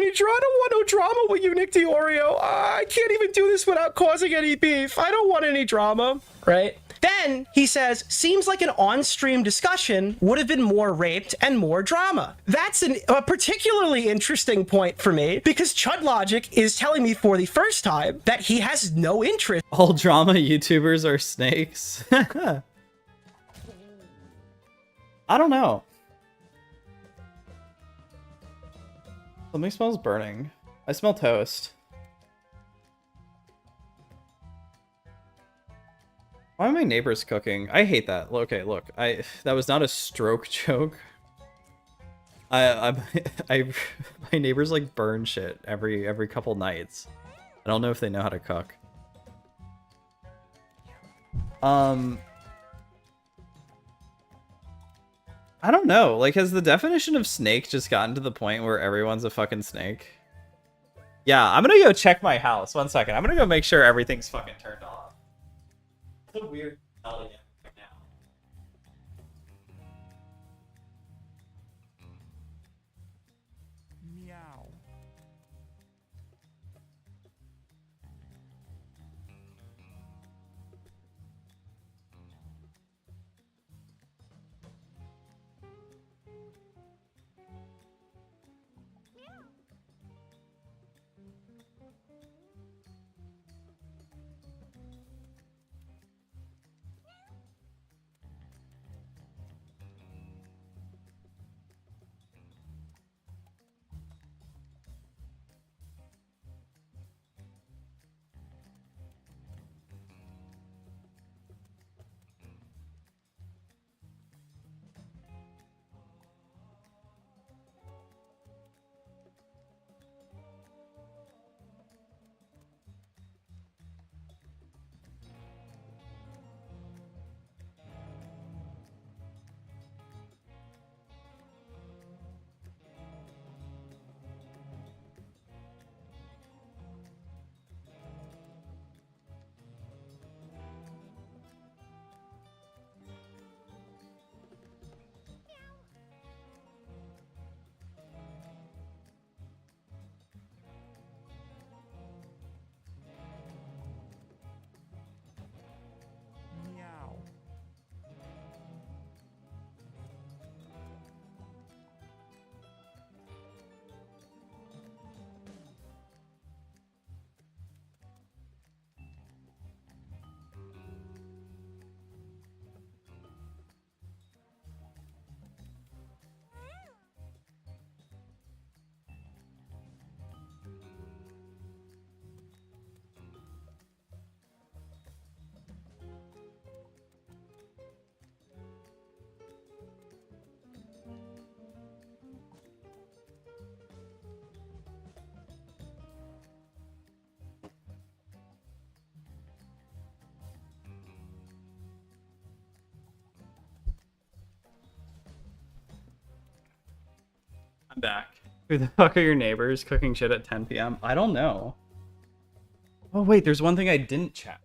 no drama with you, NichDeOrio. I can't even do this without causing any beef. I don't want any drama, right? Then he says, seems like an on-stream discussion would have been more raped and more drama. That's a particularly interesting point for me because Chud Logic is telling me for the first time that he has no interest. All drama YouTubers are snakes. I don't know. Something smells burning. I smell toast. Why are my neighbors cooking? I hate that. Okay, look. That was not a stroke joke. My neighbors like burn shit every couple nights. I don't know if they know how to cook. I don't know. Like, has the definition of snake just gotten to the point where everyone's a fucking snake? Yeah, I'm gonna go check my house. 1 second. I'm gonna go make sure everything's fucking turned off. It's a weird melody right now. I'm back. Who the fuck are your neighbors cooking shit at 10 p.m.? I don't know. Oh wait, there's one thing I didn't check.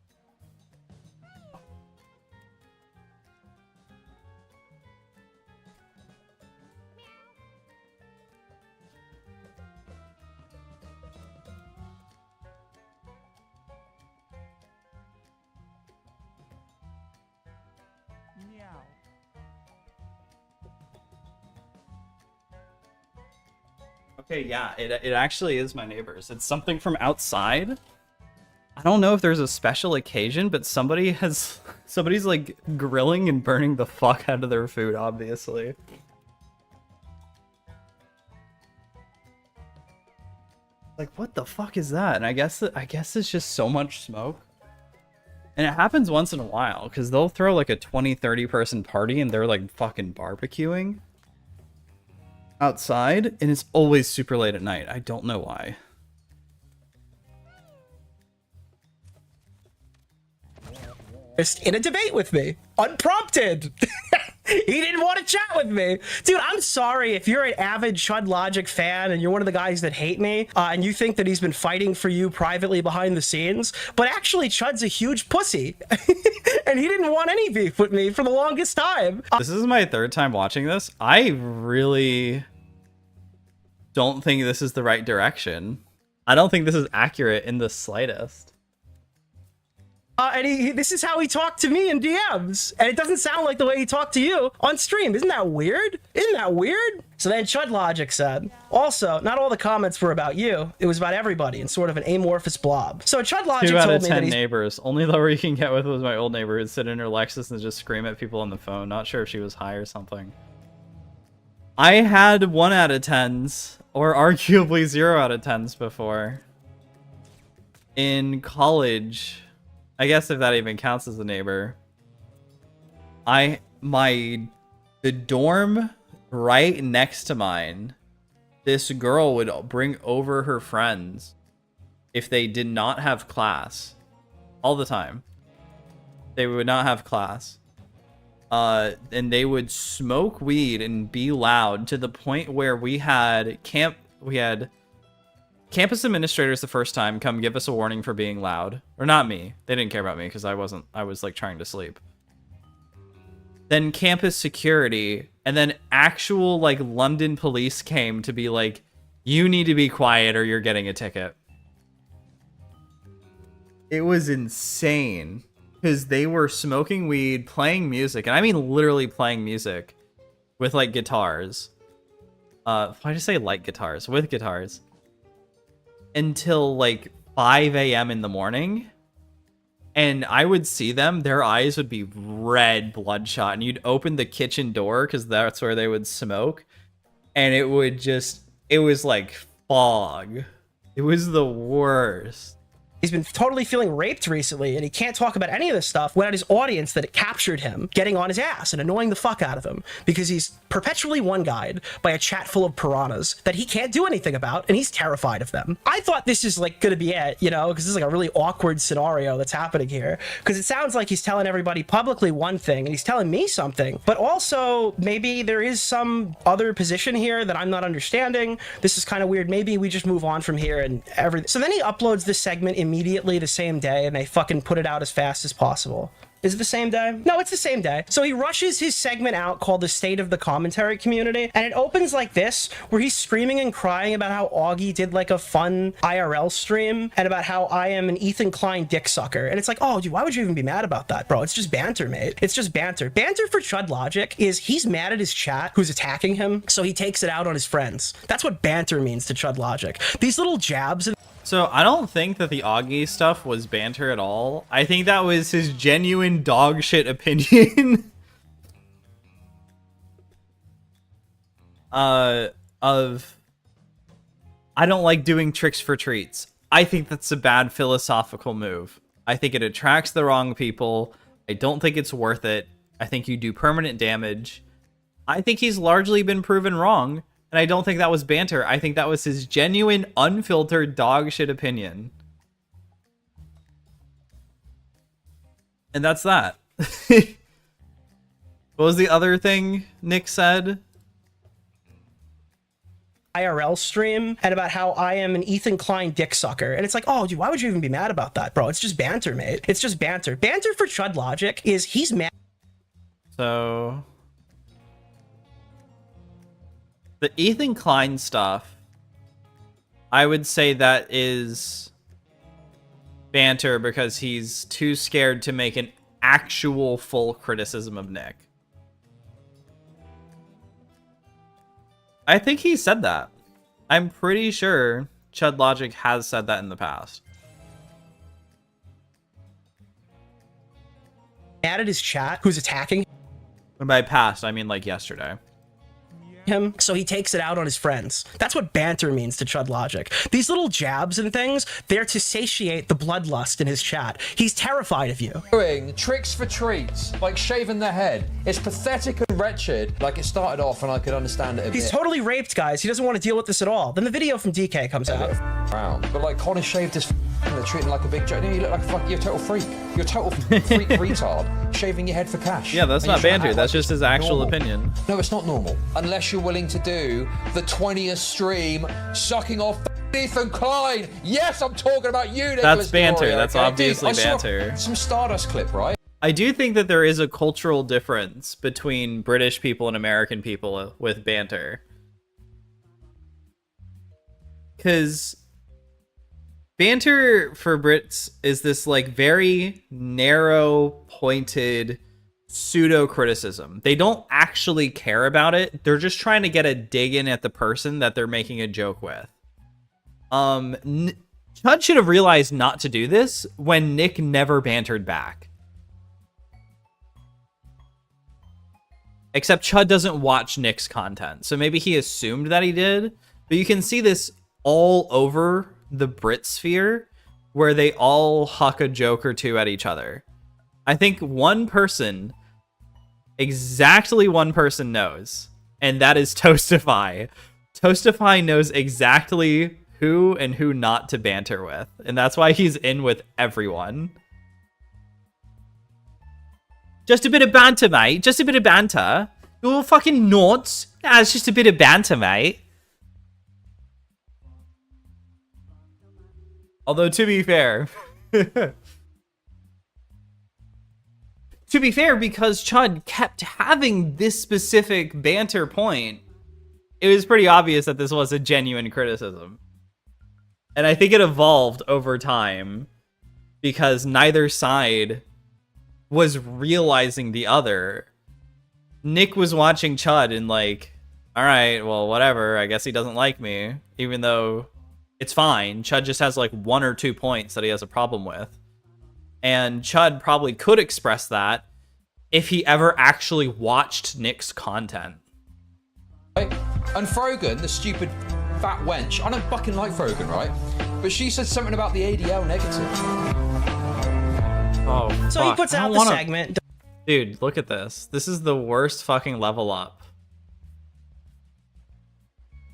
Okay, yeah, it actually is my neighbors. It's something from outside. I don't know if there's a special occasion, but somebody's like grilling and burning the fuck out of their food, obviously. Like, what the fuck is that? And I guess it's just so much smoke. And it happens once in a while, because they'll throw like a 20-30 person party and they're like fucking barbecuing outside, and it's always super late at night. I don't know why. In a debate with me, unprompted. He didn't want to chat with me. Dude, I'm sorry if you're an avid Chud Logic fan and you're one of the guys that hate me, and you think that he's been fighting for you privately behind the scenes, but actually Chud's a huge pussy. And he didn't want any beef with me for the longest time. This is my third time watching this. I really don't think this is the right direction. I don't think this is accurate in the slightest. And this is how he talked to me in DMs. And it doesn't sound like the way he talked to you on stream. Isn't that weird? Isn't that weird? So then Chud Logic said, also, not all the comments were about you. It was about everybody in sort of an amorphous blob. So Chud Logic 2 out told of me 10 that he's neighbors. Only lower you can get with was my old neighbor who'd sit in her Lexus and just scream at people on the phone. Not sure if she was high or something. I had 1 out of 10s, or arguably 0 out of 10s before. In college, I guess if that even counts as a neighbor. The dorm right next to mine, this girl would bring over her friends if they did not have class. All the time. They would not have class. And they would smoke weed and be loud to the point where we had campus administrators the first time come give us a warning for being loud. Or not me. They didn't care about me because I was like trying to sleep. Then campus security, and then actual like London police came to be like, you need to be quiet or you're getting a ticket. It was insane because they were smoking weed, playing music, and I mean literally playing music with like guitars. Why did I say like guitars? With guitars. Until like 5 a.m. in the morning. And I would see them, their eyes would be red, bloodshot, and you'd open the kitchen door because that's where they would smoke. And it was like fog. It was the worst. He's been totally feeling raped recently, and he can't talk about any of this stuff without his audience that it captured him getting on his ass and annoying the fuck out of him because he's perpetually one-guyed by a chat full of piranhas that he can't do anything about, and he's terrified of them. I thought this is like gonna be it, you know, because this is like a really awkward scenario that's happening here, because it sounds like he's telling everybody publicly one thing and he's telling me something, but also maybe there is some other position here that I'm not understanding. This is kind of weird. Maybe we just move on from here and everything. So then he uploads this segment immediately the same day, and they fucking put it out as fast as possible. Is it the same day? No, it's the same day. So he rushes his segment out called The State of the Commentary Community, and it opens like this, where he's screaming and crying about how Augie did like a fun IRL stream, and about how I am an Ethan Klein dick sucker. And it's like, oh, dude, why would you even be mad about that, bro? It's just banter, mate. It's just banter. Banter for Chud Logic is he's mad at his chat who's attacking him, so he takes it out on his friends. That's what banter means to Chud Logic. These little jabs and So I don't think that the Augie stuff was banter at all. I think that was his genuine dog shit opinion of I don't like doing tricks for treats. I think that's a bad philosophical move. I think it attracts the wrong people. I don't think it's worth it. I think you do permanent damage. I think he's largely been proven wrong. And I don't think that was banter. I think that was his genuine, unfiltered dog shit opinion. And that's that. What was the other thing Nick said? IRL stream, and about how I am an Ethan Klein dick sucker. And it's like, oh, dude, why would you even be mad about that, bro? It's just banter, mate. It's just banter. Banter for Chud Logic is he's mad. So the Ethan Klein stuff, I would say that is banter because he's too scared to make an actual full criticism of Nick. I think he said that. I'm pretty sure Chud Logic has said that in the past. Mad at his chat who's attacking And by past, I mean like yesterday. him, so he takes it out on his friends. That's what banter means to Chud Logic. These little jabs and things, they're to satiate the bloodlust in his chat. He's terrified of you. Doing tricks for treats, like shaving their head. It's pathetic and wretched. Like, it started off and I could understand it a He's bit. totally raped, guys. He doesn't want to deal with this at all. Then the video from DK comes out. Around. But like, Connor shaved his and they're treating him like a big joke. You look like a fuck. You're a total freak. You're a total freak retard. Shaving your head for cash. Yeah, that's And not you're trying to banter. act That's like just it's his actual normal. opinion. No, it's not normal. Unless you're willing to do the 20th stream sucking off Ethan Klein. Yes, I'm talking about you, Nicholas That's banter. DeOrio, That's okay? obviously Dude, I saw banter. some Stardust clip, right? I do think that there is a cultural difference between British people and American people with banter. Because banter for Brits is this like very narrow, pointed pseudo criticism. They don't actually care about it. They're just trying to get a dig in at the person that they're making a joke with. Chud should have realized not to do this when Nick never bantered back. Except Chud doesn't watch Nick's content, so maybe he assumed that he did. But you can see this all over the Brit sphere, where they all huck a joke or two at each other. I think one person, exactly one person knows, and that is Toastify. Toastify knows exactly who and who not to banter with, and that's why he's in with everyone. Just a bit of banter, mate. Just a bit of banter. You're all fucking nuts. Nah, it's just a bit of banter, mate. Although, to be fair... to be fair, because Chud kept having this specific banter point, it was pretty obvious that this was a genuine criticism. And I think it evolved over time because neither side was realizing the other. Nick was watching Chud and like, all right, well, whatever. I guess he doesn't like me, even though it's fine. Chud just has like 1 or 2 points that he has a problem with. And Chud probably could express that if he ever actually watched Nick's content. Right? And Frogan, the stupid fat wench, I don't fucking like Frogan, right? But she said something about the ADL negative. Oh, So fuck. he puts I out don't the wanna... segment. Dude, look at this. This is the worst fucking level up.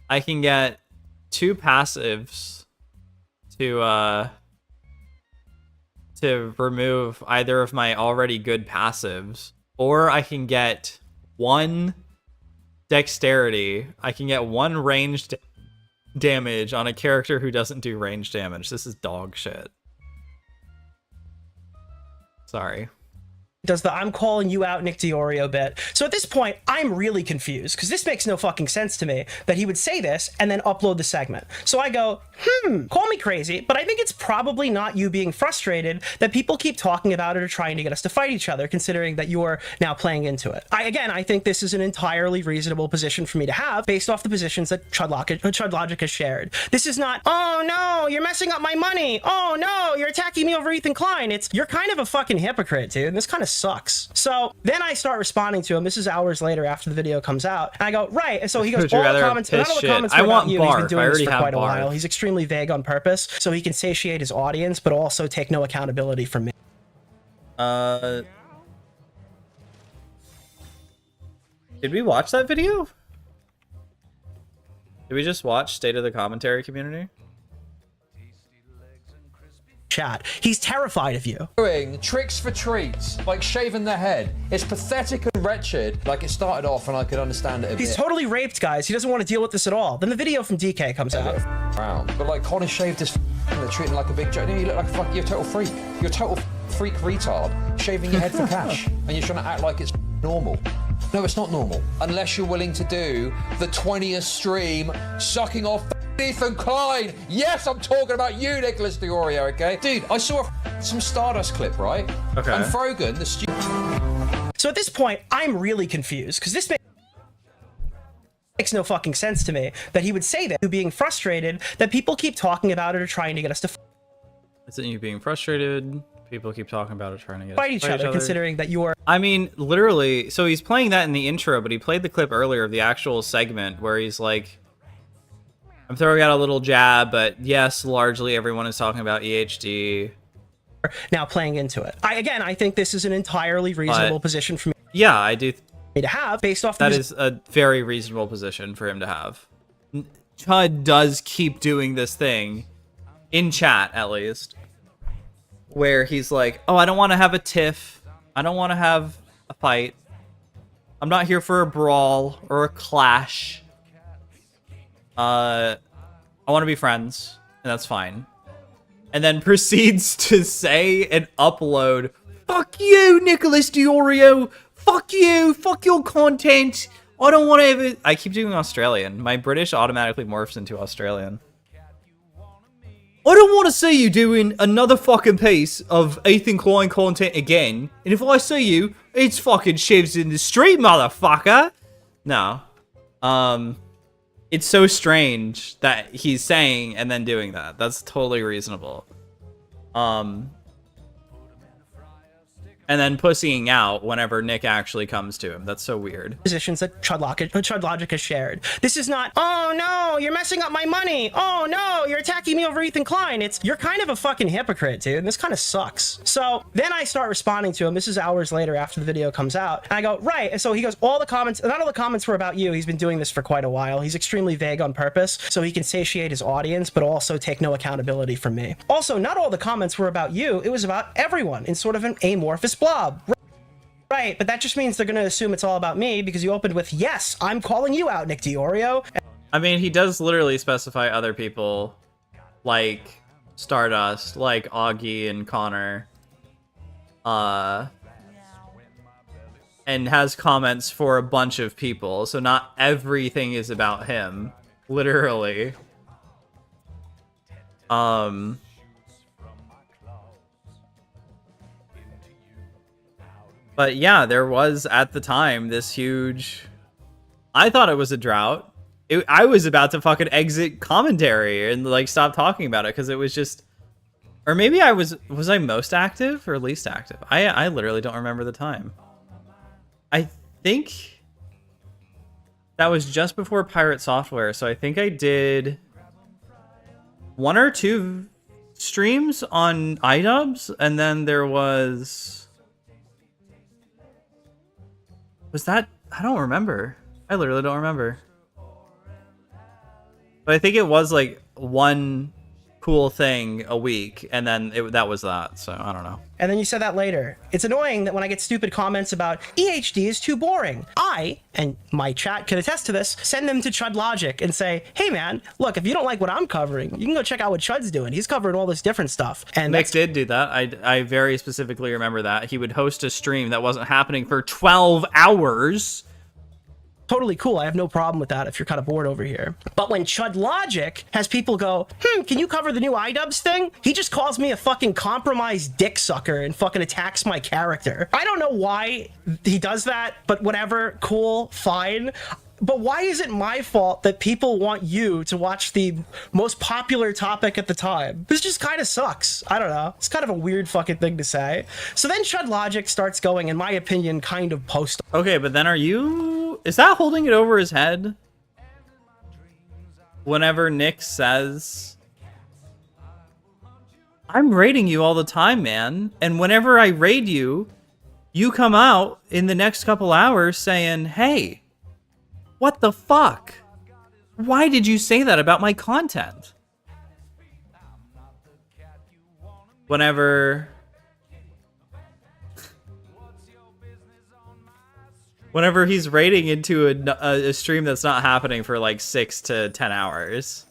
I can get 2 passives to remove either of my already good passives, or I can get 1 dexterity. I can get 1 ranged damage on a character who doesn't do range damage. This is dog shit. Sorry. Does the I'm calling you out NichDeOrio bit. So at this point, I'm really confused because this makes no fucking sense to me that he would say this and then upload the segment. So I go, call me crazy, but I think it's probably not you being frustrated that people keep talking about it or trying to get us to fight each other, considering that you're now playing into it. I think this is an entirely reasonable position for me to have based off the positions that Chud Logic has shared. This is not, oh no, you're messing up my money. Oh no, you're attacking me over Ethan Klein. It's, you're kind of a fucking hypocrite, dude. And this kind of sucks. So then I start responding to him. This is hours later after the video comes out. And I go, right. And so he goes, all the comments, none of the comments were about you. He's been doing this for quite a while. He's extremely vague on purpose so he can satiate his audience, but also take no accountability from me. Did we watch that video? Did we just watch State of the Commentary Community? Chat. He's terrified of you. Doing tricks for treats, like shaving their head. It's pathetic and wretched. Like, it started off and I could understand it a He's bit. totally raped, guys. He doesn't want to deal with this at all. Then the video from DK comes out. Around. But like, Connor shaved his and they're treating him like a big joke. You look like a fuck, you're a total freak. You're a total freak retard, shaving your head for cash. And you're trying to act like it's normal. No, it's not normal. Unless you're willing to do the 20th stream sucking off Ethan Klein. Yes, I'm talking about you, NichDeOrio, okay? Dude, I saw some Stardust clip, right? Okay. And Frogan, the So at this point, I'm really confused because this makes no fucking sense to me that he would say that, being frustrated that people keep talking about it or trying to get us to Isn't you being frustrated? People keep talking about it, trying to get fight each other, considering that you are. I mean, literally, so he's playing that in the intro, but he played the clip earlier of the actual segment where he's like, I'm throwing out a little jab, but yes, largely everyone is talking about EHD. Now playing into it. I think this is an entirely reasonable position for me Yeah, I do. to have based off That is a very reasonable position for him to have. Chud does keep doing this thing, in chat at least, where he's like, oh, I don't want to have a tiff. I don't want to have a fight. I'm not here for a brawl or a clash. I want to be friends, and that's fine. And then proceeds to say and upload, fuck you, NichDeOrio. Fuck you. Fuck your content. I don't want to ever... I keep doing Australian. My British automatically morphs into Australian. I don't want to see you doing another fucking piece of Ethan Klein content again. And if I see you, it's fucking shivs in the street, motherfucker. No. It's so strange that he's saying and then doing that. That's totally reasonable. And then pussying out whenever Nick actually comes to him. That's so weird. Positions that Chud Logic has shared. This is not, oh no, you're messing up my money. Oh no, you're attacking me over Ethan Klein. It's, you're kind of a fucking hypocrite, dude. And this kind of sucks. So then I start responding to him. This is hours later after the video comes out. And I go, right. And so he goes, all the comments, not all the comments were about you. He's been doing this for quite a while. He's extremely vague on purpose so he can satiate his audience, but also take no accountability from me. Also, not all the comments were about you. It was about everyone in sort of an amorphous blob. Right, but that just means they're going to assume it's all about me because you opened with, yes, I'm calling you out, NichDeOrio. I mean, he does literally specify other people like Stardust, like Augie and Connor. And has comments for a bunch of people, so not everything is about him, literally. But yeah, there was at the time this huge, I thought it was a drought. I was about to fucking exit commentary and like stop talking about it because it was just, or maybe was I most active or least active? I literally don't remember the time. I think that was just before Pirate Software, so I think I did 1 or 2 streams on iDubbbz, and then there was that, I don't remember. I literally don't remember. But I think it was like one cool thing a week, and then that was that, so I don't know. And then you said that later. It's annoying that when I get stupid comments about EHD is too boring, I, and my chat could attest to this, send them to Chud Logic and say, hey man, look, if you don't like what I'm covering, you can go check out what Chud's doing. He's covering all this different stuff. And Nick did do that. I very specifically remember that. He would host a stream that wasn't happening for 12 hours. Totally cool. I have no problem with that if you're kind of bored over here. But when Chud Logic has people go, can you cover the new iDubbbz thing? He just calls me a fucking compromised dick sucker and fucking attacks my character. I don't know why he does that, but whatever, cool, fine. But why is it my fault that people want you to watch the most popular topic at the time? This just kind of sucks. I don't know. It's kind of a weird fucking thing to say. So then Chud Logic starts going, in my opinion, kind of post. Okay, but then is that holding it over his head? Whenever Nick says, I'm raiding you all the time, man. And whenever I raid you, you come out in the next couple hours saying, hey, what the fuck? Why did you say that about my content? Whenever he's raiding into a stream that's not happening for like 6 to 10 hours.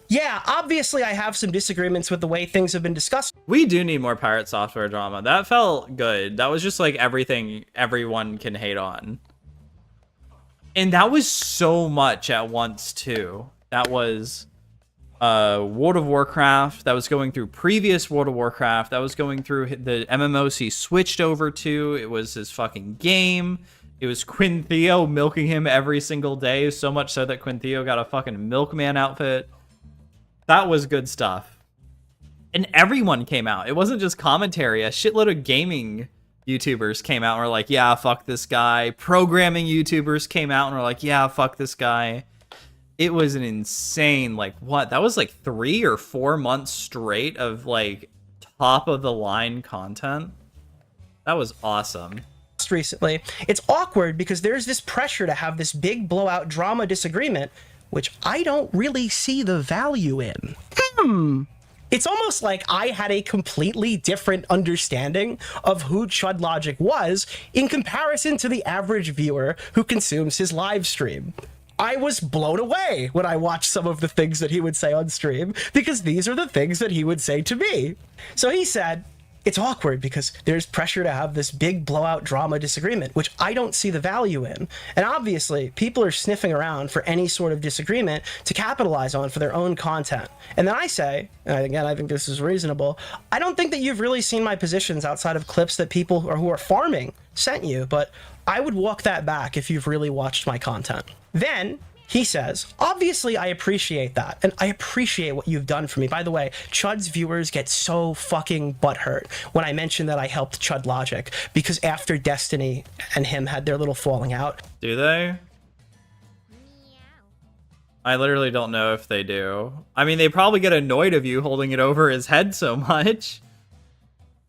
Yeah, obviously I have some disagreements with the way things have been discussed. We do need more Pirate Software drama. That felt good. That was just like everything everyone can hate on. And that was so much at once, too. That was World of Warcraft. That was going through previous World of Warcraft. That was going through the MMOs he switched over to. It was his fucking game. It was Quinn Theo milking him every single day, so much so that Quinn Theo got a fucking milkman outfit. That was good stuff. And everyone came out. It wasn't just commentary. A shitload of gaming YouTubers came out and were like, yeah, fuck this guy. Programming YouTubers came out and were like, yeah, fuck this guy. It was an insane, like, what? That was like 3 or 4 months straight of like top of the line content. That was awesome. Recently, it's awkward because there's this pressure to have this big blowout drama disagreement, which I don't really see the value in. It's almost like I had a completely different understanding of who Chud Logic was in comparison to the average viewer who consumes his live stream. I was blown away when I watched some of the things that he would say on stream because these are the things that he would say to me. So he said, it's awkward because there's pressure to have this big blowout drama disagreement, which I don't see the value in. And obviously, people are sniffing around for any sort of disagreement to capitalize on for their own content. And then I say, and again, I think this is reasonable, I don't think that you've really seen my positions outside of clips that people who are farming sent you, but I would walk that back if you've really watched my content. Then he says, obviously, I appreciate that, and I appreciate what you've done for me. By the way, Chud's viewers get so fucking butthurt when I mention that I helped Chud Logic, because after Destiny and him had their little falling out. Do they? I literally don't know if they do. I mean, they probably get annoyed of you holding it over his head so much,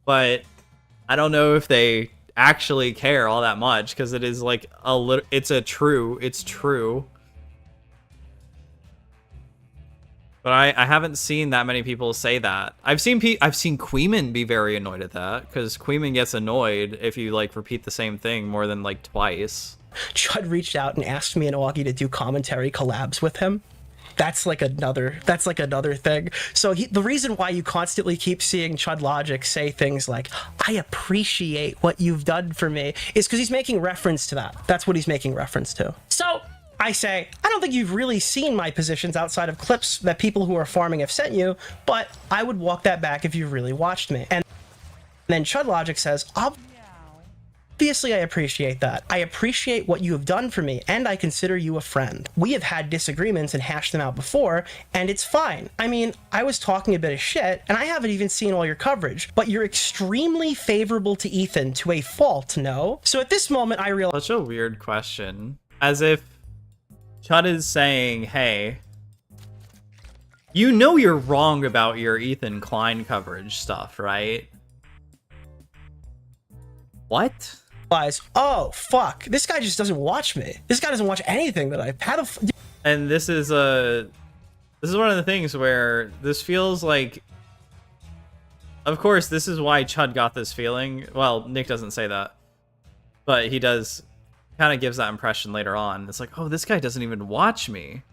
but I don't know if they actually care all that much, because it is like a little, it's true. But I haven't seen that many people say that. I've seen Queeman be very annoyed at that, because Queeman gets annoyed if you like repeat the same thing more than like twice. Chud reached out and asked me and Augie to do commentary collabs with him. That's like another thing. So the reason why you constantly keep seeing Chud Logic say things like, I appreciate what you've done for me, is because he's making reference to that. That's what he's making reference to. So I say, I don't think you've really seen my positions outside of clips that people who are farming have sent you, but I would walk that back if you've really watched me. And then Chud Logic says, obviously, I appreciate that. I appreciate what you have done for me, and I consider you a friend. We have had disagreements and hashed them out before, and it's fine. I mean, I was talking a bit of shit, and I haven't even seen all your coverage, but you're extremely favorable to Ethan to a fault, no? So at this moment, I realize— Such a weird question. As if Chud is saying, hey, you know you're wrong about your Ethan Klein coverage stuff, right? What? Oh, fuck. This guy just doesn't watch me. This guy doesn't watch anything that I've had. And this is one of the things where this feels like, of course, this is why Chud got this feeling. Well, Nick doesn't say that, but he does kind of gives that impression later on. It's like, oh, this guy doesn't even watch me.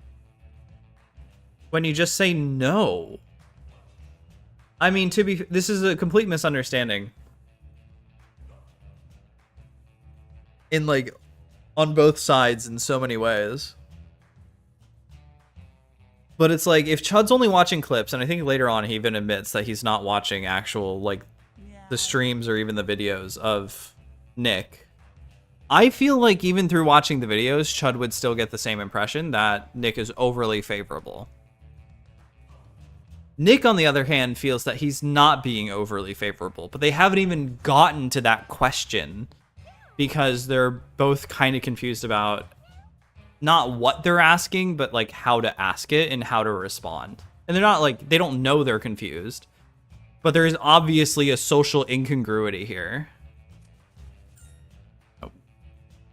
When you just say no. I mean, this is a complete misunderstanding. In like, on both sides in so many ways. But it's like, if Chud's only watching clips, and I think later on he even admits that he's not watching actual, like, the streams or even the videos of Nick, I feel like even through watching the videos, Chud would still get the same impression that Nick is overly favorable. Nick, on the other hand, feels that he's not being overly favorable, but they haven't even gotten to that question because they're both kind of confused about not what they're asking, but like how to ask it and how to respond. And they're not like, they don't know they're confused, but there is obviously a social incongruity here.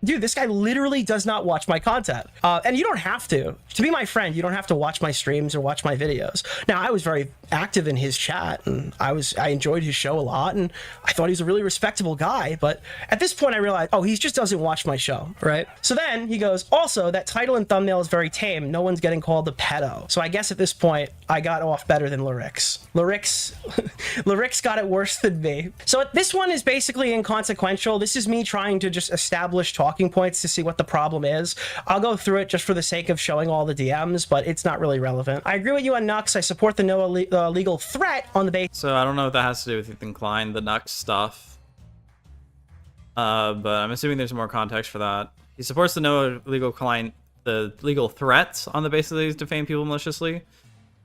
Dude, this guy literally does not watch my content. And you don't have to. To be my friend, you don't have to watch my streams or watch my videos. Now, I was very active in his chat, and I enjoyed his show a lot, and I thought he was a really respectable guy. But at this point, I realized, oh, he just doesn't watch my show, right? So then he goes, also, that title and thumbnail is very tame. No one's getting called a pedo. So I guess at this point, I got off better than Larix. Larix got it worse than me. So this one is basically inconsequential. This is me trying to just establish talking points to see what the problem is. I'll go through it just for the sake of showing all the DMs, but it's not really relevant. I agree with you on Nux. I support the no legal threat on the base. So I don't know what that has to do with Ethan Klein, the Nux stuff. But I'm assuming there's more context for that. He supports the no legal Klein, the legal threats on the basis that he's defamed people maliciously.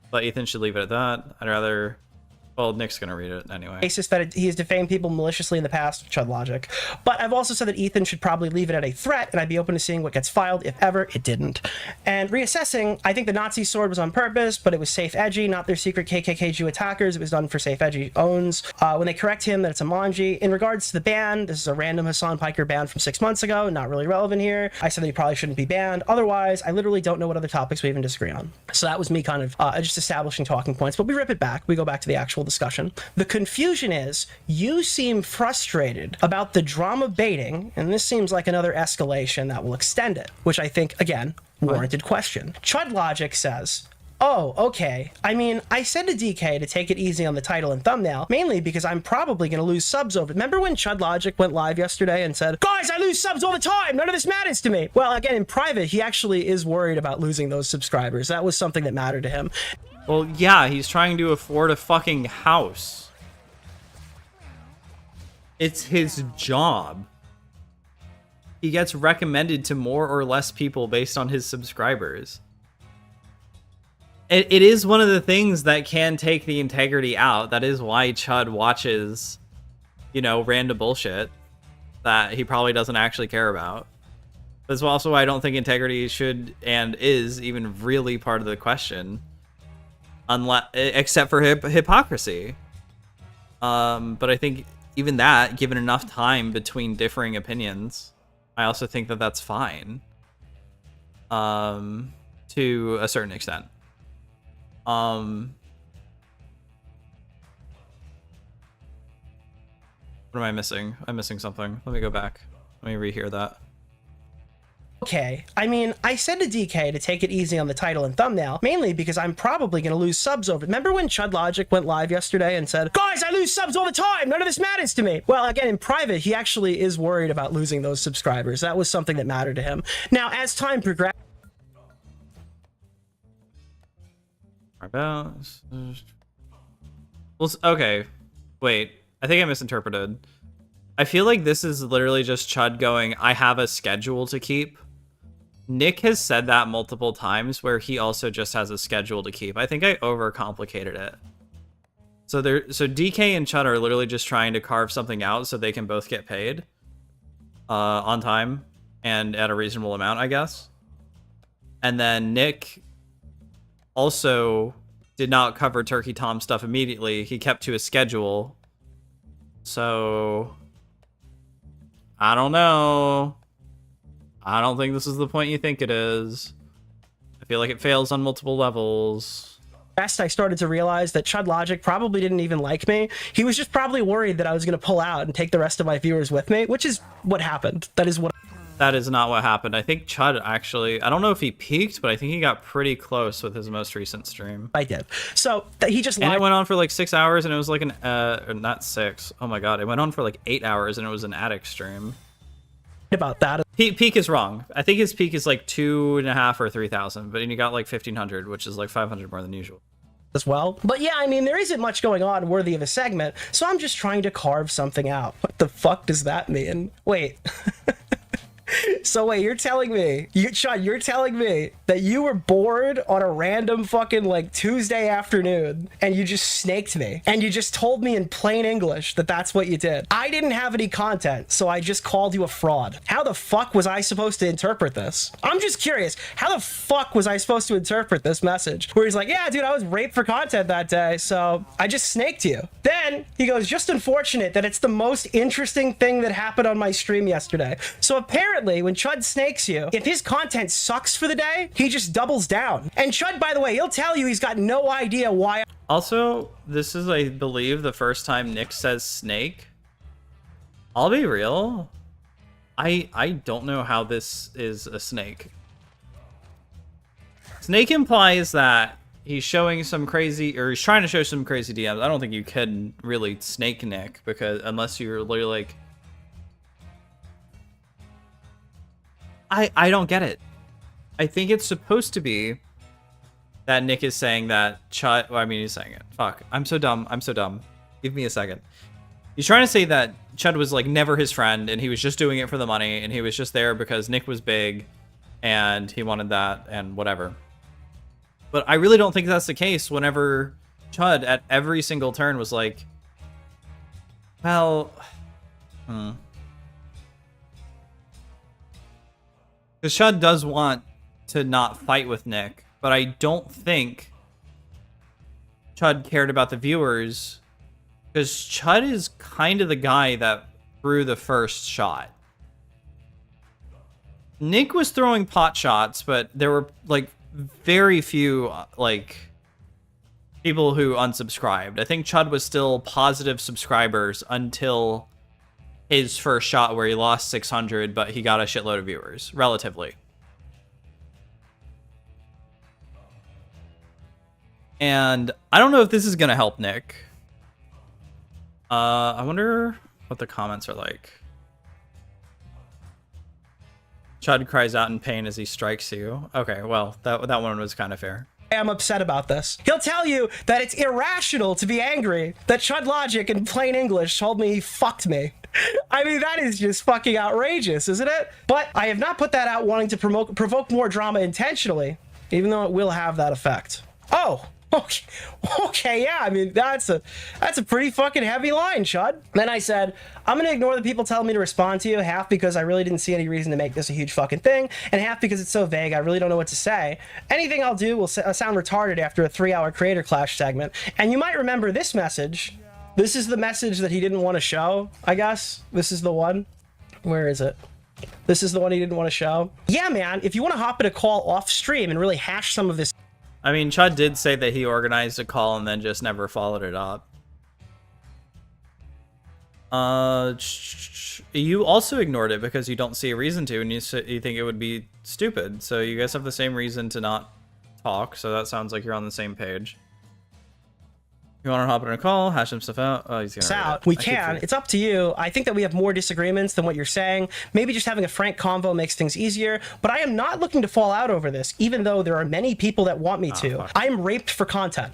But Ethan should leave it at that. I'd rather... Well, Nick's gonna read it anyway. Basis that he has defamed people maliciously in the past, Chud Logic. But I've also said that Ethan should probably leave it at a threat, and I'd be open to seeing what gets filed if ever it didn't. And reassessing, I think the Nazi sword was on purpose, but it was safe edgy, not their secret KKK Jew attackers. It was done for safe edgy owns. When they correct him that it's a manji. In regards to the ban, this is a random Hassan Piker ban from 6 months ago, not really relevant here. I said that he probably shouldn't be banned. Otherwise, I literally don't know what other topics we even disagree on. So that was me kind of just establishing talking points, but we rip it back. We go back to the actual discussion. The confusion is, you seem frustrated about the drama baiting, and this seems like another escalation that will extend it, which I think, again, warranted question. Chud Logic says, Oh, okay. I mean, I said to DK to take it easy on the title and thumbnail, mainly because I'm probably going to lose subs over it. Remember when Chud Logic went live yesterday and said, guys, I lose subs all the time. None of this matters to me. Well, again, in private, he actually is worried about losing those subscribers. That was something that mattered to him. Well, yeah, he's trying to afford a fucking house. It's his job. He gets recommended to more or less people based on his subscribers. It is one of the things that can take the integrity out. That is why Chud watches, you know, random bullshit that he probably doesn't actually care about. That's also why I don't think integrity should and is even really part of the question, unless except for hypocrisy. But I think even that, given enough time between differing opinions, I also think that that's fine. To a certain extent. What am I missing? I'm missing something. Let me go back. Let me rehear that. Okay, I mean, I said to DK to take it easy on the title and thumbnail, mainly because I'm probably going to lose subs over it. Remember when Chud Logic went live yesterday and said, guys, I lose subs all the time. None of this matters to me. Well, again, in private, he actually is worried about losing those subscribers. That was something that mattered to him. Now, as time progressed, Well, okay. Wait, I think I misinterpreted. I feel like this is literally just Chud going, I have a schedule to keep. Nick has said that multiple times where he also just has a schedule to keep. I think I overcomplicated it. So DK and Chud are literally just trying to carve something out so they can both get paid on time and at a reasonable amount, I guess. And then Nick also did not cover Turkey Tom stuff immediately. He kept to his schedule. So I don't know. I don't think this is the point you think it is. I feel like it fails on multiple levels. I started to realize that Chud Logic probably didn't even like me. He was just probably worried that I was going to pull out and take the rest of my viewers with me, which is what happened. That is not what happened. I think Chud actually, I don't know if he peaked, but I think he got pretty close with his most recent stream. I did. So he just lied. And it went on for like 6 hours and it was like an, or not 6. Oh my God. It went on for like 8 hours and it was an addict stream. About that. Peak is wrong. I think his peak is like 2.5 or 3,000, but he got like 1,500, which is like 500 more than usual. As well. But yeah, I mean, there isn't much going on worthy of a segment, so I'm just trying to carve something out. What the fuck does that mean? Wait. So wait, you're telling me, Chud, you're telling me that you were bored on a random fucking like Tuesday afternoon and you just snaked me and you just told me in plain English that that's what you did. I didn't have any content, so I just called you a fraud. How the fuck was I supposed to interpret this? I'm just curious, how the fuck was I supposed to interpret this message? Where he's like, yeah, dude, I was raped for content that day, so I just snaked you. Then he goes, just unfortunate that it's the most interesting thing that happened on my stream yesterday. So apparently, when Chud snakes you, if his content sucks for the day, he just doubles down. And Chud, by the way, he'll tell you he's got no idea why. Also, this is, I believe, the first time Nick says snake. I'll be real. I don't know how this is a snake. Snake implies that he's showing some crazy, or he's trying to show some crazy DMs. I don't think you can really snake Nick, because unless you're literally like, I don't get it. I think it's supposed to be that Nick is saying that Chud, well, I mean, he's saying it. Fuck, I'm so dumb. I'm so dumb. Give me a second. He's trying to say that Chud was like never his friend and he was just doing it for the money and he was just there because Nick was big and he wanted that and whatever. But I really don't think that's the case whenever Chud at every single turn was like, well, because Chud does want to not fight with Nick, but I don't think Chud cared about the viewers, because Chud is kind of the guy that threw the first shot. Nick was throwing pot shots, but there were like very few like people who unsubscribed. I think Chud was still positive subscribers until his first shot where he lost 600, but he got a shitload of viewers, relatively. And I don't know if this is gonna help Nick. I wonder what the comments are like. Chud cries out in pain as he strikes you. Okay, well, that one was kind of fair. I'm upset about this. He'll tell you that it's irrational to be angry, that Chud Logic in plain English told me he fucked me. I mean, that is just fucking outrageous, isn't it? But I have not put that out wanting to provoke more drama intentionally, even though it will have that effect. Oh, okay, yeah, I mean, that's a pretty fucking heavy line, Chud. Then I said, I'm gonna ignore the people telling me to respond to you, half because I really didn't see any reason to make this a huge fucking thing, and half because it's so vague, I really don't know what to say. Anything I'll do will sound retarded after a 3-hour creator clash segment. And you might remember this message. This is the message that he didn't want to show, I guess. This is the one. Where is it? This is the one he didn't want to show. Yeah, man, if you want to hop in a call off stream and really hash some of this. I mean, Chud did say that he organized a call and then just never followed it up. You also ignored it because you don't see a reason to, and you think it would be stupid. So you guys have the same reason to not talk, so that sounds like you're on the same page. You want to hop in a call, hash some stuff out? Oh, he's gonna out. We can. It's up to you. I think that we have more disagreements than what you're saying. Maybe just having a frank convo makes things easier, but I am not looking to fall out over this, even though there are many people that want me to. I am raped for content.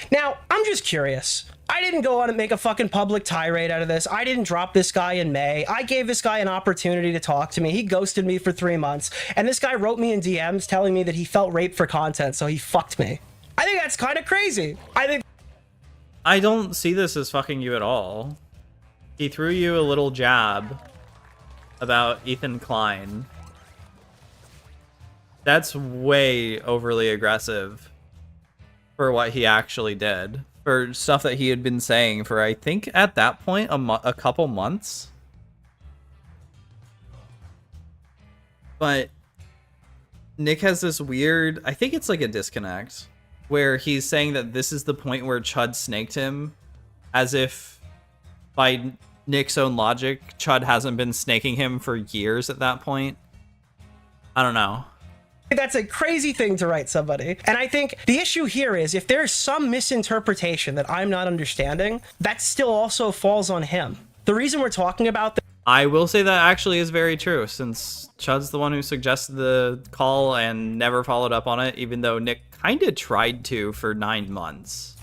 Now, I'm just curious. I didn't go on and make a fucking public tirade out of this. I didn't drop this guy in May. I gave this guy an opportunity to talk to me. He ghosted me for 3 months, and this guy wrote me in DMs telling me that he felt raped for content, so he fucked me. I think that's kind of crazy. I don't see this as fucking you at all. He threw you a little jab about Ethan Klein. That's way overly aggressive for what he actually did. For stuff that he had been saying for, I think, at that point, a couple months. But Nick has this weird, I think it's like a disconnect, where he's saying that this is the point where Chud snaked him, as if, by Nick's own logic, Chud hasn't been snaking him for years at that point. I don't know. That's a crazy thing to write somebody. And I think the issue here is if there's some misinterpretation that I'm not understanding, that still also falls on him. The reason we're talking about this, I will say that actually is very true, since Chud's the one who suggested the call and never followed up on it, even though Nick kind of tried to for 9 months.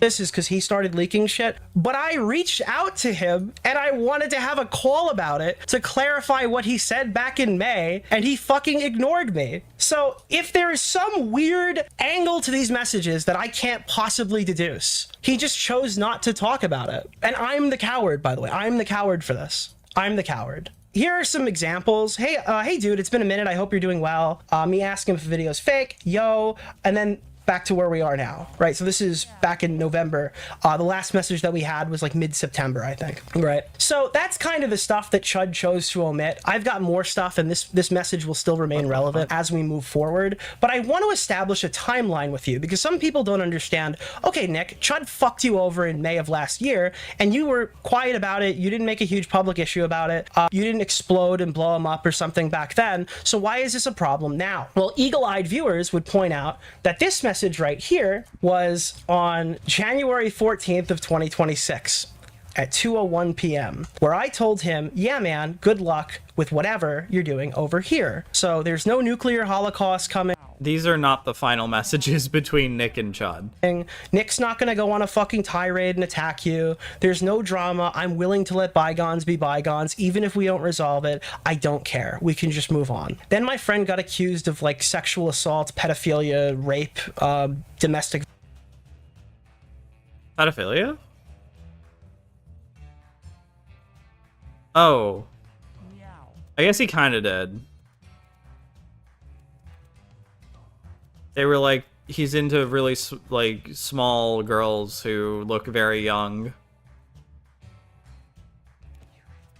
this is because he started leaking shit, but I reached out to him and I wanted to have a call about it to clarify what he said back in May, and he fucking ignored me. So if there is some weird angle to these messages that I can't possibly deduce, he just chose not to talk about it. And I'm the coward, by the way. I'm the coward for this. I'm the coward. Here are some examples. Hey, dude, it's been a minute. I hope you're doing well. Me asking if the video's fake. Yo. And then back to where we are now, right? So this is back in November. The last message that we had was like mid-September, I think, right? So that's kind of the stuff that Chud chose to omit. I've got more stuff, and this message will still remain relevant as we move forward. But I want to establish a timeline with you because some people don't understand. Okay, Nick, Chud fucked you over in May of last year, and you were quiet about it. You didn't make a huge public issue about it. You didn't explode and blow him up or something back then. So why is this a problem now? Well, eagle-eyed viewers would point out that this message right here was on January 14th of 2026 at 2:01 p.m. where I told him, yeah, man, good luck with whatever you're doing over here. So there's no nuclear holocaust coming. These are not the final messages between Nick and Chud. Nick's not going to go on a fucking tirade and attack you. There's no drama. I'm willing to let bygones be bygones. Even if we don't resolve it, I don't care. We can just move on. Then my friend got accused of like sexual assault, pedophilia, rape, domestic. Pedophilia? Oh. I guess he kind of did. They were like, he's into really like small girls who look very young.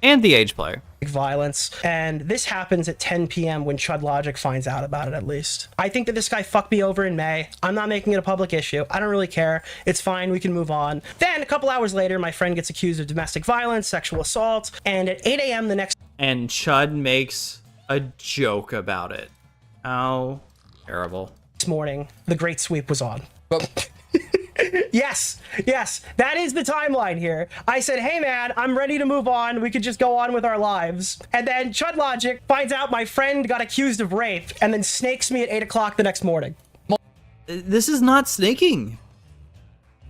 And the age play. Violence. And this happens at 10 p.m. when Chud Logic finds out about it, at least. I think that this guy fucked me over in May. I'm not making it a public issue. I don't really care. It's fine. We can move on. Then a couple hours later, my friend gets accused of domestic violence, sexual assault. And at 8 a.m. the next... And Chud makes a joke about it. How terrible. morning, the Great Sweep was on. But Yes, that is the timeline here. I said, hey man, I'm ready to move on. We could just go on with our lives. And then Chud Logic finds out my friend got accused of rape and then snakes me at 8 o'clock the next morning. This is not snaking.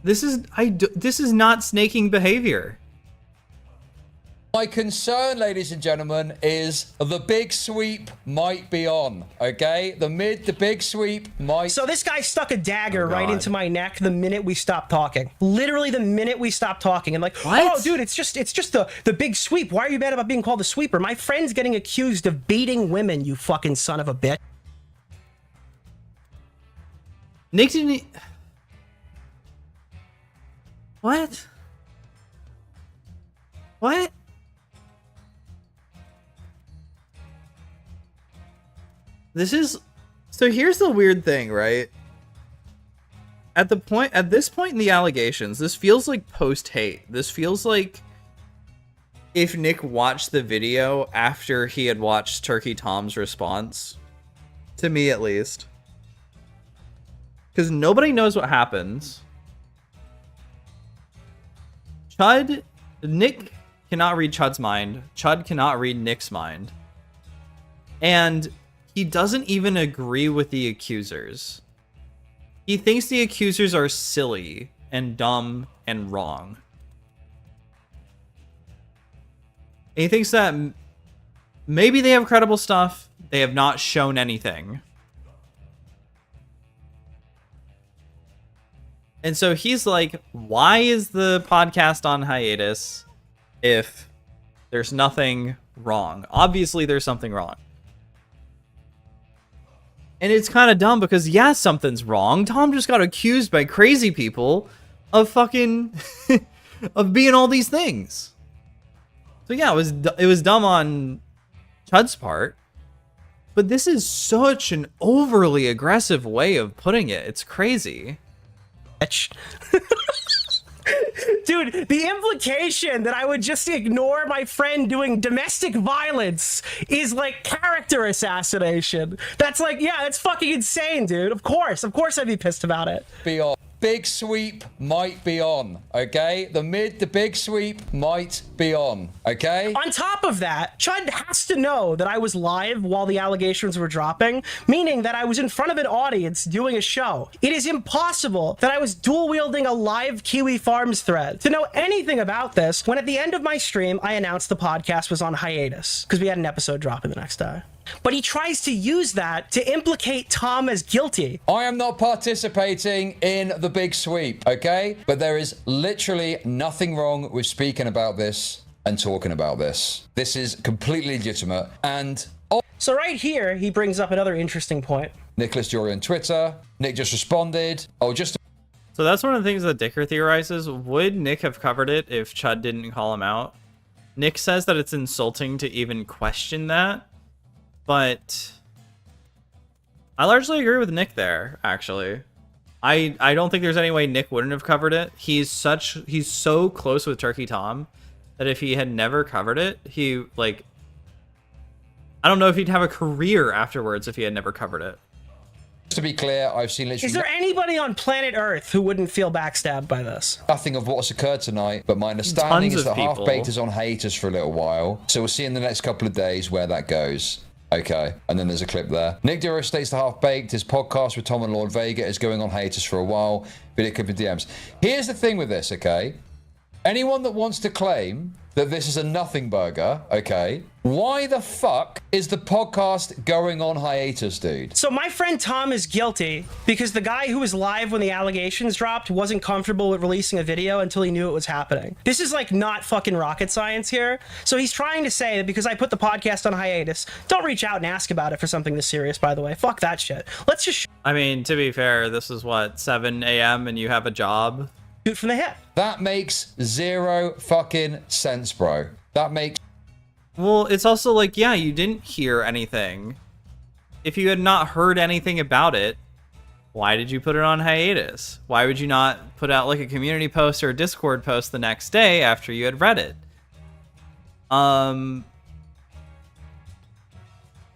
This is not snaking behavior. My concern, ladies and gentlemen, is the big sweep might be on, okay? The big sweep might... So this guy stuck a dagger right into my neck the minute we stopped talking. Literally the minute we stopped talking. And like, what? Oh, dude, it's just the big sweep. Why are you mad about being called the sweeper? My friend's getting accused of beating women, you fucking son of a bitch. Nick didn't... What? What? This is... So here's the weird thing, right? At this point in the allegations, this feels like post-hate. This feels like if Nick watched the video after he had watched Turkey Tom's response. To me, at least. Because nobody knows what happens. Nick cannot read Chud's mind. Chud cannot read Nick's mind. And he doesn't even agree with the accusers. He thinks the accusers are silly and dumb and wrong. And he thinks that maybe they have credible stuff. They have not shown anything. And so he's like, why is the podcast on hiatus if there's nothing wrong? Obviously, there's something wrong. And it's kind of dumb because, yeah, something's wrong. Tom just got accused by crazy people of fucking... of being all these things. So yeah, it was dumb on Chud's part. But this is such an overly aggressive way of putting it. It's crazy. Dude, the implication that I would just ignore my friend doing domestic violence is like character assassination. That's like, yeah, that's fucking insane, dude. Of course I'd be pissed about it. Be on. Big sweep might be on, okay? The big sweep might be on, okay? On top of that, Chud has to know that I was live while the allegations were dropping, meaning that I was in front of an audience doing a show. It is impossible that I was dual-wielding a live Kiwi Farms thread to know anything about this when at the end of my stream, I announced the podcast was on hiatus because we had an episode dropping the next day. But he tries to use that to implicate Tom as guilty. I am not participating in the big sweep, okay? But there is literally nothing wrong with speaking about this and talking about this. This is completely legitimate. And so right here, he brings up another interesting point. NichDeOrio on Twitter. Nick just responded. So that's one of the things that Dicker theorizes. Would Nick have covered it if Chud didn't call him out? Nick says that it's insulting to even question that. But I largely agree with Nick there, actually. I don't think there's any way Nick wouldn't have covered it. He's so close with Turkey Tom that if he had never covered it, he, like, I don't know if he'd have a career afterwards if he had never covered it. Just to be clear, I've seen literally... Is there anybody on planet Earth who wouldn't feel backstabbed by this? Nothing of what's occurred tonight, but my understanding is that Half-Baked is on hiatus for a little while. So we'll see in the next couple of days where that goes. Okay, and then there's a clip there. NichDeOrio states the Half-Baked, his podcast with Tom and Lord Vega, is going on hiatus for a while. Video clip in DMs. Here's the thing with this, okay? Anyone that wants to claim that this is a nothing burger, okay, why the fuck is the podcast going on hiatus, dude? So my friend Tom is guilty because the guy who was live when the allegations dropped wasn't comfortable with releasing a video until he knew it was happening. This is like not fucking rocket science here. So he's trying to say that because I put the podcast on hiatus, don't reach out and ask about it for something this serious, by the way. Fuck that shit. Let's just I mean, to be fair, this is what, 7 a.m. and you have a job? shoot from the hip. That makes zero fucking sense, bro. That makes... Well, it's also like, yeah, you didn't hear anything. If you had not heard anything about it, why did you put it on hiatus? Why would you not put out like a community post or a Discord post the next day after you had read it?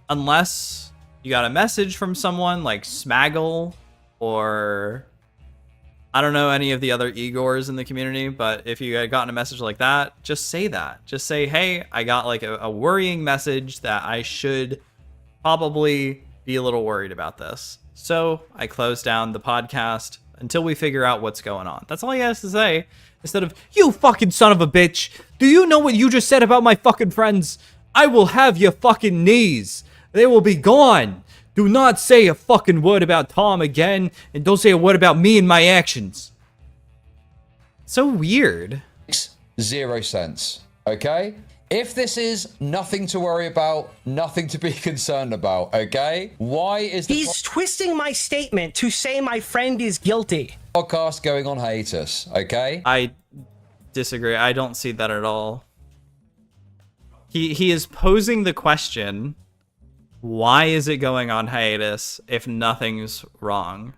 Unless you got a message from someone like Smaggle or... I don't know any of the other Igors in the community, but if you had gotten a message like that, just say that. Just say, hey, I got like a worrying message that I should probably be a little worried about this. So I closed down the podcast until we figure out what's going on. That's all he has to say. Instead of, you fucking son of a bitch. Do you know what you just said about my fucking friends? I will have your fucking knees. They will be gone. Do not say a fucking word about Tom again, and don't say a word about me and my actions. So weird. Makes 0 sense. Okay? If this is nothing to worry about, nothing to be concerned about, okay? Why is the He's twisting my statement to say my friend is guilty. podcast going on hiatus, okay? I disagree. I don't see that at all. He is posing the question, why is it going on hiatus if nothing's wrong?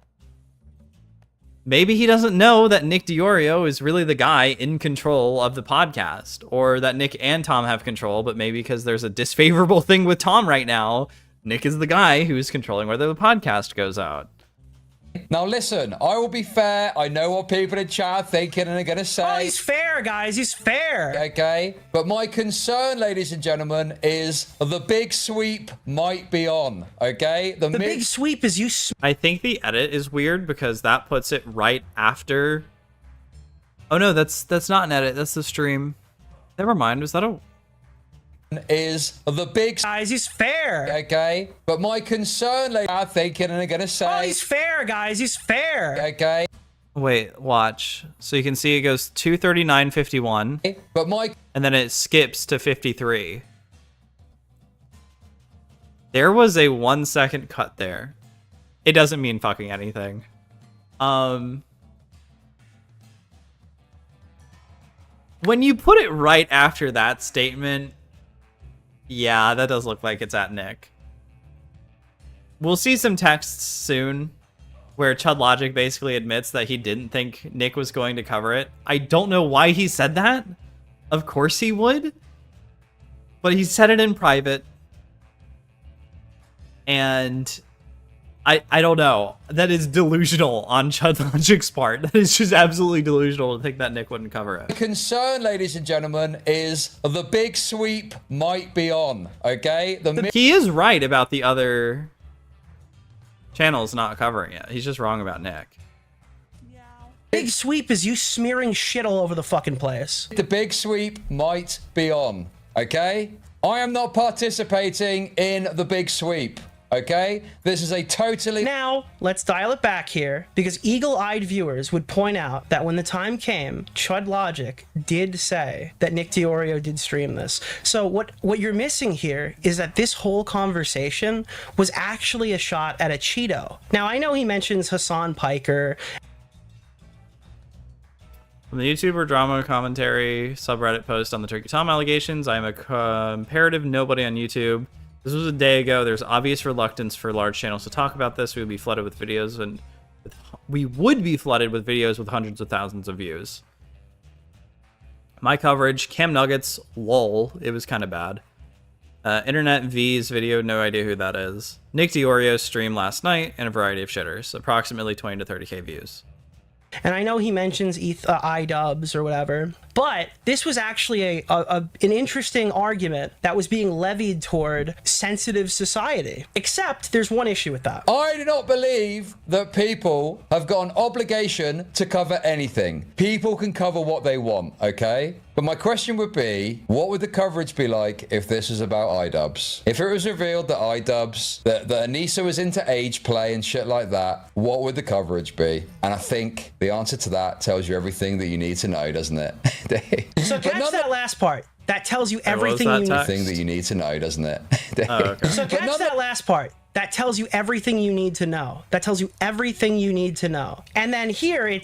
Maybe he doesn't know that NichDeOrio is really the guy in control of the podcast, or that Nick and Tom have control, but maybe because there's a disfavorable thing with Tom right now, Nick is the guy who's controlling whether the podcast goes out. Now listen, I will be fair. I know what people in chat are thinking and are going to say. Oh, he's fair, guys. He's fair. Okay, but my concern, ladies and gentlemen, is the big sweep might be on, okay? The big sweep is you... I think the edit is weird because that puts it right after... Oh no, that's not an edit, that's the stream. Never mind, was that a... is the big... Guys, he's fair. Okay, but my concern, ladies are thinking and are going to say... Oh, he's fair, guys. He's fair. Okay. Wait, watch. So you can see it goes 239.51. But my... And then it skips to 53. There was a 1 second cut there. It doesn't mean fucking anything. When you put it right after that statement, yeah, that does look like it's at Nick. We'll see some texts soon where Chud Logic basically admits that he didn't think Nick was going to cover it. I don't know why he said that. Of course he would. But he said it in private. And I don't know. That is delusional on Chud Logic's part. That is just absolutely delusional to think that Nick wouldn't cover it. The concern, ladies and gentlemen, is the big sweep might be on, okay? He is right about the other channels not covering it. He's just wrong about Nick. Big sweep is you smearing shit all over the fucking place. The big sweep might be on, okay? I am not participating in the big sweep. Okay, this is a totally... Now, let's dial it back here, because eagle-eyed viewers would point out that when the time came, Chud Logic did say that NichDeOrio did stream this. So what you're missing here is that this whole conversation was actually a shot at a Cheeto. Now, I know he mentions Hassan Piker. From the YouTuber drama commentary subreddit post on the Turkey Tom allegations, I am a comparative nobody on YouTube. This was a day ago. There's obvious reluctance for large channels to talk about this. We would be flooded with videos, and we would be flooded with videos with hundreds of thousands of views. My coverage, Cam Nuggets, lol, it was kind of bad. Internet V's video, no idea who that is. NichDeOrio stream last night, and a variety of shitters, approximately 20 to 30k views. And I know he mentions iDubbbz or whatever, but this was actually an interesting argument that was being levied toward sensitive society. Except there's one issue with that. I do not believe that people have got an obligation to cover anything. People can cover what they want, okay? But my question would be, what would the coverage be like if this was about iDubbbz? If it was revealed that iDubbbz, that Anissa was into age play and shit like that, what would the coverage be? And I think the answer to that tells you everything that you need to know, doesn't it? So catch that last part. That tells you everything you need. Everything that you need to know, doesn't it? Oh, okay. So catch that last part. That tells you everything you need to know. That tells you everything you need to know. And then here,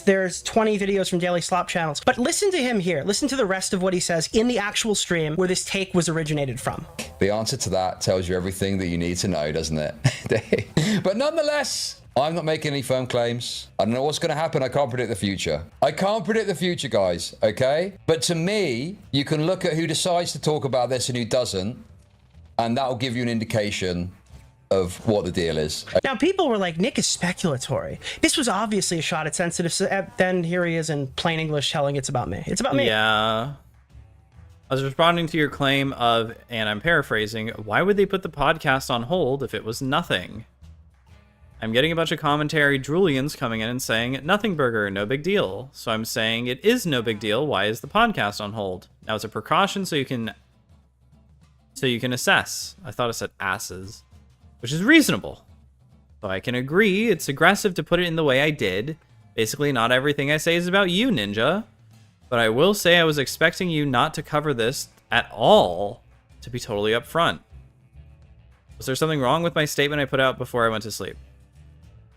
there's 20 videos from Daily Slop channels. But listen to him here. Listen to the rest of what he says in the actual stream where this take was originated from. The answer to that tells you everything that you need to know, doesn't it? But nonetheless, I'm not making any firm claims. I don't know what's going to happen. I can't predict the future. I can't predict the future, guys, okay? But to me, you can look at who decides to talk about this and who doesn't, and that will give you an indication of what the deal is. Now, people were like, Nick is speculatory. This was obviously a shot at sensitive. Then here he is in plain English telling it's about me. It's about me. Yeah. I was responding to your claim of, and I'm paraphrasing, why would they put the podcast on hold if it was nothing? I'm getting a bunch of commentary Drulians coming in and saying, nothing burger, no big deal. So I'm saying it is no big deal. Why is the podcast on hold? Now it's a precaution so you can assess. I thought it said asses, which is reasonable. So I can agree it's aggressive to put it in the way I did. Basically, not everything I say is about you, Ninja. But I will say I was expecting you not to cover this at all, to be totally upfront. Was there something wrong with my statement I put out before I went to sleep?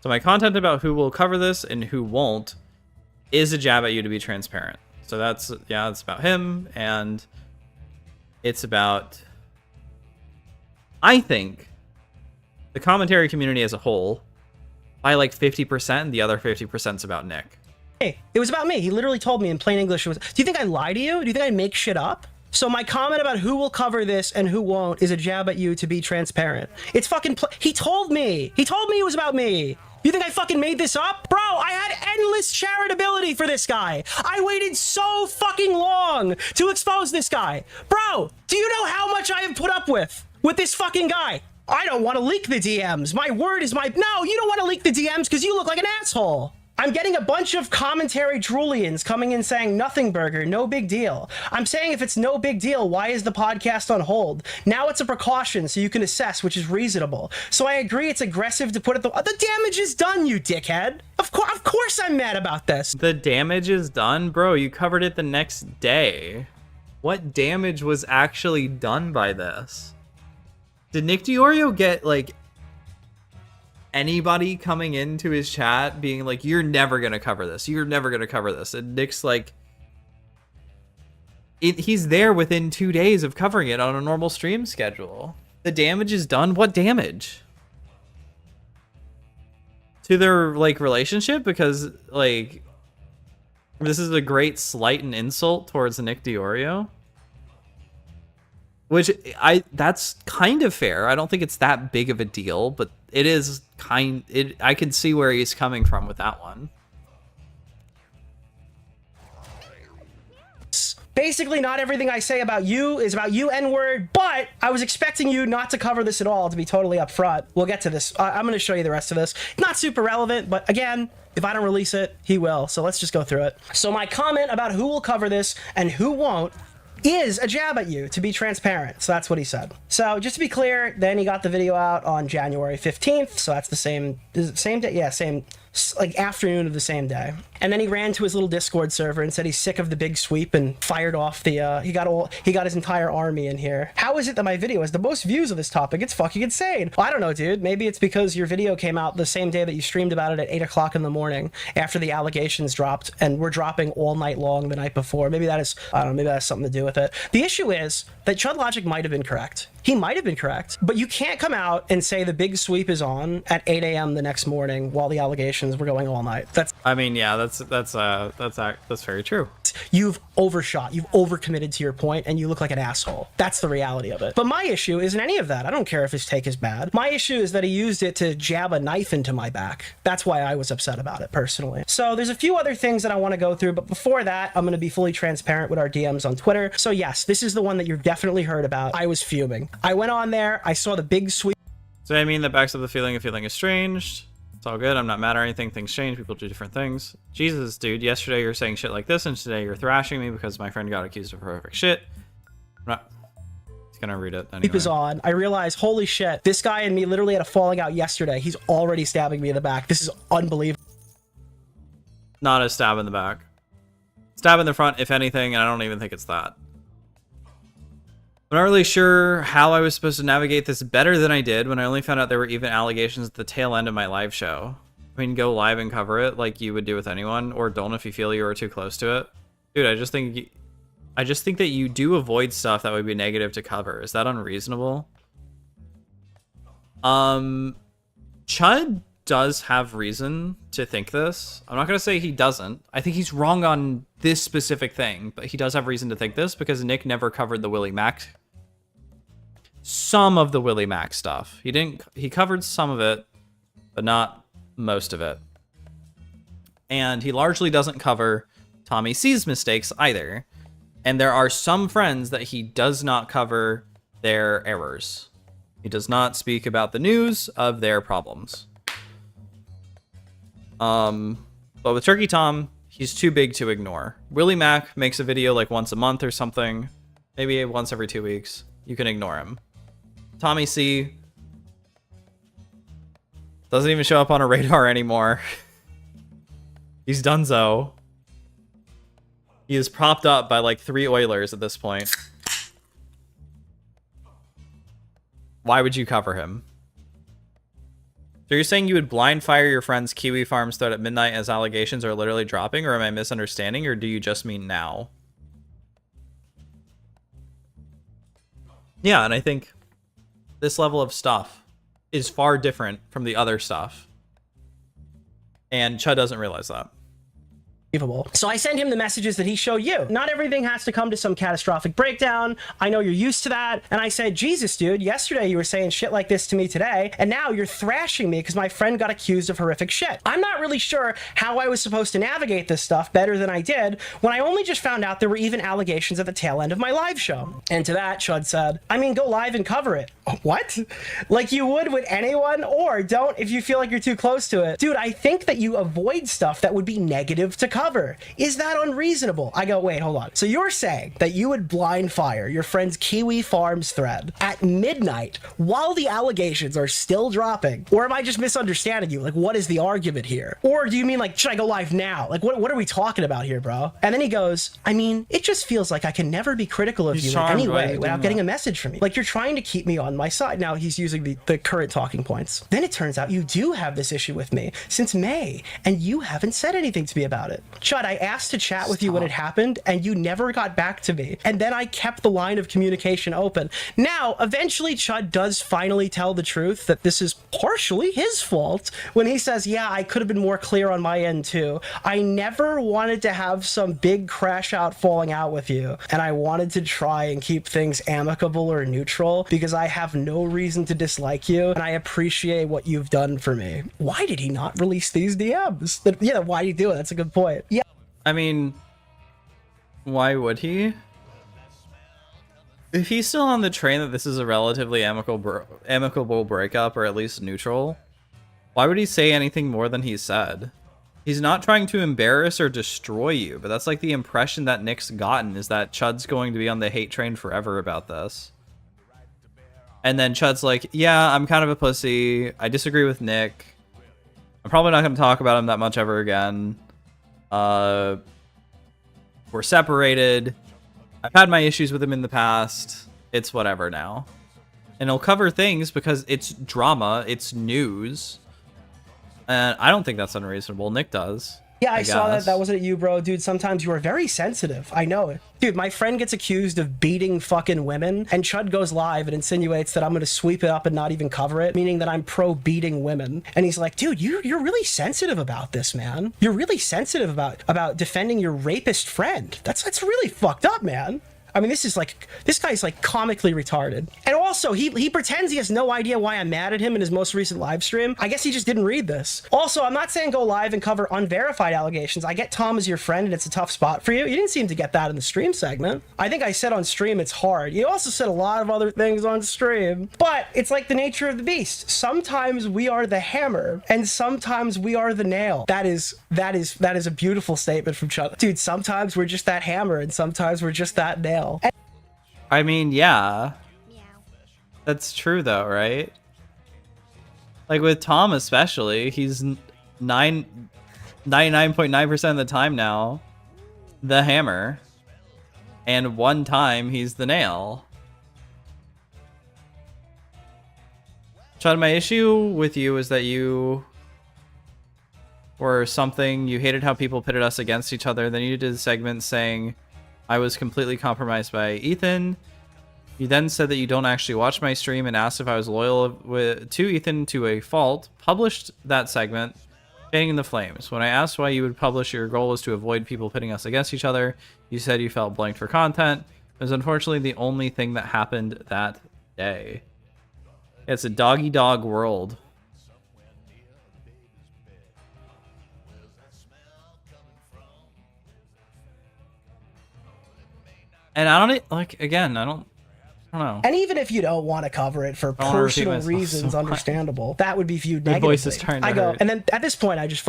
So my content about who will cover this and who won't is a jab at you to be transparent. So that's, yeah, it's about him, and it's about, I think, the commentary community as a whole, by like 50%, and the other 50% is about Nick. Hey, it was about me. He literally told me in plain English. Do you think I lie to you? Do you think I make shit up? So my comment about who will cover this and who won't is a jab at you to be transparent. It's fucking. He told me. He told me it was about me. You think I fucking made this up? Bro, I had endless charitability for this guy. I waited so fucking long to expose this guy. Bro, do you know how much I have put up with this fucking guy? I don't want to leak the DMs. My word is my... No, you don't want to leak the DMs because you look like an asshole. I'm getting a bunch of commentary Drulians coming in saying nothing burger, no big deal. I'm saying if it's no big deal, why is the podcast on hold? Now it's a precaution so you can assess, which is reasonable. So I agree it's aggressive to put it... The damage is done, you dickhead. Of course I'm mad about this. The damage is done? Bro, you covered it the next day. What damage was actually done by this? Did NichDeOrio get, like, anybody coming into his chat being like, you're never gonna cover this, you're never gonna cover this, and Nick's like, he's there within 2 days of covering it on a normal stream schedule. The damage is done? What damage? To their, like, relationship? Because, like, this is a great slight and insult towards NichDeOrio. Which, that's kind of fair. I don't think it's that big of a deal, but it is I can see where he's coming from with that one. Basically, not everything I say about you is about you, N-word, but I was expecting you not to cover this at all, to be totally upfront. We'll get to this. I'm going to show you the rest of this. Not super relevant, but again, if I don't release it, he will. So let's just go through it. So my comment about who will cover this and who won't is a jab at you to be transparent. So that's what he said. So just to be clear, then he got the video out on January 15th. So that's the same day. Yeah, same, like, afternoon of the same day. And then he ran to his little Discord server and said he's sick of the big sweep and fired off the, he got his entire army in here. How is it that my video has the most views of this topic? It's fucking insane. Well, I don't know, dude. Maybe it's because your video came out the same day that you streamed about it at 8 o'clock in the morning after the allegations dropped, and we're dropping all night long the night before. Maybe that is, I don't know, maybe that has something to do with it. The issue is that Chud Logic might have been correct. He might have been correct, but you can't come out and say the big sweep is on at 8 a.m. the next morning while the allegations were going all night. I mean, yeah, that's very true. You've overshot, you've overcommitted to your point, and you look like an asshole. That's the reality of it. But my issue isn't any of that. I don't care if his take is bad. My issue is that he used it to jab a knife into my back. That's why I was upset about it personally. So there's a few other things that I want to go through, but before that, I'm going to be fully transparent with our DMs on Twitter. So yes, this is the one that you've definitely heard about. I was fuming. I went on there, I saw the big sweep. So I mean, that backs up the feeling of feeling estranged. It's all good. I'm not mad or anything. Things change. People do different things. Jesus, dude. Yesterday you're saying shit like this, and today you're thrashing me because my friend got accused of horrific shit. I'm not... He's gonna read it anyway. Keep is on. I realize, holy shit, this guy and me literally had a falling out yesterday. He's already stabbing me in the back. This is unbelievable. Not a stab in the back. Stab in the front, if anything, and I don't even think it's that. I'm not really sure how I was supposed to navigate this better than I did when I only found out there were even allegations at the tail end of my live show. I mean, go live and cover it like you would do with anyone, or don't if you feel you are too close to it. Dude, I just think that you do avoid stuff that would be negative to cover. Is that unreasonable? Chud does have reason to think this. I'm not going to say he doesn't. I think he's wrong on this specific thing, but he does have reason to think this because Nick never covered the Willie Mack some of the Willie Mack stuff. He covered some of it, but not most of it. And he largely doesn't cover Tommy C's mistakes either. And there are some friends that he does not cover their errors. He does not speak about the news of their problems. But with Turkey Tom, he's too big to ignore. Willie Mack makes a video like once a month or something. Maybe once every 2 weeks. You can ignore him. Tommy C doesn't even show up on a radar anymore. He's donezo. He is propped up by like 3 Oilers at this point. Why would you cover him? So you're saying you would blind fire your friend's Kiwi Farms thread at midnight as allegations are literally dropping, or am I misunderstanding, or do you just mean now? Yeah, and I think this level of stuff is far different from the other stuff. And Chud doesn't realize that. So I send him the messages that he showed you. Not everything has to come to some catastrophic breakdown. I know you're used to that. And I said, Jesus, dude, yesterday you were saying shit like this to me today, and now you're thrashing me because my friend got accused of horrific shit. I'm not really sure how I was supposed to navigate this stuff better than I did when I only just found out there were even allegations at the tail end of my live show. And to that, Chud said, I mean, go live and cover it. What? Like you would with anyone, or don't if you feel like you're too close to it. Dude, I think that you avoid stuff that would be negative to cover. Is that unreasonable? I go, wait, hold on. So you're saying that you would blind fire your friend's Kiwi Farms thread at midnight while the allegations are still dropping? Or am I just misunderstanding you? Like, what is the argument here? Or do you mean like, should I go live now? Like, what are we talking about here, bro? And then he goes, I mean, it just feels like I can never be critical of you in any way without getting a message from you. Like you're trying to keep me on my side. Now he's using the current talking points. Then it turns out you do have this issue with me since May, and you haven't said anything to me about it. Chud, I asked to chat with you when it happened, and you never got back to me. And then I kept the line of communication open. Now, eventually Chud does finally tell the truth that this is partially his fault when he says, yeah, I could have been more clear on my end too. I never wanted to have some big crash out falling out with you, and I wanted to try and keep things amicable or neutral because I have no reason to dislike you, and I appreciate what you've done for me. Why did he not release these DMs? Yeah, why do you do it? That's a good point. Yeah. I mean, why would he? If he's still on the train that this is a relatively amicable breakup, or at least neutral, why would he say anything more than he said? He's not trying to embarrass or destroy you, but that's like the impression that Nick's gotten, is that Chud's going to be on the hate train forever about this. And then Chud's like, yeah, I'm kind of a pussy. I disagree with Nick. I'm probably not going to talk about him that much ever again. We're separated. I've had my issues with him in the past. It's whatever now. And he'll cover things because it's drama, it's news. And I don't think that's unreasonable. Nick does. Yeah, I saw that. That wasn't you, bro. Dude, sometimes you are very sensitive. I know it. Dude, my friend gets accused of beating fucking women, and Chud goes live and insinuates that I'm going to sweep it up and not even cover it, meaning that I'm pro beating women. And he's like, dude, you're really sensitive about this, man. You're really sensitive about defending your rapist friend. That's really fucked up, man. I mean, this guy's like comically retarded. And also, he pretends he has no idea why I'm mad at him in his most recent live stream. I guess he just didn't read this. Also, I'm not saying go live and cover unverified allegations. I get Tom as your friend and it's a tough spot for you. You didn't seem to get that in the stream segment. I think I said on stream it's hard. You also said a lot of other things on stream. But it's like the nature of the beast. Sometimes we are the hammer and sometimes we are the nail. That is a beautiful statement from Chud. Dude, sometimes we're just that hammer and sometimes we're just that nail. I mean, yeah. That's true though, right? Like with Tom especially, he's 99.9% of the time now the hammer. And one time he's the nail. Chud, my issue with you is that you were something, you hated how people pitted us against each other. Then you did a segment saying I was completely compromised by Ethan. You then said that you don't actually watch my stream and asked if I was loyal to Ethan to a fault. Published that segment, fanning the flames. When I asked why you would publish, your goal was to avoid people pitting us against each other. You said you felt blanked for content. It was unfortunately the only thing that happened that day. It's a doggy dog world. And I don't like, again, I don't know. And even if you don't want to cover it for wanna repeat personal myself reasons, so much. understandable, that would be viewed Your negatively. voice is trying to I go, hurt. and then at this point, I just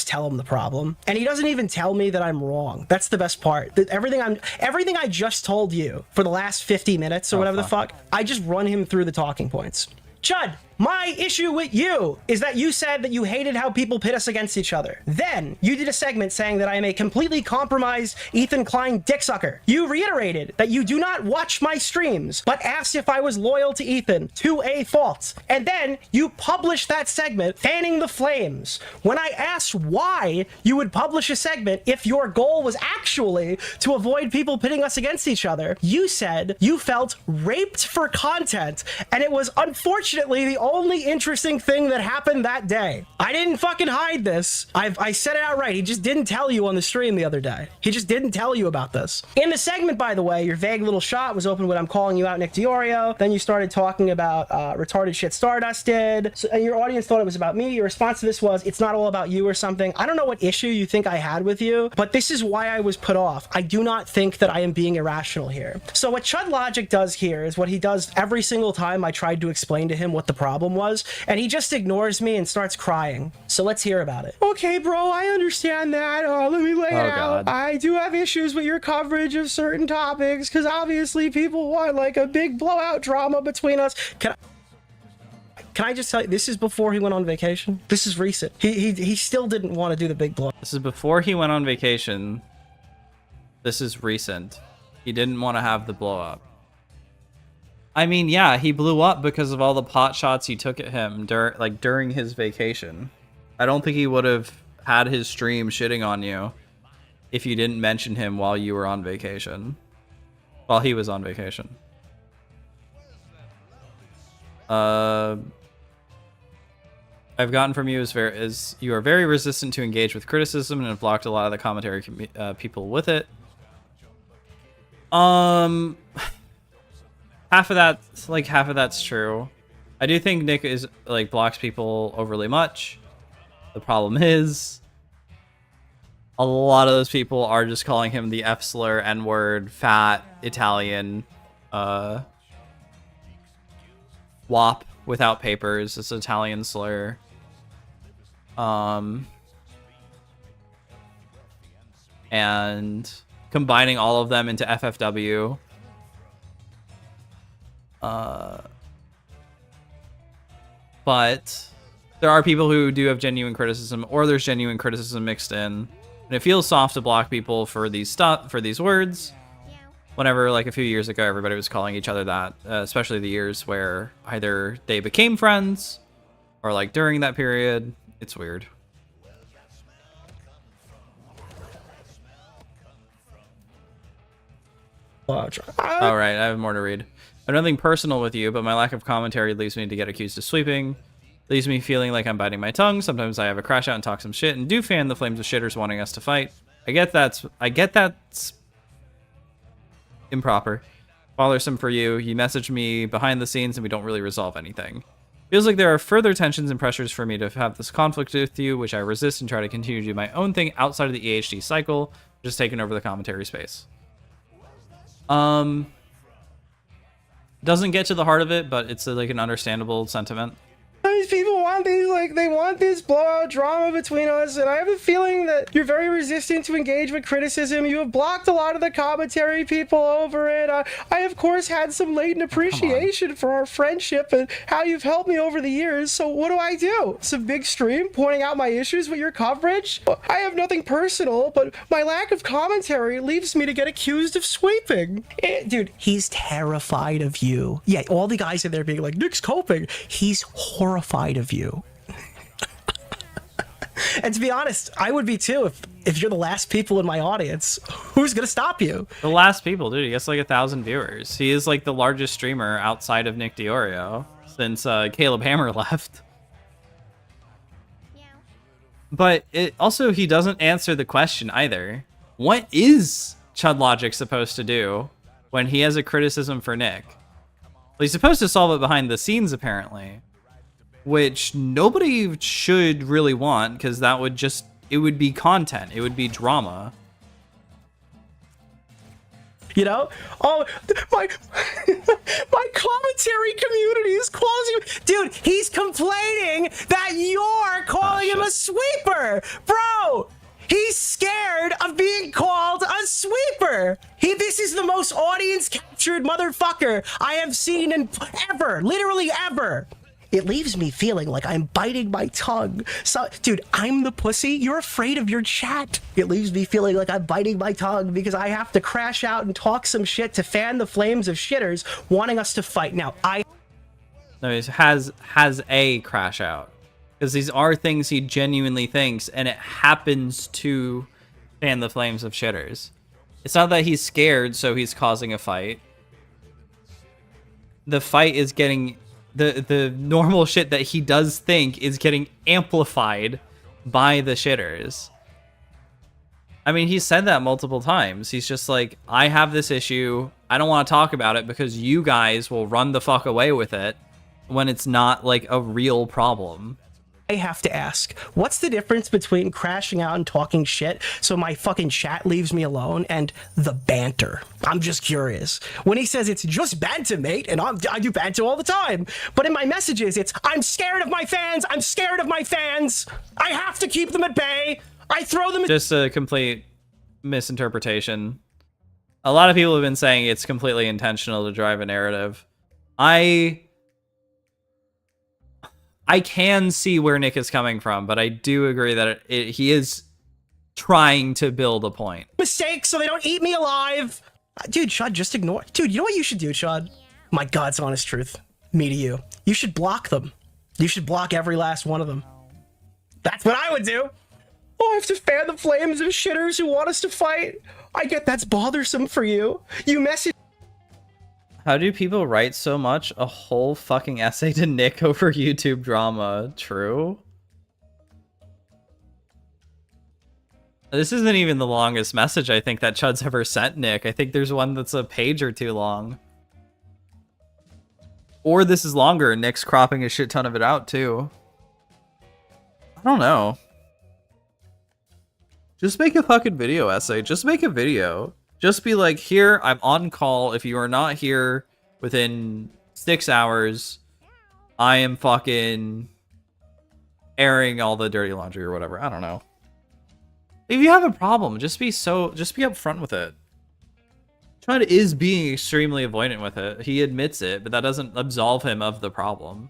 tell him the problem, and he doesn't even tell me that I'm wrong. That's the best part. Everything I just told you for the last 50 minutes or whatever the fuck, I just run him through the talking points. Chud, my issue with you is that you said that you hated how people pit us against each other. Then you did a segment saying that I am a completely compromised Ethan Klein dicksucker. You reiterated that you do not watch my streams, but asked if I was loyal to Ethan to a fault. And then you published that segment fanning the flames. When I asked why you would publish a segment if your goal was actually to avoid people pitting us against each other, you said you felt raped for content, and it was unfortunately the only interesting thing that happened that day. I didn't fucking hide this. I said it outright. He just didn't tell you on the stream the other day. He just didn't tell you about this. In the segment, by the way, your vague little shot was open when I'm calling you out, NichDeOrio. Then you started talking about retarded shit Stardust did. So, and your audience thought it was about me. Your response to this was, it's not all about you or something. I don't know what issue you think I had with you, but this is why I was put off. I do not think that I am being irrational here. So what Chud Logic does here is what he does every single time I tried to explain to him what the problem was, and he just ignores me and starts crying. So let's hear about it. Okay, bro, I understand that. Let me lay it out. God. I do have issues with your coverage of certain topics, because obviously people want like a big blowout drama between us. Can I just tell you, this is before he went on vacation. This is recent. He still didn't want to do the big blow. This is before he went on vacation. This is recent. He didn't want to have the blow up. I mean, yeah, he blew up because of all the pot shots you took at him during his vacation. I don't think he would have had his stream shitting on you if you didn't mention him while you were on vacation. While he was on vacation. I've gotten from you is you are very resistant to engage with criticism and have blocked a lot of the commentary people with it. Half of that's true. I do think Nick is blocks people overly much. The problem is a lot of those people are just calling him the F slur, N-word, fat, Italian, WAP without papers. It's an Italian slur. And combining all of them into FFW. But there are people who do have genuine criticism, or there's genuine criticism mixed in, and it feels soft to block people for these words. Whenever, like a few years ago, everybody was calling each other that, especially the years where either they became friends or like during that period. It's weird. All right, I have more to read. I have nothing personal with you, but my lack of commentary leaves me to get accused of sweeping. Leaves me feeling like I'm biting my tongue. Sometimes I have a crash out and talk some shit, and do fan the flames of shitters wanting us to fight. I get that's improper. Bothersome for you. You message me behind the scenes and we don't really resolve anything. Feels like there are further tensions and pressures for me to have this conflict with you, which I resist and try to continue to do my own thing outside of the EHD cycle, just taking over the commentary space. Doesn't get to the heart of it, but it's like an understandable sentiment. These people want these, like, they want this blowout drama between us, and I have a feeling that you're very resistant to engage with criticism. You have blocked a lot of the commentary people over it. I, of course, had some latent appreciation for our friendship and how you've helped me over the years, so what do? Some big stream pointing out my issues with your coverage? I have nothing personal, but my lack of commentary leaves me to get accused of sweeping. Dude, he's terrified of you. Yeah, all the guys in there being like, Nick's coping. He's horrified of you. And to be honest, I would be too if you're the last people in my audience. Who's gonna stop you? The last people, dude. He gets like 1,000 viewers. He is like the largest streamer outside of NichDeOrio since Caleb Hammer left. But it also, he doesn't answer the question either. What is Chud Logic supposed to do when he has a criticism for Nick? he's supposed to solve it behind the scenes, apparently. Which nobody should really want, because that would just... It would be content. It would be drama. You know? Oh, my my commentary community is calling you. Dude, he's complaining that you're calling him a sweeper. Bro, he's scared of being called a sweeper. This is the most audience captured motherfucker I have seen in ever. Literally ever. It leaves me feeling like I'm biting my tongue. So, dude, I'm the pussy. You're afraid of your chat. It leaves me feeling like I'm biting my tongue because I have to crash out and talk some shit to fan the flames of shitters wanting us to fight. Now, No, he has a crash out. Because these are things he genuinely thinks, and it happens to fan the flames of shitters. It's not that he's scared, so he's causing a fight. The fight is getting... The normal shit that he does think is getting amplified by the shitters. I mean, he said that multiple times. He's just like, I have this issue. I don't want to talk about it because you guys will run the fuck away with it when it's not like a real problem. I have to ask, what's the difference between crashing out and talking shit so my fucking chat leaves me alone and the banter? I'm just curious. When he says it's just banter, mate, and I do banter all the time, but in my messages it's, I'm scared of my fans, I'm scared of my fans, I have to keep them at bay, I throw them... Just a complete misinterpretation. A lot of people have been saying it's completely intentional to drive a narrative. I can see where Nick is coming from, but I do agree that he is trying to build a point. Mistakes so they don't eat me alive. Dude, Chud, just ignore. Dude, you know what you should do, Chud? My God's honest truth. Me to you. You should block them. You should block every last one of them. That's what I would do. Oh, I have to fan the flames of shitters who want us to fight. I get that's bothersome for you. You message... How do people write so much? A whole fucking essay to Nick over YouTube drama. True? This isn't even the longest message I think that Chud's ever sent Nick. I think there's one that's a page or two long. Or this is longer and Nick's cropping a shit ton of it out too. I don't know. Just make a fucking video essay. Just make a video. Just be like, here, I'm on call. If you are not here within 6 hours, I am fucking airing all the dirty laundry or whatever. I don't know. If you have a problem, just be upfront with it. Chud is being extremely avoidant with it. He admits it, but that doesn't absolve him of the problem.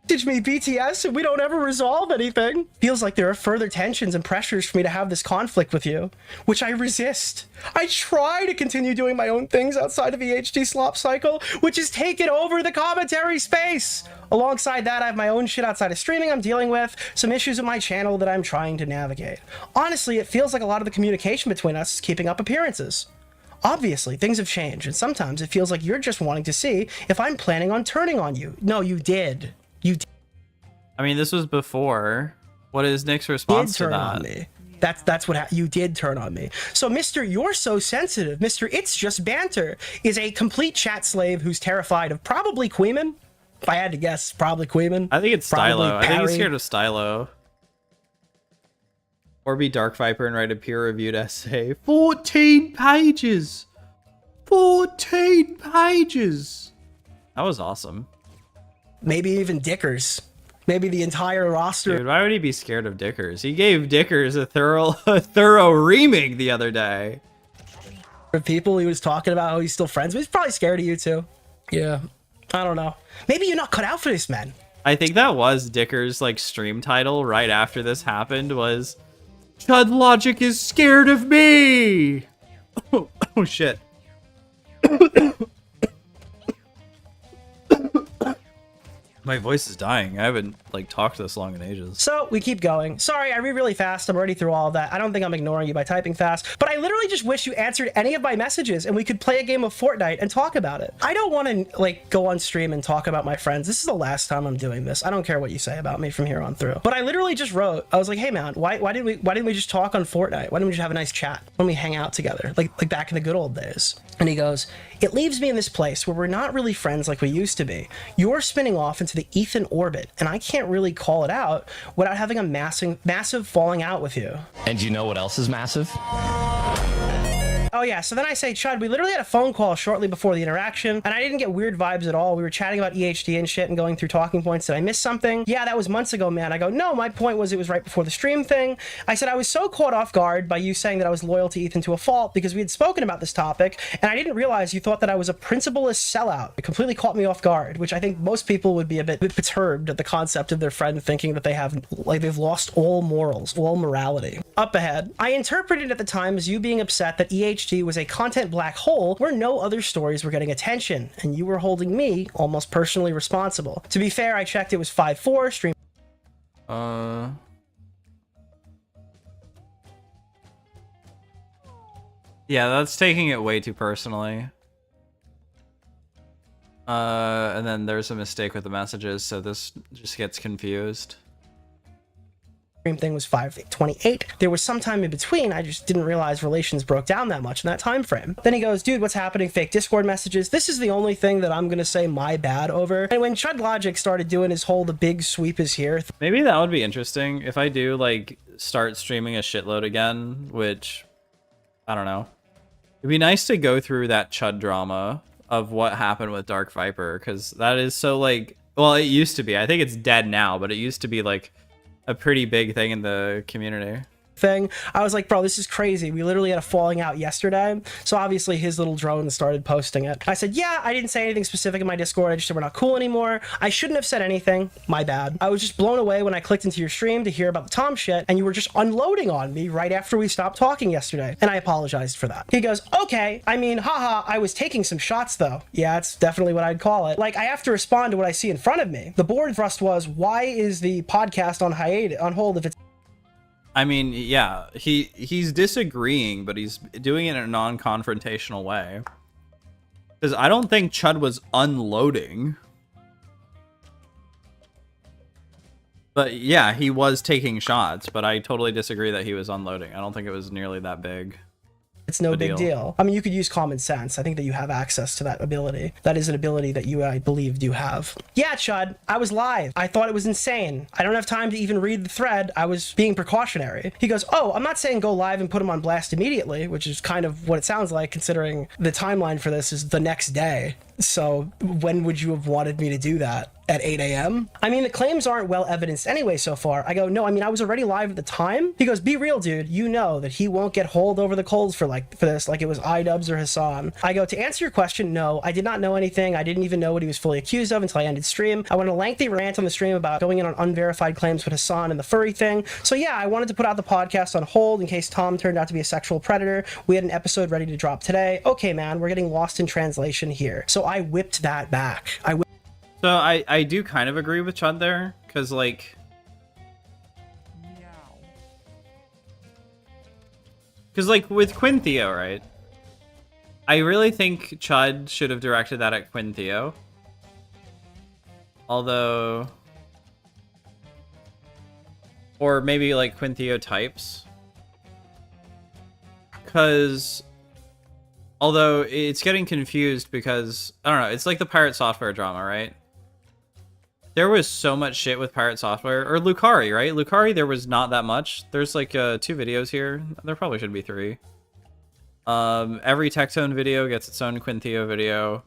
Message me BTS and we don't ever resolve anything. Feels like there are further tensions and pressures for me to have this conflict with you, which I resist. I try to continue doing my own things outside of the HD slop cycle, which has taken over the commentary space. Alongside that, I have my own shit outside of streaming I'm dealing with, some issues with my channel that I'm trying to navigate. Honestly, it feels like a lot of the communication between us is keeping up appearances. Obviously, things have changed, and sometimes it feels like you're just wanting to see if I'm planning on turning on you. No, you did. I mean, this was before. What is Nick's response to that? On me. That's what you did turn on me. So, Mr. You're So Sensitive, Mr. It's Just Banter, is a complete chat slave who's terrified of probably Queeman. If I had to guess, probably Queeman. I think it's Stylo. I think he's scared of Stylo. Or be Dark Viper and write a peer-reviewed essay. 14 pages! 14 pages! That was awesome. Maybe even Dickers. Maybe the entire roster. Dude, why would he be scared of Dickers? He gave Dickers a thorough reaming the other day. Of people he was talking about how he's still friends with. He's probably scared of you too. Yeah. I don't know. Maybe you're not cut out for this, man. I think that was Dickers' like stream title right after this happened was Chud Logic is scared of me. Oh shit. My voice is dying. I haven't like talked this long in ages. So we keep going. Sorry, I read really fast. I'm already through all of that. I don't think I'm ignoring you by typing fast, but I literally just wish you answered any of my messages and we could play a game of Fortnite and talk about it. I don't want to like go on stream and talk about my friends. This is the last time I'm doing this. I don't care what you say about me from here on through. But I literally just wrote, I was like, hey man, why didn't we just talk on Fortnite? Why didn't we just have a nice chat? Why don't we hang out together? Like back in the good old days. And he goes, it leaves me in this place where we're not really friends like we used to be. You're spinning off into the Ethan orbit, and I can't really call it out without having a massive falling out with you. And do you know what else is massive? Oh yeah, so then I say, Chud, we literally had a phone call shortly before the interaction, and I didn't get weird vibes at all. We were chatting about EHD and shit and going through talking points. Did I miss something? Yeah, that was months ago, man. I go, no, my point was it was right before the stream thing. I said I was so caught off guard by you saying that I was loyal to Ethan to a fault because we had spoken about this topic, and I didn't realize you thought that I was a principleless sellout. It completely caught me off guard, which I think most people would be a bit perturbed at the concept of their friend thinking that they've lost all morals, all morality. Up ahead, I interpreted at the time as you being upset that EHD was a content black hole where no other stories were getting attention, and you were holding me almost personally responsible. To be fair, I checked, it was 5-4 stream. Yeah, that's taking it way too personally. And then there's a mistake with the messages, so this just gets confused. Stream thing was 5/28. There was some time in between. I just didn't realize relations broke down that much in that time frame. Then he goes, dude, what's happening? Fake Discord messages. This is the only thing that I'm gonna say my bad over. And when Chud Logic started doing his whole the big sweep is here. Maybe that would be interesting if I do like start streaming a shitload again, which I don't know. It'd be nice to go through that Chud drama of what happened with Dark Viper, because that is so like, well, it used to be. I think it's dead now, but it used to be like a pretty big thing in the community. Thing. I was like, bro, this is crazy. We literally had a falling out yesterday. So obviously his little drone started posting it. I said, yeah, I didn't say anything specific in my Discord. I just said we're not cool anymore. I shouldn't have said anything. My bad. I was just blown away when I clicked into your stream to hear about the Tom shit, and you were just unloading on me right after we stopped talking yesterday. And I apologized for that. He goes, okay. I mean, haha, I was taking some shots though. Yeah, it's definitely what I'd call it. Like, I have to respond to what I see in front of me. The board thrust was, why is the podcast on hold if it's I mean, yeah, he's disagreeing, but he's doing it in a non-confrontational way. Because I don't think Chud was unloading. But yeah, he was taking shots, but I totally disagree that he was unloading. I don't think it was nearly that big. It's no big deal. I mean, you could use common sense. I think that you have access to that ability. That is an ability that you, I believe, do have. Yeah, Chud, I was live. I thought it was insane. I don't have time to even read the thread. I was being precautionary. He goes, oh, I'm not saying go live and put him on blast immediately, which is kind of what it sounds like, considering the timeline for this is the next day. So when would you have wanted me to do that? At 8 a.m.? I mean, the claims aren't well evidenced anyway so far. I go, no, I mean, I was already live at the time. He goes, be real, dude. You know that he won't get holed over the coals for this, like it was iDubbbz or Hassan. I go, to answer your question, no, I did not know anything. I didn't even know what he was fully accused of until I ended stream. I went on a lengthy rant on the stream about going in on unverified claims with Hassan and the furry thing. So yeah, I wanted to put out the podcast on hold in case Tom turned out to be a sexual predator. We had an episode ready to drop today. Okay, man, we're getting lost in translation here. So I whipped that back. So I do kind of agree with Chud there, because like, with Quinn Theo, right? I really think Chud should have directed that at Quinn Theo. Although, or maybe like Quinn Theo types. Because although it's getting confused because, I don't know, it's like the Pirate Software drama, right? There was so much shit with Pirate Software, or Lucari, right? Lucari, there was not that much. There's like 2 videos here. There probably should be 3. Every Techzone video gets its own Quinn Theo video.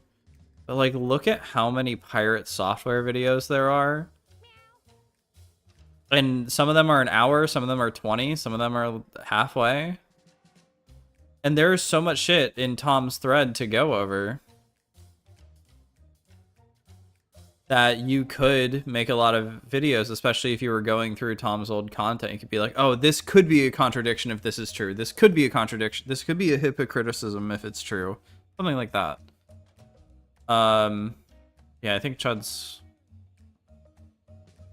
But like, look at how many Pirate Software videos there are. And some of them are an hour, some of them are 20, some of them are halfway. And there's so much shit in Tom's thread to go over that you could make a lot of videos, especially if you were going through Tom's old content. You could be like, oh, this could be a contradiction if this is true. This could be a contradiction. This could be a hypocriticism if it's true. Something like that. Yeah, I think Chud's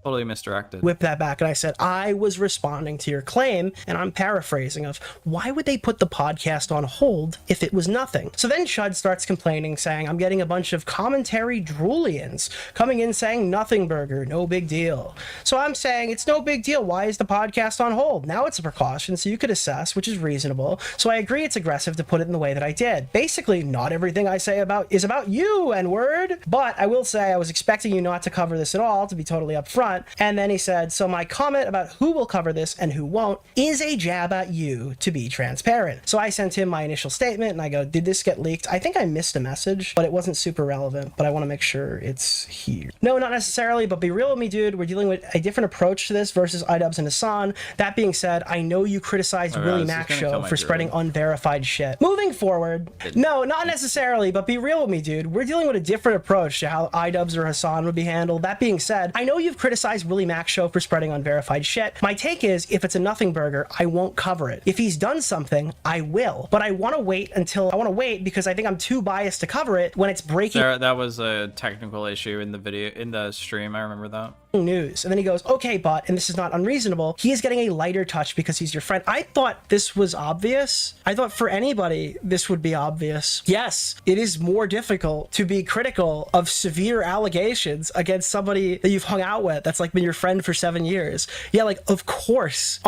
Totally misdirected. whip that back, and I said, I was responding to your claim, and I'm paraphrasing of, why would they put the podcast on hold if it was nothing? So then Chud starts complaining, saying, I'm getting a bunch of commentary droolians coming in saying, nothing burger, no big deal. So I'm saying, it's no big deal. Why is the podcast on hold? Now it's a precaution, so you could assess, which is reasonable. So I agree it's aggressive to put it in the way that I did. Basically, not everything I say is about you, N-word. But I will say I was expecting you not to cover this at all, to be totally upfront. And then he said, so my comment about who will cover this and who won't is a jab at you, to be transparent. So I sent him my initial statement and I go, did this get leaked? I think I missed a message, but it wasn't super relevant, but I want to make sure it's here. No, not necessarily, but be real with me, dude. We're dealing with a different approach to this versus iDubbbz and Hassan. That being said, I know you criticized Willie Mac Show for spreading unverified shit. Moving forward, no, not necessarily, but be real with me, dude. We're dealing with a different approach to how iDubbbz or Hassan would be handled. That being said, I know you've criticized Willie Mac Show for spreading unverified shit. My take is, if it's a nothing burger, I won't cover it. If he's done something, I will. But I want to wait because I think I'm too biased to cover it when it's breaking. That was a technical issue in the video, in the stream. I remember that. News. And then he goes, okay, but, and this is not unreasonable, he is getting a lighter touch because he's your friend. I thought this was obvious. I thought for anybody, this would be obvious. Yes, it is more difficult to be critical of severe allegations against somebody that you've hung out with that's like been your friend for 7 years. Yeah, like, of course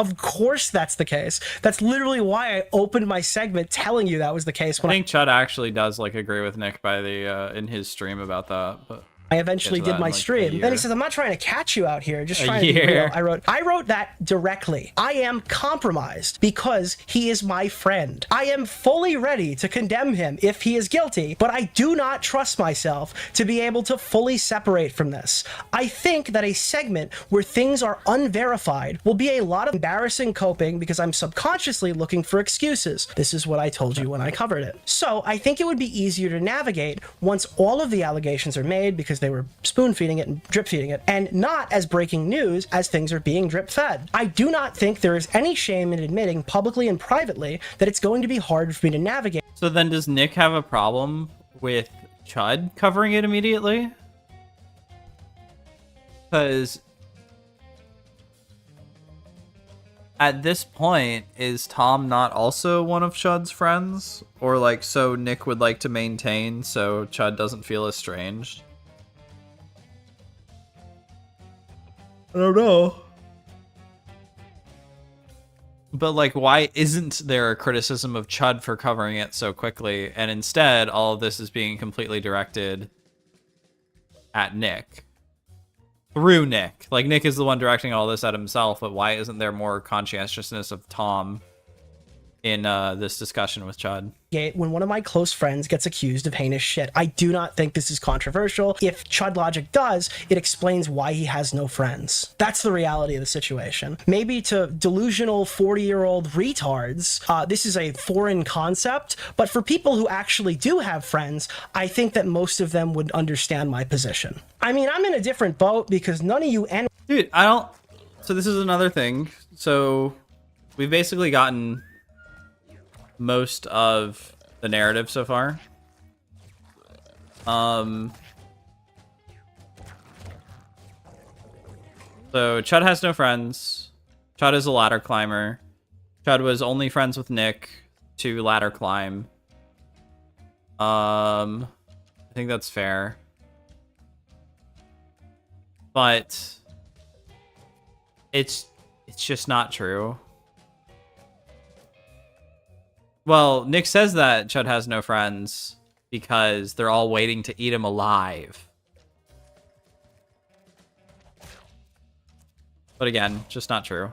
that's the case. That's literally why I opened my segment telling you that was the case. I think Chud actually does like agree with Nick by the in his stream about that, but I eventually did my stream. Then he says, I'm not trying to catch you out here, just trying to be real. I wrote that directly. I am compromised because he is my friend. I am fully ready to condemn him if he is guilty, but I do not trust myself to be able to fully separate from this. I think that a segment where things are unverified will be a lot of embarrassing coping because I'm subconsciously looking for excuses. This is what I told you when I covered it. So I think it would be easier to navigate once all of the allegations are made, because they were spoon feeding it and drip feeding it, and not as breaking news as things are being drip fed. I do not think there is any shame in admitting publicly and privately that it's going to be hard for me to navigate. So then does Nick have a problem with Chud covering it immediately? Because at this point, is Tom not also one of Chud's friends? Or like, so Nick would like to maintain so Chud doesn't feel estranged? I don't know. But like, why isn't there a criticism of Chud for covering it so quickly, and instead all of this is being completely directed at Nick? Through Nick. Like, Nick is the one directing all this at himself, but why isn't there more conscientiousness of Tom in this discussion with Chud? When one of my close friends gets accused of heinous shit. I do not think this is controversial. If Chud Logic does, it explains why he has no friends. That's the reality of the situation. Maybe to delusional 40-year-old retards, this is a foreign concept, but for people who actually do have friends, I think that most of them would understand my position. I mean, I'm in a different boat because none of you... Dude, I don't... So this is another thing. So we've basically gotten most of the narrative so far. So Chud has no friends. Chud is a ladder climber. Chud was only friends with Nick to ladder climb. I think that's fair. But it's just not true. Well, Nick says that Chud has no friends because they're all waiting to eat him alive. But again, just not true.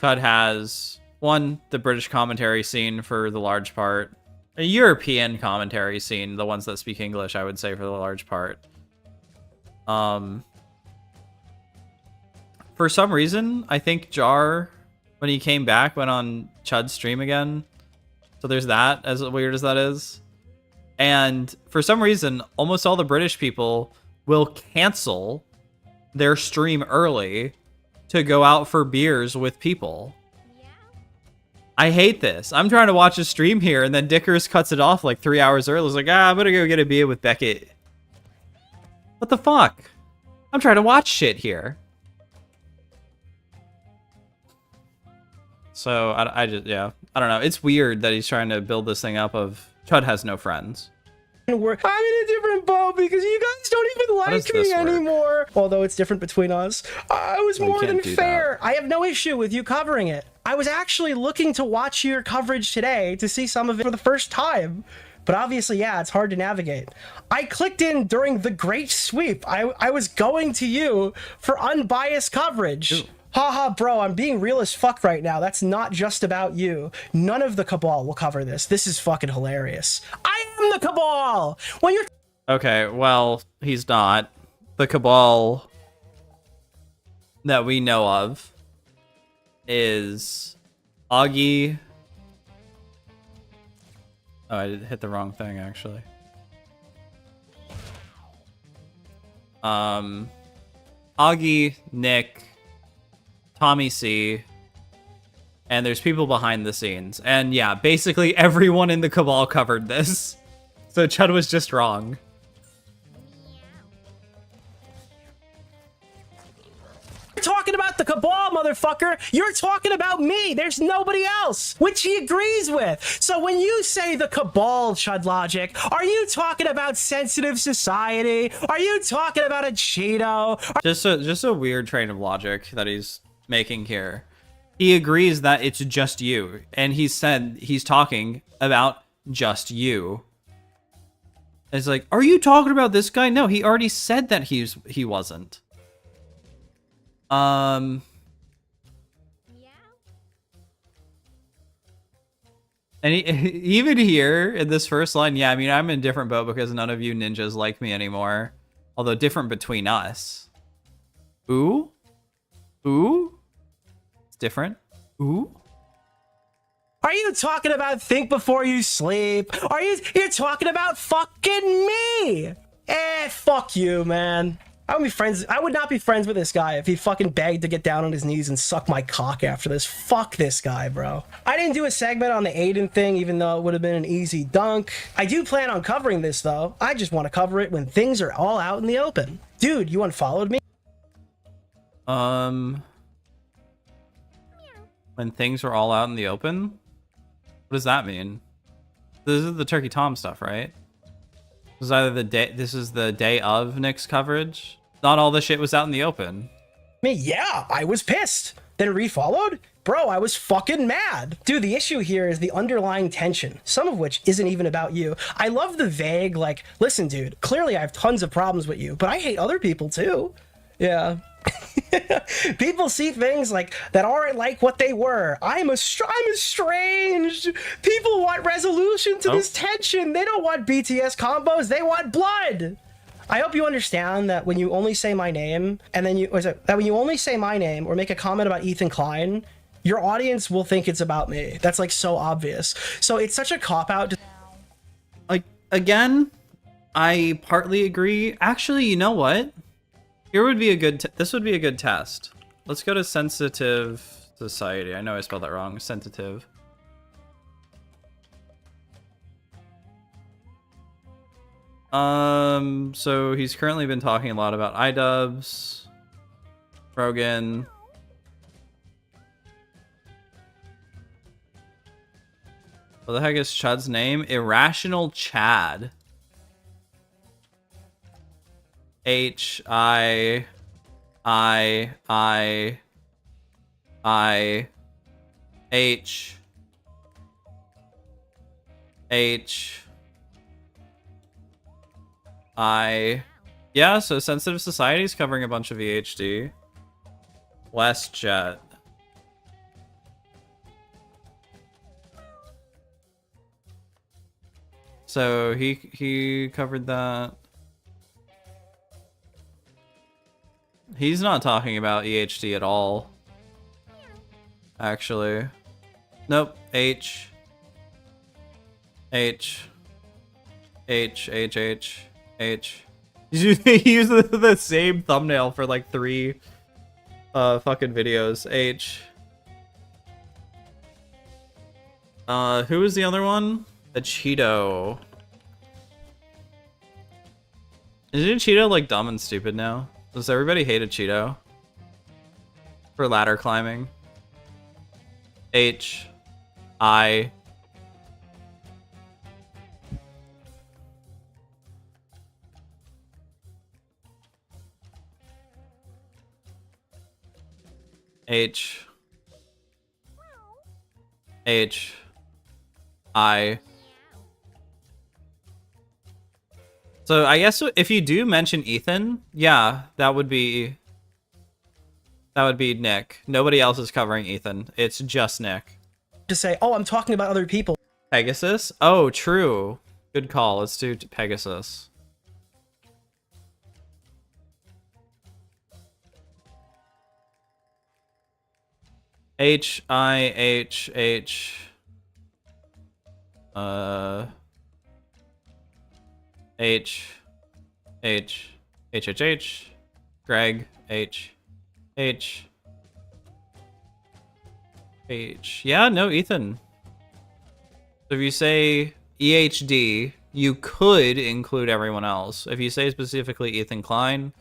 Chud has, one, the British commentary scene for the large part. A European commentary scene, the ones that speak English, I would say, for the large part. For some reason, I think Jar, when he came back, went on Chud's stream again. So there's that, as weird as that is. And for some reason, almost all the British people will cancel their stream early to go out for beers with people. I hate this. I'm trying to watch a stream here, and then Dickers cuts it off like 3 hours early. It's like, I'm gonna go get a beer with Beckett. What the fuck? I'm trying to watch shit here. So I just, yeah, I don't know. It's weird that he's trying to build this thing up of Chud has no friends. I'm in a different boat because you guys don't even like me anymore. Although it's different between us. I was more than fair. I have no issue with you covering it. I was actually looking to watch your coverage today to see some of it for the first time. But obviously, yeah, it's hard to navigate. I clicked in during the Great Sweep. I was going to you for unbiased coverage. Ooh. Haha, bro, I'm being real as fuck right now. That's not just about you. None of the Cabal will cover this. This is fucking hilarious. I am the Cabal! When you're... Okay, well, he's not. The Cabal that we know of is Augie. Oh, I hit the wrong thing, actually. Augie, Nick, Tommy C, and there's people behind the scenes. And yeah, basically everyone in the Cabal covered this. So Chud was just wrong. You're talking about the Cabal, motherfucker. You're talking about me. There's nobody else, which he agrees with. So when you say the Cabal, Chud Logic, are you talking about sensitive society? Are you talking about a Cheeto? Just a weird train of logic that he's making here. He agrees that it's just you, and he said he's talking about just you. It's like, are you talking about this guy? No, he already said that he wasn't. And even here in this first line, yeah, I mean, I'm in a different boat because none of you ninjas like me anymore. Although different between us. Ooh? Ooh? It's different. Ooh? Are you talking about think before you sleep? You're talking about fucking me? Fuck you, man. I would not be friends with this guy if he fucking begged to get down on his knees and suck my cock after this. Fuck this guy, bro. I didn't do a segment on the Aiden thing, even though it would have been an easy dunk. I do plan on covering this, though. I just want to cover it when things are all out in the open. Dude, you unfollowed me? When things are all out in the open? What does that mean? This is the Turkey Tom stuff, right? This is either this is the day of Nick's coverage. Not all the shit was out in the open. Yeah, I was pissed. Then refollowed? Bro, I was fucking mad. Dude, the issue here is the underlying tension, some of which isn't even about you. I love the vague, like, listen, dude, clearly I have tons of problems with you, but I hate other people too. Yeah. People see things like that aren't like what they were. I'm estranged. People want resolution to this tension. They don't want BTS combos. They want blood. I hope you understand that when you only say my name, and then when you only say my name or make a comment about Ethan Klein, your audience will think it's about me. That's like so obvious. So it's such a cop-out. Like, again, I partly agree. Actually, you know what? Here would be a good, this would be a good test. Let's go to sensitive society. I know I spelled that wrong. Sensitive. So he's currently been talking a lot about iDubbbz, Rogan. What the heck is Chud's name? Irrational Chad. H I H I. Yeah, so Sensitive Society is covering a bunch of VHD. WestJet. So he covered that. He's not talking about EHD at all. Actually. Nope. H. He used the same thumbnail for like 3 fucking videos. H. Who was the other one? The Cheeto. Isn't Cheeto like dumb and stupid now? Does everybody hate a Cheeto? For ladder climbing. H. I. H. H. I. So I guess if you do mention Ethan, yeah, that would be Nick. Nobody else is covering Ethan. It's just Nick. To say, oh, I'm talking about other people. Pegasus? Oh, true. Good call. Let's do Pegasus. H I H H. H H H H H. Greg H H H. Yeah, no, Ethan. So if you say EHD, you could include everyone else. If you say specifically Ethan Klein,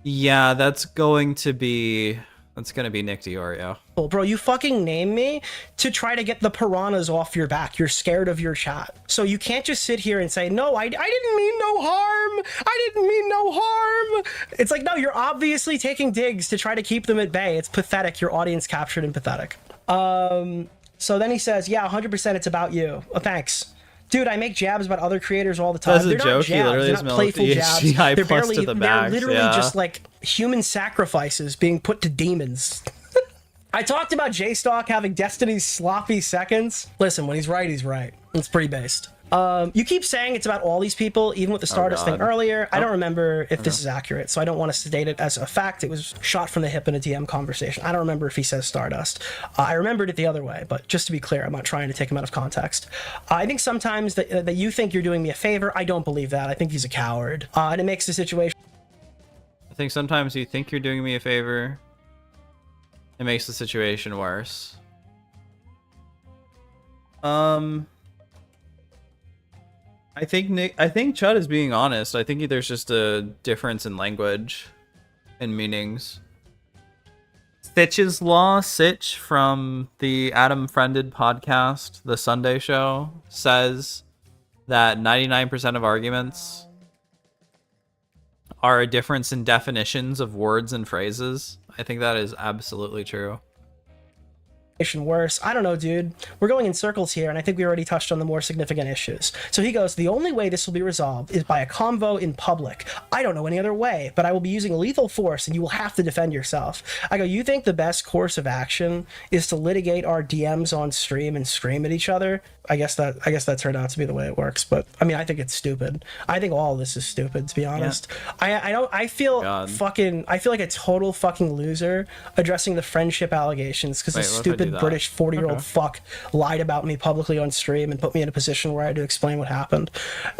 yeah, that's going to be NichDeOrio. Bro, you fucking named me to try to get the piranhas off your back. You're scared of your chat. So you can't just sit here and say, no, I didn't mean no harm. I didn't mean no harm. It's like, no, you're obviously taking digs to try to keep them at bay. It's pathetic. Your audience captured and pathetic. So then he says, yeah, 100% it's about you. Oh, thanks. Dude, I make jabs about other creators all the time. That's a They're joke. not He jabs. literally They're is not playful jabs. HDI They're plus to the they're max, literally yeah. just like human sacrifices being put to demons. I talked about J-Stock having Destiny's sloppy seconds. Listen, when he's right, he's right. It's pretty based. You keep saying it's about all these people, even with the Stardust thing earlier. I don't remember if this is accurate, so I don't want to state it as a fact. It was shot from the hip in a DM conversation. I don't remember if he says Stardust. I remembered it the other way, but just to be clear, I'm not trying to take him out of context. I think sometimes that you think you're doing me a favor. I don't believe that. I think he's a coward, and it makes the situation... I think sometimes you think you're doing me a favor. It makes the situation worse. I think Chud is being honest. I think there's just a difference in language and meanings. Sitch's Law, Sitch from the Adam Friended podcast, The Sunday Show, says that 99% of arguments are a difference in definitions of words and phrases. I think that is absolutely true. worse. I don't know, dude. We're going in circles here, and I think we already touched on the more significant issues. So he goes, the only way this will be resolved is by a convo in public. I don't know any other way, but I will be using lethal force, and you will have to defend yourself. I go, you think the best course of action is to litigate our DMs on stream and scream at each other? I guess that turned out to be the way it works, but I mean, I think it's stupid. I think all of this is stupid, to be honest. Yeah. I feel like a total fucking loser addressing the friendship allegations because the stupid British 40-year-old fuck lied about me publicly on stream and put me in a position where I had to explain what happened.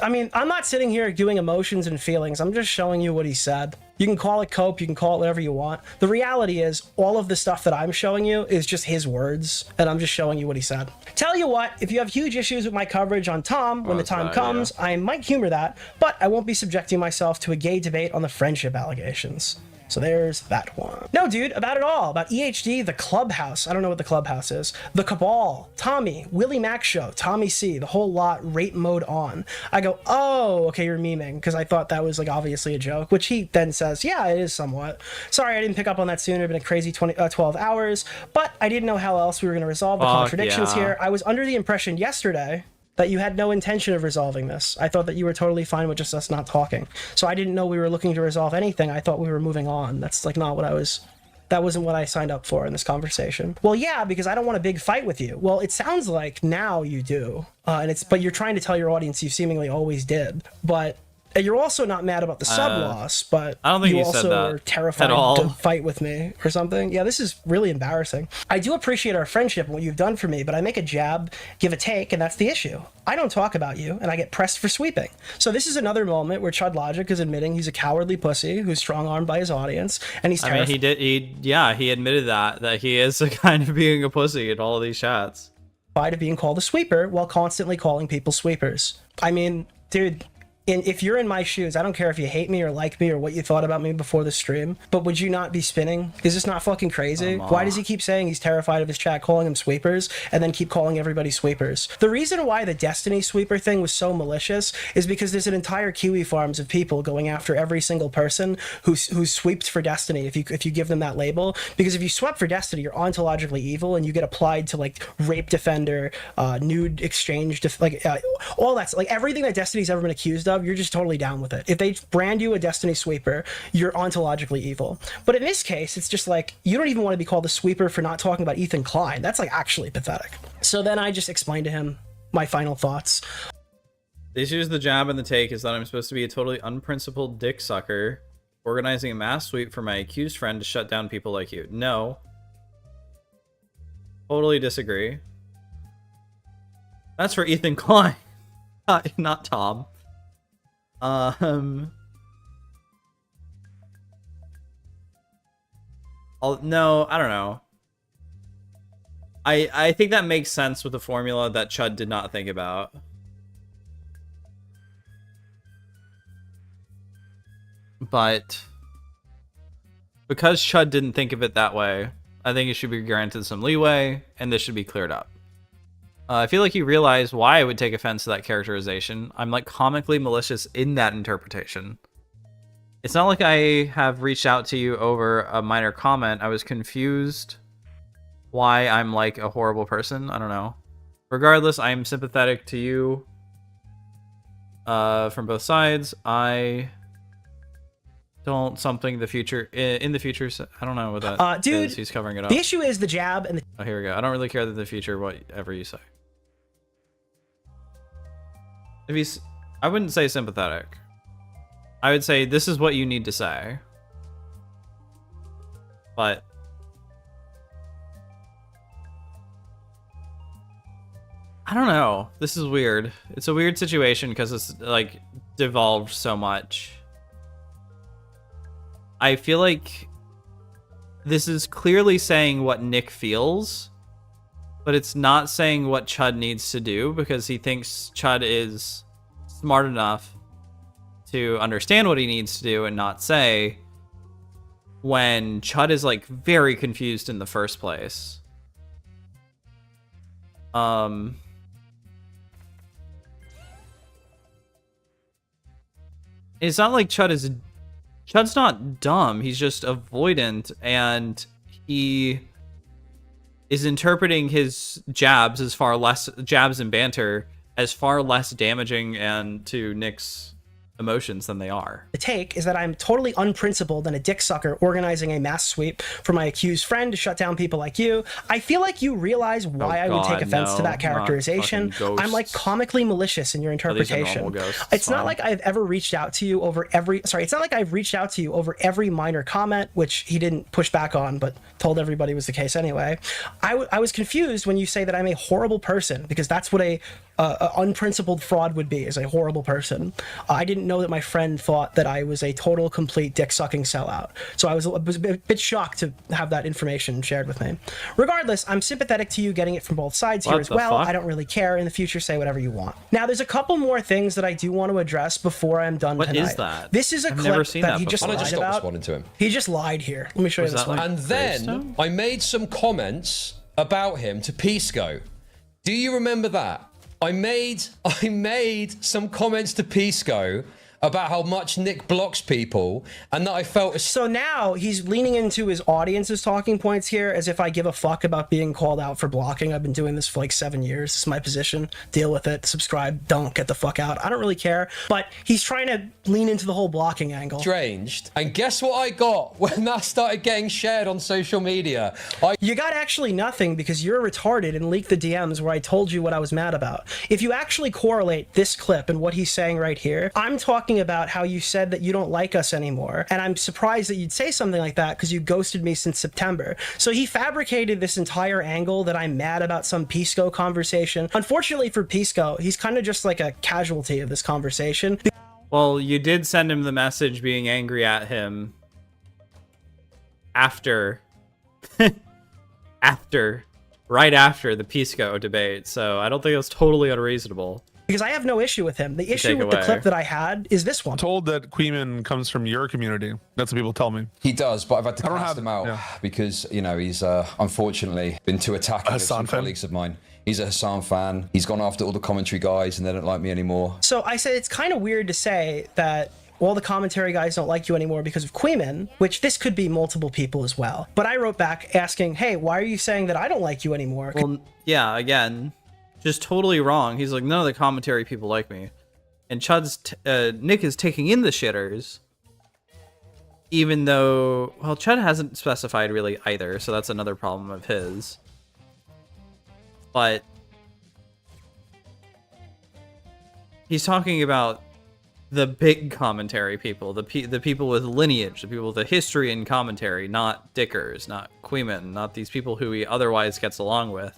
I mean, I'm not sitting here doing emotions and feelings. I'm just showing you what he said. You can call it cope, you can call it whatever you want. The reality is, all of the stuff that I'm showing you is just his words, and I'm just showing you what he said. Tell you what, if you have huge issues with my coverage on Tom when the time comes, I might humor that, but I won't be subjecting myself to a gay debate on the friendship allegations. So there's that one. No, dude, about it all. About EHD, the Clubhouse. I don't know what the Clubhouse is. The Cabal, Tommy, Willie Mac Show, Tommy C, the whole lot, rate mode on. I go, oh, okay, you're memeing, because I thought that was like obviously a joke, which he then says, yeah, it is somewhat. Sorry, I didn't pick up on that sooner. It's been a crazy 12 hours, but I didn't know how else we were going to resolve the contradictions here. I was under the impression yesterday that you had no intention of resolving this. I thought that you were totally fine with just us not talking. So I didn't know we were looking to resolve anything. I thought we were moving on. That's like not what that wasn't what I signed up for in this conversation. Well, yeah, because I don't want a big fight with you. Well, it sounds like now you do. But you're trying to tell your audience you seemingly always did. But you're also not mad about the sub loss, but I don't think you said also that are terrified to fight with me or something. Yeah, this is really embarrassing. I do appreciate our friendship and what you've done for me, but I make a jab, give a take, and that's the issue. I don't talk about you, and I get pressed for sweeping. So this is another moment where Chud Logic is admitting he's a cowardly pussy who's strong-armed by his audience, and he's terrified. I mean, he admitted that he is a kind of being a pussy in all of these chats. Of being called a sweeper while constantly calling people sweepers. I mean, dude, And if you're in my shoes, I don't care if you hate me or like me or what you thought about me before the stream, but would you not be spinning? Is this not fucking crazy? Why does he keep saying he's terrified of his chat calling him sweepers and then keep calling everybody sweepers? The reason why the Destiny sweeper thing was so malicious is because there's an entire Kiwi farms of people going after every single person who's sweeped for Destiny if you give them that label. Because if you swept for Destiny, you're ontologically evil and you get applied to like rape defender, nude exchange, all that, like everything that Destiny's ever been accused of, you're just totally down with it. If they brand you a Destiny sweeper, you're ontologically evil. But in this case, it's just like, you don't even want to be called a sweeper for not talking about Ethan Klein. That's like actually pathetic. So then I just explained to him my final thoughts. The issue is the jab and the take is that I'm supposed to be a totally unprincipled dick sucker organizing a mass sweep for my accused friend to shut down people like you. No. Totally disagree. That's for Ethan Klein, not Tom. No, I don't know. I think that makes sense with the formula that Chud did not think about. But because Chud didn't think of it that way, I think it should be granted some leeway, and this should be cleared up. I feel like you realize why I would take offense to that characterization. I'm like comically malicious in that interpretation. It's not like I have reached out to you over a minor comment. I was confused why I'm like a horrible person. I don't know. Regardless, I'm sympathetic to you from both sides. I don't something the future in the future. I don't know what that dude, is. He's covering it up. The issue is the jab and the... Oh, here we go. I don't really care that the future, whatever you say. If he's, I wouldn't say sympathetic. I would say this is what you need to say. But I don't know. This is weird. It's a weird situation because it's like devolved so much. I feel like this is clearly saying what Nick feels, but it's not saying what Chud needs to do because he thinks Chud is smart enough to understand what he needs to do and not say, when Chud is like very confused in the first place. It's not like Chud's not dumb. He's just avoidant, and he is interpreting his jabs as far less jabs and banter as far less damaging and to Nick's emotions than they are. The take is that I'm totally unprincipled and a dick sucker organizing a mass sweep for my accused friend to shut down people like you. I feel like you realize why I would take offense to that characterization. I'm like comically malicious in your interpretation. It's not like I've ever reached out to you over every... Sorry, it's not like I've reached out to you over every minor comment, which he didn't push back on, but told everybody was the case anyway. I was confused when you say that I'm a horrible person, because that's what a unprincipled fraud would be, is a horrible person. I didn't know that my friend thought that I was a total, complete dick-sucking sellout. So I was a bit shocked to have that information shared with me. Regardless, I'm sympathetic to you getting it from both sides here as well. I don't really care. In the future, say whatever you want. Now, there's a couple more things that I do want to address before I'm done tonight. What is that? This is a clip that he just lied about. Responding to him. He just lied here. Let me show you this one. And then I made some comments about him to Pisco. Do you remember that? I made some comments to Pisco about how much Nick blocks people, and that I felt... So now he's leaning into his audience's talking points here as if I give a fuck about being called out for blocking. I've been doing this for like 7 years. This is my position. Deal with it. Subscribe. Don't get the fuck out. I don't really care. But he's trying to lean into the whole blocking angle. Stranged. And guess what I got when that started getting shared on social media? You got actually nothing, because you're retarded and leaked the DMs where I told you what I was mad about. If you actually correlate this clip and what he's saying right here, I'm talking about how you said that you don't like us anymore, and I'm surprised that you'd say something like that because you ghosted me since September. So he fabricated this entire angle that I'm mad about some Pisco conversation. Unfortunately for Pisco, he's kind of just like a casualty of this conversation. Well, you did send him the message being angry at him after right after the Pisco debate, so I don't think it was totally unreasonable. because I have no issue with him. The issue with the away. clip that I had is this one. Told that Queeman comes from your community. That's what people tell me. He does, but I've had to don't cast have- him out yeah. because, you know, he's unfortunately been too attacking with some Hassan fan? colleagues of mine. He's a Hassan fan. He's gone after all the commentary guys and they don't like me anymore. So I said it's kind of weird to say that all the commentary guys don't like you anymore because of Queeman, which this could be multiple people as well. But I wrote back asking, hey, why are you saying that I don't like you anymore? Well, yeah, again, just totally wrong. He's like, none of the commentary people like me. And Nick is taking in the shitters, even though, well, Chud hasn't specified really either, so that's another problem of his. But he's talking about the big commentary people, the people with lineage, the people with a history in commentary, not Dickers, not Queeman, not these people who he otherwise gets along with.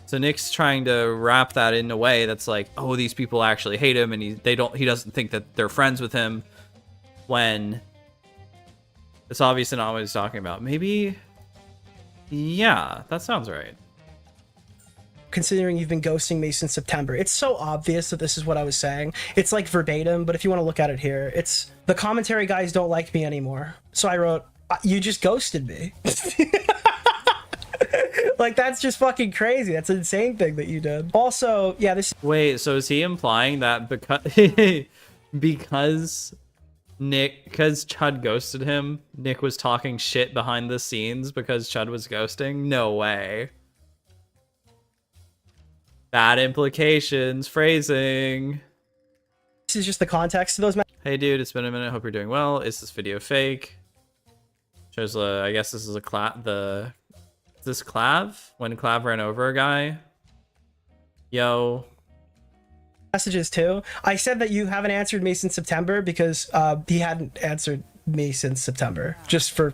So Nick's trying to wrap that in a way that's like, oh, these people actually hate him, and he doesn't think that they're friends with him, when it's obviously not what he's talking about. Maybe, yeah, that sounds right. Considering you've been ghosting me since September. It's so obvious that this is what I was saying. It's like verbatim, but if you want to look at it here, it's the commentary guys don't like me anymore. So I wrote, you just ghosted me. Like, that's just fucking crazy. That's an insane thing that you did. Also, yeah, this... Wait, so is he implying that because Chud ghosted him, Nick was talking shit behind the scenes because Chud was ghosting? No way. Bad implications, phrasing. This is just the context of those... Hey dude, it's been a minute, hope you're doing well. Is this video fake? Shows I guess this is is this Clav? When Clav ran over a guy? Yo. messages too. I said that you haven't answered me since September because he hadn't answered me since September, just for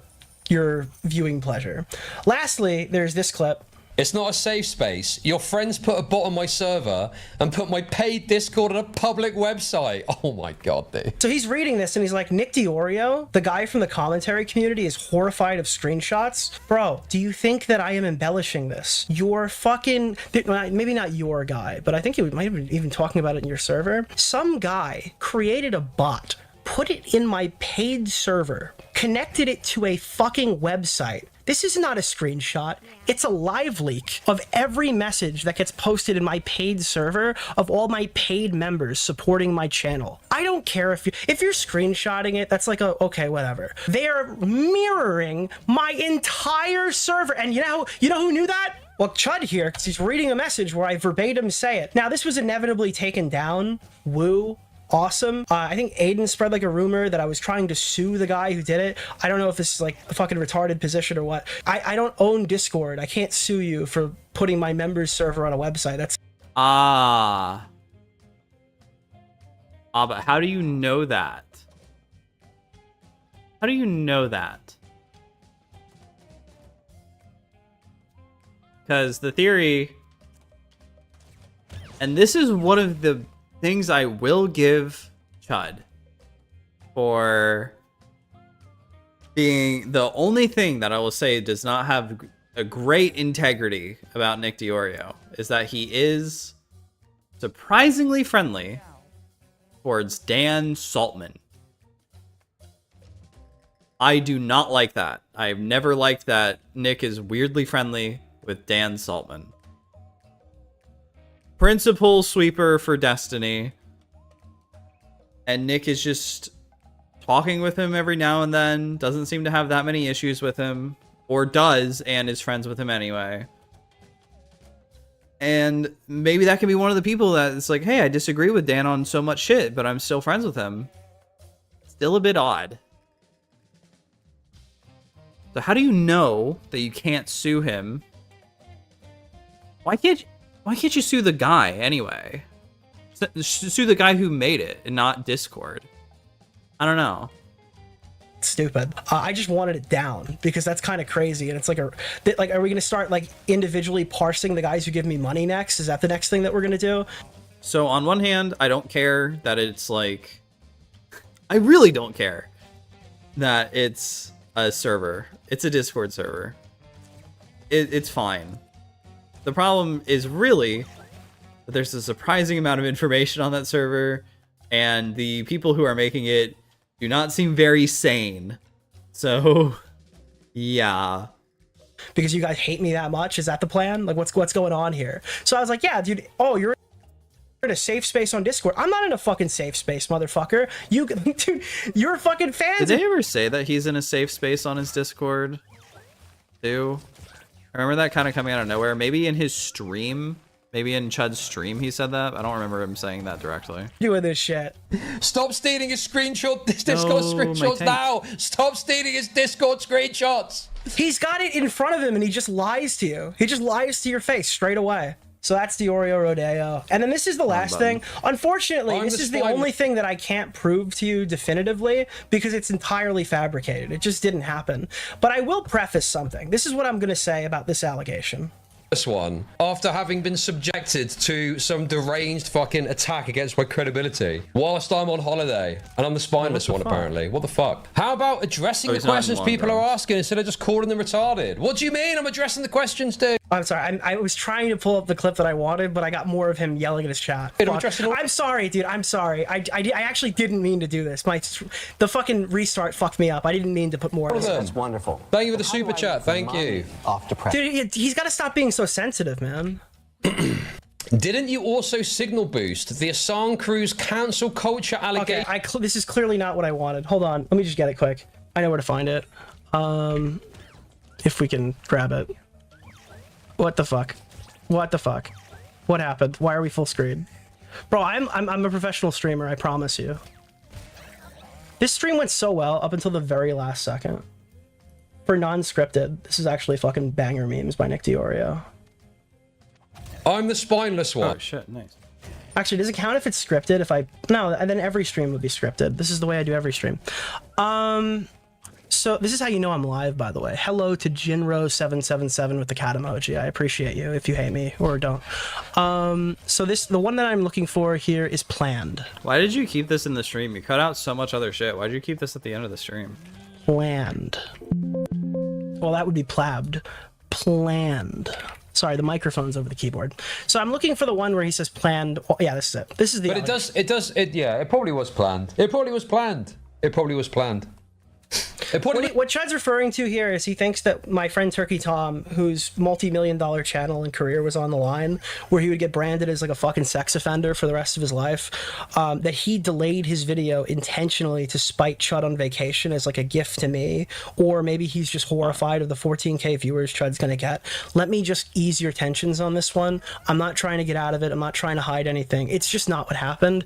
your viewing pleasure. Lastly, there's this clip. It's not a safe space. Your friends put a bot on my server and put my paid Discord on a public website. Oh my god, dude. So he's reading this and he's like, NichDeOrio, the guy from the commentary community, is horrified of screenshots. Bro, do you think that I am embellishing this? Your fucking, maybe not your guy, but I think you might have been even talking about it in your server. Some guy created a bot, put it in my paid server, connected it to a fucking website. This is not a screenshot. It's a live leak of every message that gets posted in my paid server of all my paid members supporting my channel. I don't care if you're screenshotting it, that's like okay, whatever. They are mirroring my entire server. And you know who knew that? Well, Chud here, because he's reading a message where I verbatim say it. Now, this was inevitably taken down. Woo. Awesome. I think Aiden spread like a rumor that I was trying to sue the guy who did it. I don't know if this is like a fucking retarded position or what. I don't own Discord. I can't sue you for putting my members server on a website. That's but how do you know that? How do you know that? Because the theory, and this is one of the things I will give Chud for being the only thing that I will say does not have a great integrity about NichDeOrio is that he is surprisingly friendly towards Dan Saltman. I do not like that. I've never liked that Nick is weirdly friendly with Dan Saltman. Principal sweeper for Destiny, and Nick is just talking with him every now and then, doesn't seem to have that many issues with him, or does and is friends with him anyway. And maybe that can be one of the people that it's like, hey, I disagree with Dan on so much shit, but I'm still friends with him. Still a bit odd. So how do you know that you can't sue him? Why can't you sue the guy anyway? Sue the guy who made it and not Discord. I don't know. stupid. I just wanted it down because that's kind of crazy. And it's like, are we going to start like individually parsing the guys who give me money next? Is that the next thing that we're going to do? So on one hand, I don't care that it's like, I really don't care that it's a server. It's a Discord server. It's fine. The problem is really but there's a surprising amount of information on that server, and the people who are making it do not seem very sane. So, yeah. Because you guys hate me that much? Is that the plan? Like, what's going on here? So I was like, yeah, dude. Oh, you're in a safe space on Discord. I'm not in a fucking safe space, motherfucker. You, dude, you're fucking fans. Did they ever say that he's in a safe space on his Discord? I remember that kind of coming out of nowhere. Maybe in his stream. Maybe in Chud's stream he said that. I don't remember him saying that directly. Doing this shit. Stop stealing his Discord screenshots now. Stop stealing his Discord screenshots. He's got it in front of him and he just lies to you. He just lies to your face straight away. So that's DeOrio Rodeo. And then this is the last thing. Unfortunately, this is the only thing that I can't prove to you definitively because it's entirely fabricated. It just didn't happen. But I will preface something. This is what I'm going to say about this allegation. This one, after having been subjected to some deranged fucking attack against my credibility whilst I'm on holiday, and I'm the spineless one apparently. What the fuck? How about addressing the questions people are asking instead of just calling them retarded? What do you mean I'm addressing the questions, dude? I'm sorry, I was trying to pull up the clip that I wanted, but I got more of him yelling at his chat. I'm sorry, dude, I'm sorry. I actually didn't mean to do this. The fucking restart fucked me up. I didn't mean to put more. That's wonderful. Thank you for the super chat, thank you. Off to press. Dude, he's got to stop being so sensitive, man. Didn't you also signal boost the Assange Crew's cancel culture allegation? Okay, this is clearly not what I wanted. Hold on, let me just get it quick. I know where to find it. If we can grab it. What the fuck? What the fuck? What happened? Why are we full screen? Bro, I'm a professional streamer, I promise you. This stream went so well up until the very last second. For non-scripted, this is actually fucking banger memes by NichDeOrio. I'm the spineless one. Oh shit, nice. Actually, does it count if it's scripted? No, and then every stream would be scripted. This is the way I do every stream. So this is how you know I'm live, by the way. Hello to Jinro777 with the cat emoji. I appreciate you if you hate me or don't. So the one that I'm looking for here is planned. Why did you keep this in the stream? You cut out so much other shit. Why did you keep this at the end of the stream? Planned. Well, that would be plabbed. Planned. Sorry, the microphone's over the keyboard. So I'm looking for the one where he says planned. Oh, yeah, this is it. This is the. But yeah, it probably was planned. It probably was planned. What Chud's referring to here is he thinks that my friend Turkey Tom, whose multi-million-dollar channel and career was on the line, where he would get branded as like a fucking sex offender for the rest of his life, that he delayed his video intentionally to spite Chud on vacation as like a gift to me, or maybe he's just horrified of the 14K viewers Chud's gonna get. Let me just ease your tensions on this one. I'm not trying to get out of it. I'm not trying to hide anything. It's just not what happened.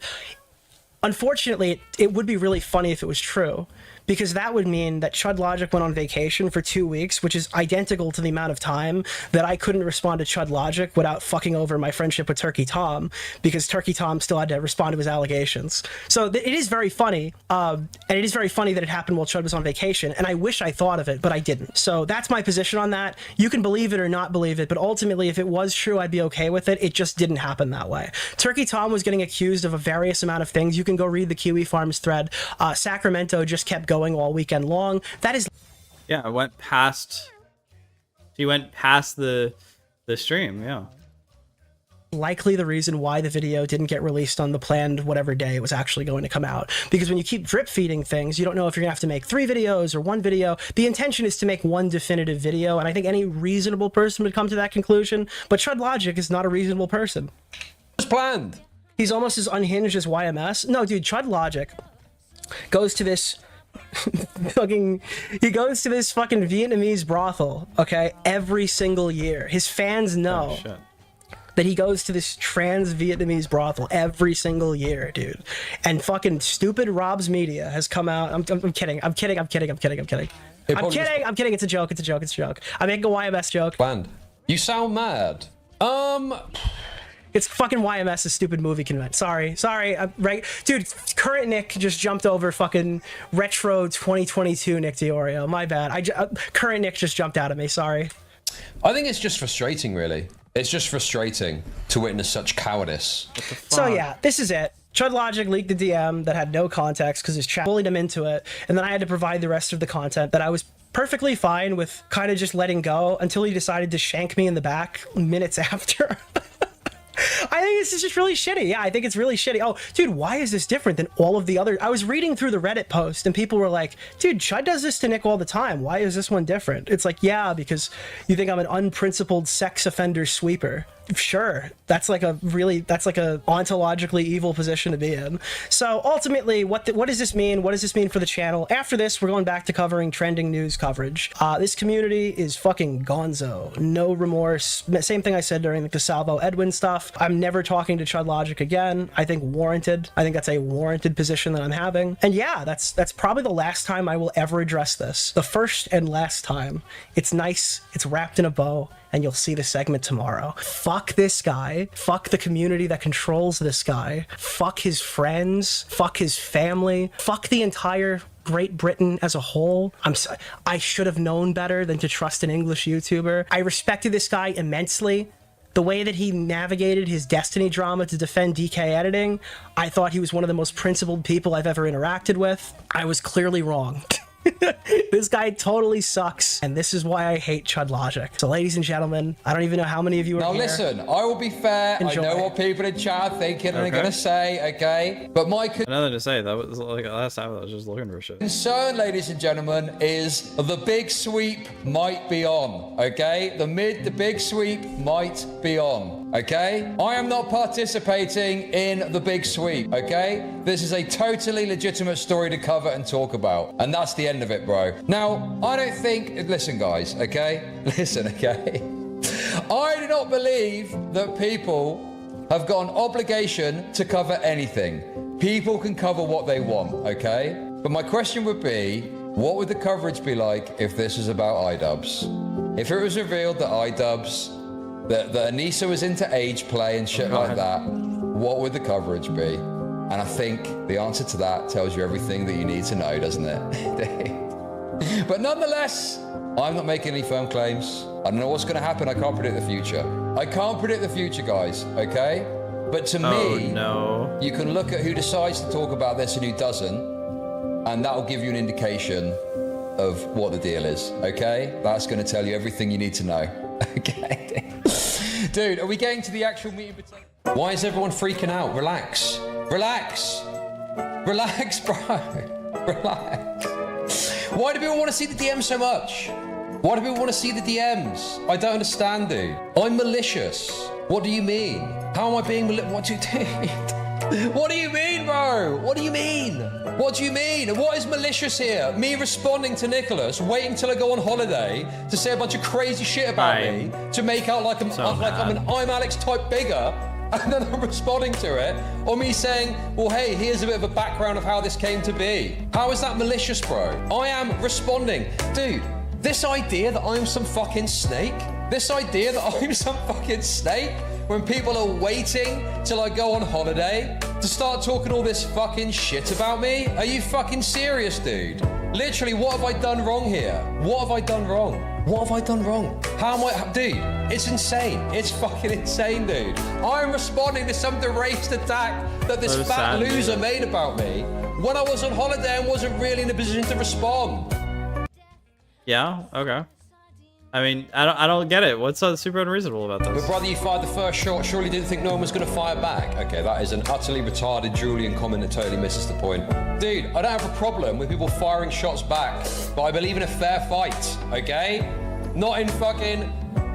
Unfortunately, it would be really funny if it was true, because that would mean that Chud Logic went on vacation for 2 weeks, which is identical to the amount of time that I couldn't respond to Chud Logic without fucking over my friendship with Turkey Tom, because Turkey Tom still had to respond to his allegations. So it is very funny, and it is very funny that it happened while Chud was on vacation, and I wish I thought of it, but I didn't. So that's my position on that. You can believe it or not believe it, but ultimately, if it was true, I'd be okay with it. It just didn't happen that way. Turkey Tom was getting accused of a various amount of things. You can go read the Kiwi Farms thread. Sacramento just kept going all weekend long. That is, yeah, I went past. He went past the stream. Yeah, likely the reason why the video didn't get released on the planned whatever day it was actually going to come out. Because when you keep drip feeding things, you don't know if you're gonna have to make 3 videos or 1 video. The intention is to make 1 definitive video, and I think any reasonable person would come to that conclusion. But Chud Logic is not a reasonable person. It's planned. He's almost as unhinged as YMS. No, dude, Chud Logic goes to this fucking Vietnamese brothel, okay, every single year. His fans know that he goes to this trans Vietnamese brothel every single year, dude. And fucking stupid Rob's Media has come out. I'm kidding. I'm kidding. It's a joke. I'm making a YMS joke. Planned. You sound mad. It's fucking YMS's stupid movie convent. Sorry. Right, dude. Current Nick just jumped over fucking retro 2022 NichDeOrio. My bad. Current Nick just jumped out at me. Sorry. I think it's just frustrating, really. It's just frustrating to witness such cowardice. So yeah, this is it. Chud Logic leaked the DM that had no context because his chat bullied him into it, and then I had to provide the rest of the content that I was perfectly fine with kind of just letting go until he decided to shank me in the back minutes after. I think this is just really shitty. Yeah, I think it's really shitty. Oh, dude, why is this different than all of the other? I was reading through the Reddit post and people were like, dude, Chud does this to Nick all the time. Why is this one different? It's like, yeah, because you think I'm an unprincipled sex offender sweeper. Sure, that's like a ontologically evil position to be in. So ultimately, what does this mean? What does this mean for the channel? After this, we're going back to covering trending news coverage. This community is fucking gonzo. No remorse. Same thing I said during the Salvo Edwin stuff. I'm never talking to Chud Logic again. I think warranted. I think that's a warranted position that I'm having. And yeah, that's probably the last time I will ever address this. The first and last time. It's nice. It's wrapped in a bow. And you'll see the segment tomorrow. Fuck this guy. Fuck the community that controls this guy. Fuck his friends. Fuck his family. Fuck the entire Great Britain as a whole. I should have known better than to trust an English YouTuber. I respected this guy immensely. The way that he navigated his Destiny drama to defend DK editing, I thought he was one of the most principled people I've ever interacted with. I was clearly wrong. This guy totally sucks, and this is why I hate Chud Logic. So ladies and gentlemen, I don't even know how many of you are now here. Listen, I will be fair. Enjoy. I know what people in chat are thinking and are going to say, okay? But my Nothing to say. That was like last time I was just looking for shit. concern, ladies and gentlemen, is the big sweep might be on, okay? The big sweep might be on, okay? I am not participating in the big sweep, okay? This is a totally legitimate story to cover and talk about, and that's the end of it, bro. Now, I don't think, listen guys, okay? Listen, okay? I do not believe that people have got an obligation to cover anything. People can cover what they want, okay? But my question would be, what would the coverage be like if this was about iDubbbz? If it was revealed that iDubbbz, that Anissa was into age play and shit like that, what would the coverage be? And I think the answer to that tells you everything that you need to know, doesn't it? But nonetheless, I'm not making any firm claims. I don't know what's going to happen. I can't predict the future. I can't predict the future, guys, okay? But to me, no. You can look at who decides to talk about this and who doesn't, and that'll give you an indication of what the deal is, okay? That's going to tell you everything you need to know, okay? Dude, are we getting to the actual meat and potatoes? Why is everyone freaking out? Relax. Relax. Relax, bro. Relax. Why do people want to see the DMs so much? Why do people want to see the DMs? I don't understand, dude. I'm malicious. What do you mean? How am I being malicious? What do you do? What do you mean, bro? What do you mean? What do you mean? What is malicious here? Me responding to Nicholas, waiting till I go on holiday to say a bunch of crazy shit about me, to make out like I'm an I'm Alex type bigger, and then I'm responding to it, or me saying, well, hey, here's a bit of a background of how this came to be. How is that malicious, bro? I am responding. Dude, this idea that I'm some fucking snake, when people are waiting till I go on holiday to start talking all this fucking shit about me? Are you fucking serious, dude? Literally, what have I done wrong here? What have I done wrong? What have I done wrong? How am I... Dude, it's insane. It's fucking insane, dude. I'm responding to some deranged attack that this fat loser made about me when I was on holiday and wasn't really in a position to respond. Yeah, okay. I mean, I don't get it. What's so super unreasonable about this? But brother, you fired the first shot. Surely didn't think no one was going to fire back. Okay, that is an utterly retarded Julian comment that totally misses the point. Dude, I don't have a problem with people firing shots back, but I believe in a fair fight, okay? Not in fucking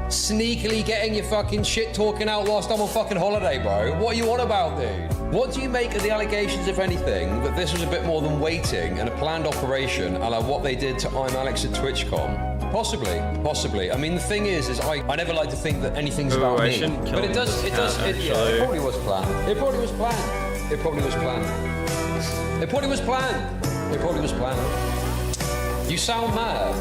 sneakily getting your fucking shit talking out whilst I'm on fucking holiday, bro. What are you on about, dude? What do you make of the allegations, if anything, that this was a bit more than waiting and a planned operation, a la what they did to I'm Alex at TwitchCon? Possibly. I mean, the thing is I never like to think that anything's about me. But it probably was planned. It probably was planned. You sound mad.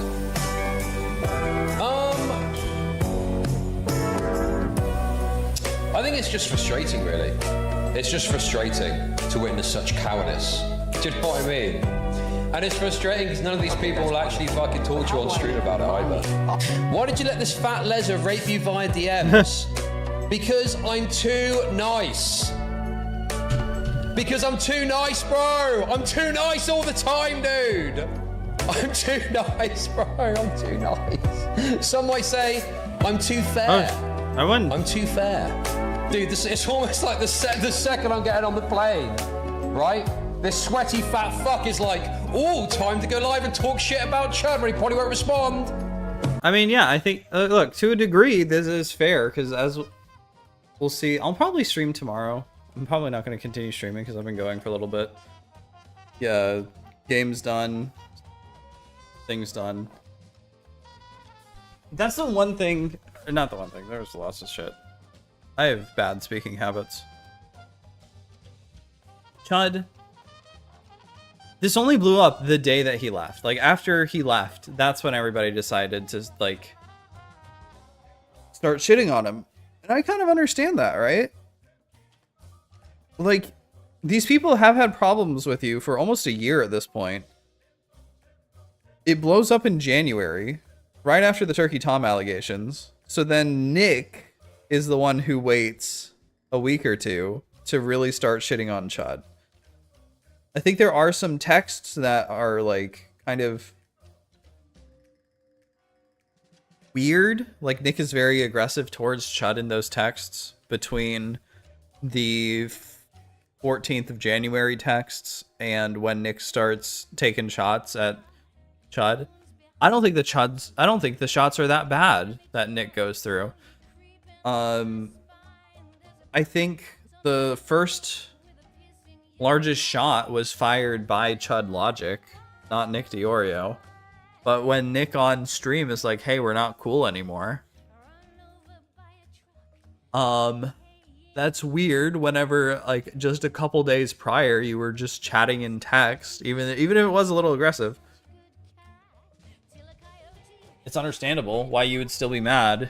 I think it's just frustrating, really. It's just frustrating to witness such cowardice. Do you know what I mean? And it's frustrating because none of these people will actually fucking talk to you on stream about it either. Why did you let this fat leser rape you via DMs? Because I'm too nice. Because I'm too nice, bro. I'm too nice all the time, dude. I'm too nice, bro. I'm too nice. Some might say I'm too fair. I wouldn't. I'm too fair. Dude, it's almost like the second I'm getting on the plane, right? This sweaty fat fuck is like, oh, time to go live and talk shit about Chud, but he probably won't respond. I mean, yeah, I think, look, to a degree, this is fair, because as we'll see, I'll probably stream tomorrow. I'm probably not going to continue streaming, because I've been going for a little bit. Yeah, game's done. Things done. That's the one thing, or not the one thing, there's lots of shit. I have bad speaking habits. Chud. This only blew up the day that he left. Like, after he left, that's when everybody decided to, like, start shitting on him. And I kind of understand that, right? Like, these people have had problems with you for almost a year at this point. It blows up in January, right after the Turkey Tom allegations. So then Nick is the one who waits a week or two to really start shitting on Chud. I think there are some texts that are like kind of weird. Like Nick is very aggressive towards Chud in those texts between the 14th of January texts and when Nick starts taking shots at Chud. I don't think the shots are that bad that Nick goes through. I think the first largest shot was fired by Chud Logic, not NichDeOrio. But when Nick on stream is like, hey, we're not cool anymore. That's weird whenever, like, just a couple days prior, you were just chatting in text, even if it was a little aggressive. It's understandable why you would still be mad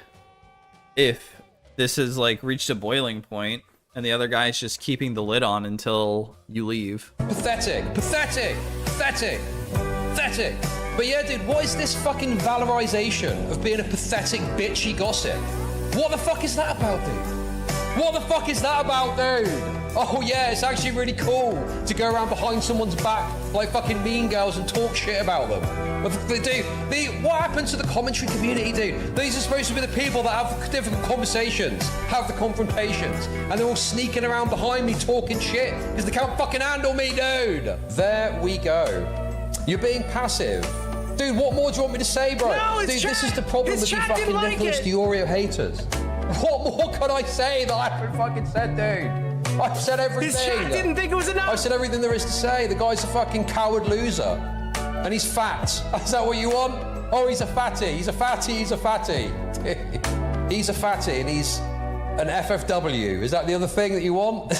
if this has, like, reached a boiling point and the other guy's just keeping the lid on until you leave. Pathetic, pathetic, pathetic, pathetic. But yeah, dude, what is this fucking valorization of being a pathetic, bitchy gossip? What the fuck is that about, dude? What the fuck is that about, dude? Oh yeah, it's actually really cool to go around behind someone's back like fucking Mean Girls and talk shit about them. But what happens to the commentary community, dude? These are supposed to be the people that have difficult conversations, have the confrontations, and they're all sneaking around behind me talking shit because they can't fucking handle me, dude. There we go. You're being passive. Dude, what more do you want me to say, bro? No, dude, this is the problem with you fucking NichDeOrio haters. What more can I say that I haven't fucking said, dude? I've said everything. His chat didn't think it was enough. I've said everything there is to say. The guy's a fucking coward loser. And he's fat. Is that what you want? Oh, he's a fatty. He's a fatty. He's a fatty. He's a fatty and he's an FFW. Is that the other thing that you want?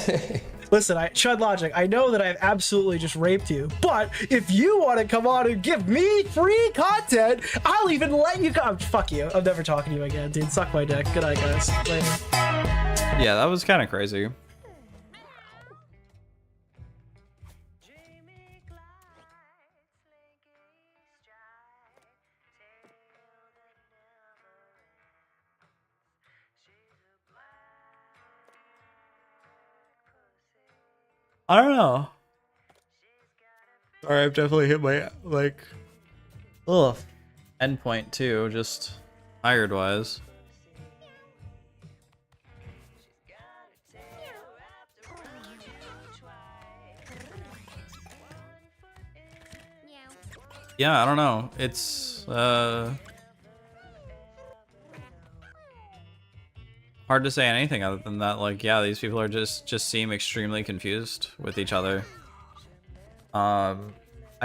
Listen, Chud Logic, I know that I've absolutely just raped you, but if you want to come on and give me free content, I'll even let you come. Fuck you. I'm never talking to you again, dude. Suck my dick. Good night, guys. Later. Yeah, that was kind of crazy. I don't know. Sorry, I've definitely hit my, like, endpoint too, just tired wise. Yeah, I don't know. It's, hard to say anything other than that. Like, yeah, these people are just seem extremely confused with each other. I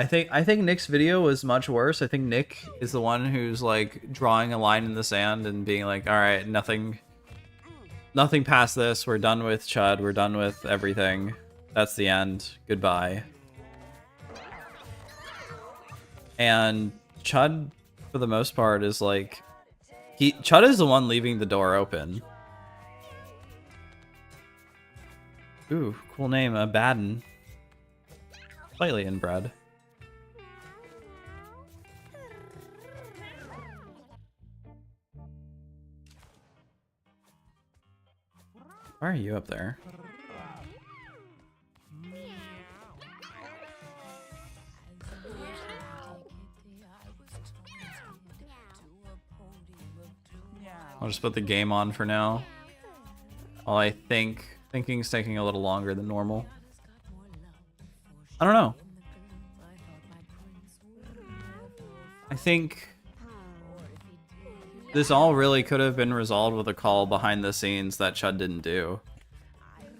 think Nick's video was much worse. I think Nick is the one who's like drawing a line in the sand and being like, all right, nothing past this. We're done with Chud. We're done with everything. That's the end. Goodbye. And Chud, for the most part, is like, Chud is the one leaving the door open. Ooh, cool name, Baden. Slightly inbred. Why are you up there? I'll just put the game on for now. While I think thinking's taking a little longer than normal. I don't know. I think this all really could have been resolved with a call behind the scenes that Chud didn't do.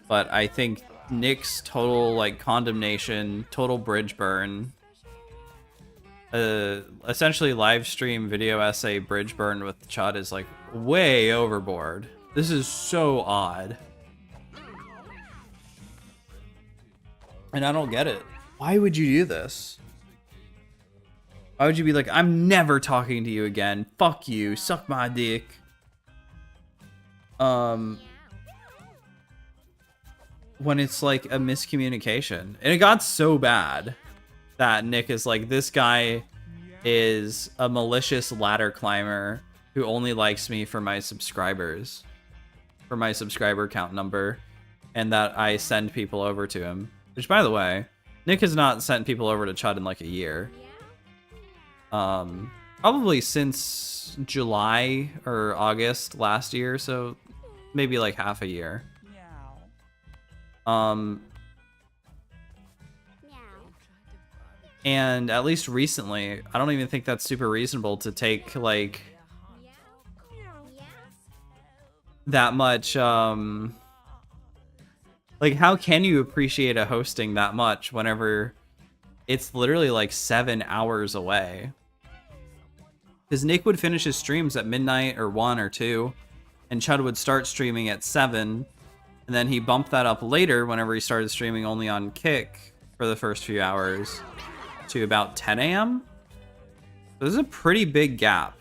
But I think Nick's total like condemnation, total bridge burn, essentially live stream video essay bridge burn with Chud is like way overboard. This is so odd. And I don't get it. Why would you do this? Why would you be like, I'm never talking to you again. Fuck you. Suck my dick. When it's like a miscommunication. And it got so bad that Nick is like, this guy is a malicious ladder climber who only likes me for my subscribers. For my subscriber count number. And that I send people over to him. Which, by the way, Nick has not sent people over to Chud in like a year. Probably since July or August last year, so maybe like half a year. And at least recently, I don't even think that's super reasonable to take like that much, like how can you appreciate a hosting that much whenever it's literally like 7 hours away? Because Nick would finish his streams at midnight or 1 or 2, and Chud would start streaming at 7, and then he bumped that up later whenever he started streaming only on Kick for the first few hours to about 10 a.m. So there's a pretty big gap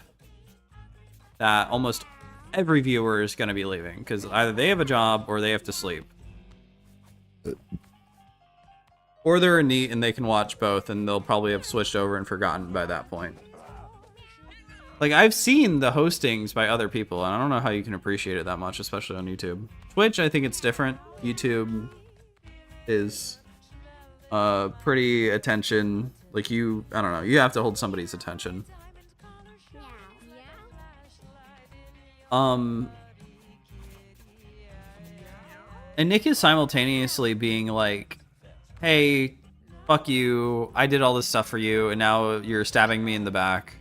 that almost every viewer is going to be leaving, because either they have a job or they have to sleep. Or they're a NEET and they can watch both, and they'll probably have switched over and forgotten by that point. Like, I've seen the hostings by other people, and I don't know how you can appreciate it that much, especially on YouTube. Twitch, I think it's different. YouTube is pretty attention. Like, I don't know, you have to hold somebody's attention. And Nick is simultaneously being like, hey, fuck you, I did all this stuff for you, and now you're stabbing me in the back.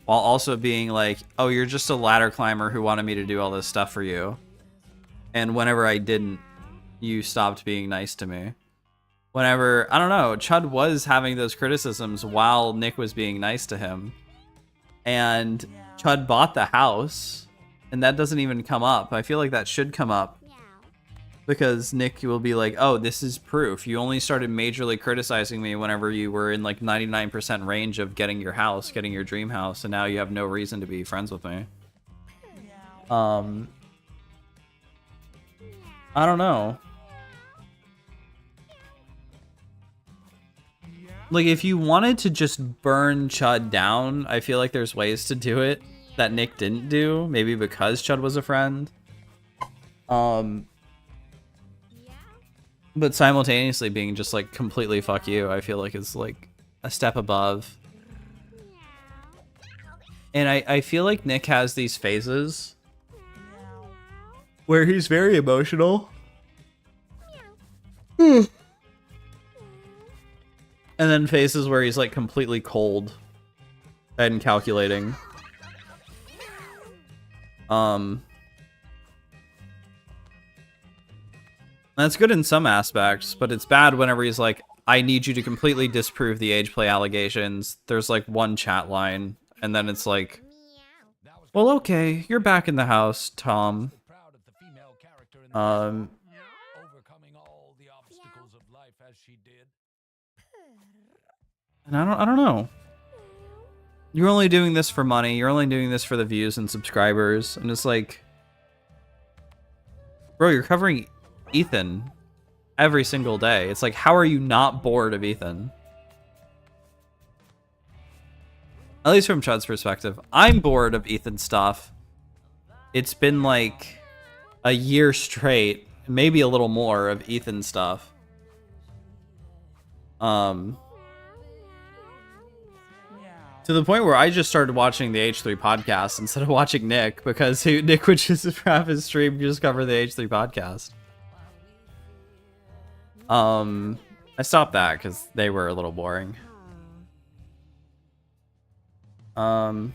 While also being like, oh, you're just a ladder climber who wanted me to do all this stuff for you. And whenever I didn't, you stopped being nice to me. Whenever, I don't know, Chud was having those criticisms while Nick was being nice to him. And Chud bought the house, and that doesn't even come up. I feel like that should come up. Because Nick will be like, oh, this is proof. You only started majorly criticizing me whenever you were in like 99% range of getting your house, getting your dream house, and now you have no reason to be friends with me. I don't know. Like, if you wanted to just burn Chud down, I feel like there's ways to do it that Nick didn't do. Maybe because Chud was a friend. But simultaneously being just like completely fuck you, I feel like is like a step above. And I feel like Nick has these phases where he's very emotional. And then phases where he's like completely cold and calculating. That's good in some aspects, but it's bad whenever he's like, I need you to completely disprove the age play allegations. There's like one chat line, and then it's like, well, okay, you're back in the house, Tom. And I don't know. You're only doing this for money. You're only doing this for the views and subscribers. And it's like, bro, you're covering Ethan every single day. It's like, how are you not bored of Ethan? At least from Chud's perspective, I'm bored of Ethan stuff. It's been like a year straight, maybe a little more of Ethan stuff. To To the point where I just started watching the H3 podcast instead of watching Nick, because Nick would just have his stream just cover the H3 podcast. I stopped that because they were a little boring. I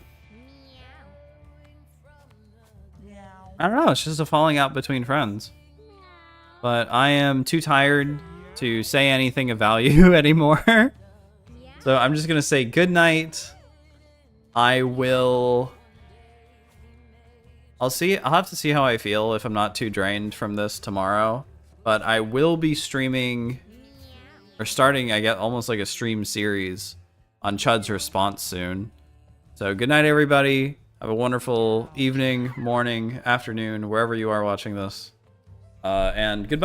don't know, it's just a falling out between friends. But I am too tired to say anything of value anymore. So I'm just gonna say good night. I'll have to see how I feel if I'm not too drained from this tomorrow. But I will be streaming, or starting, I guess, almost like a stream series on Chud's response soon. So good night, everybody. Have a wonderful evening, morning, afternoon, wherever you are watching this. And goodbye.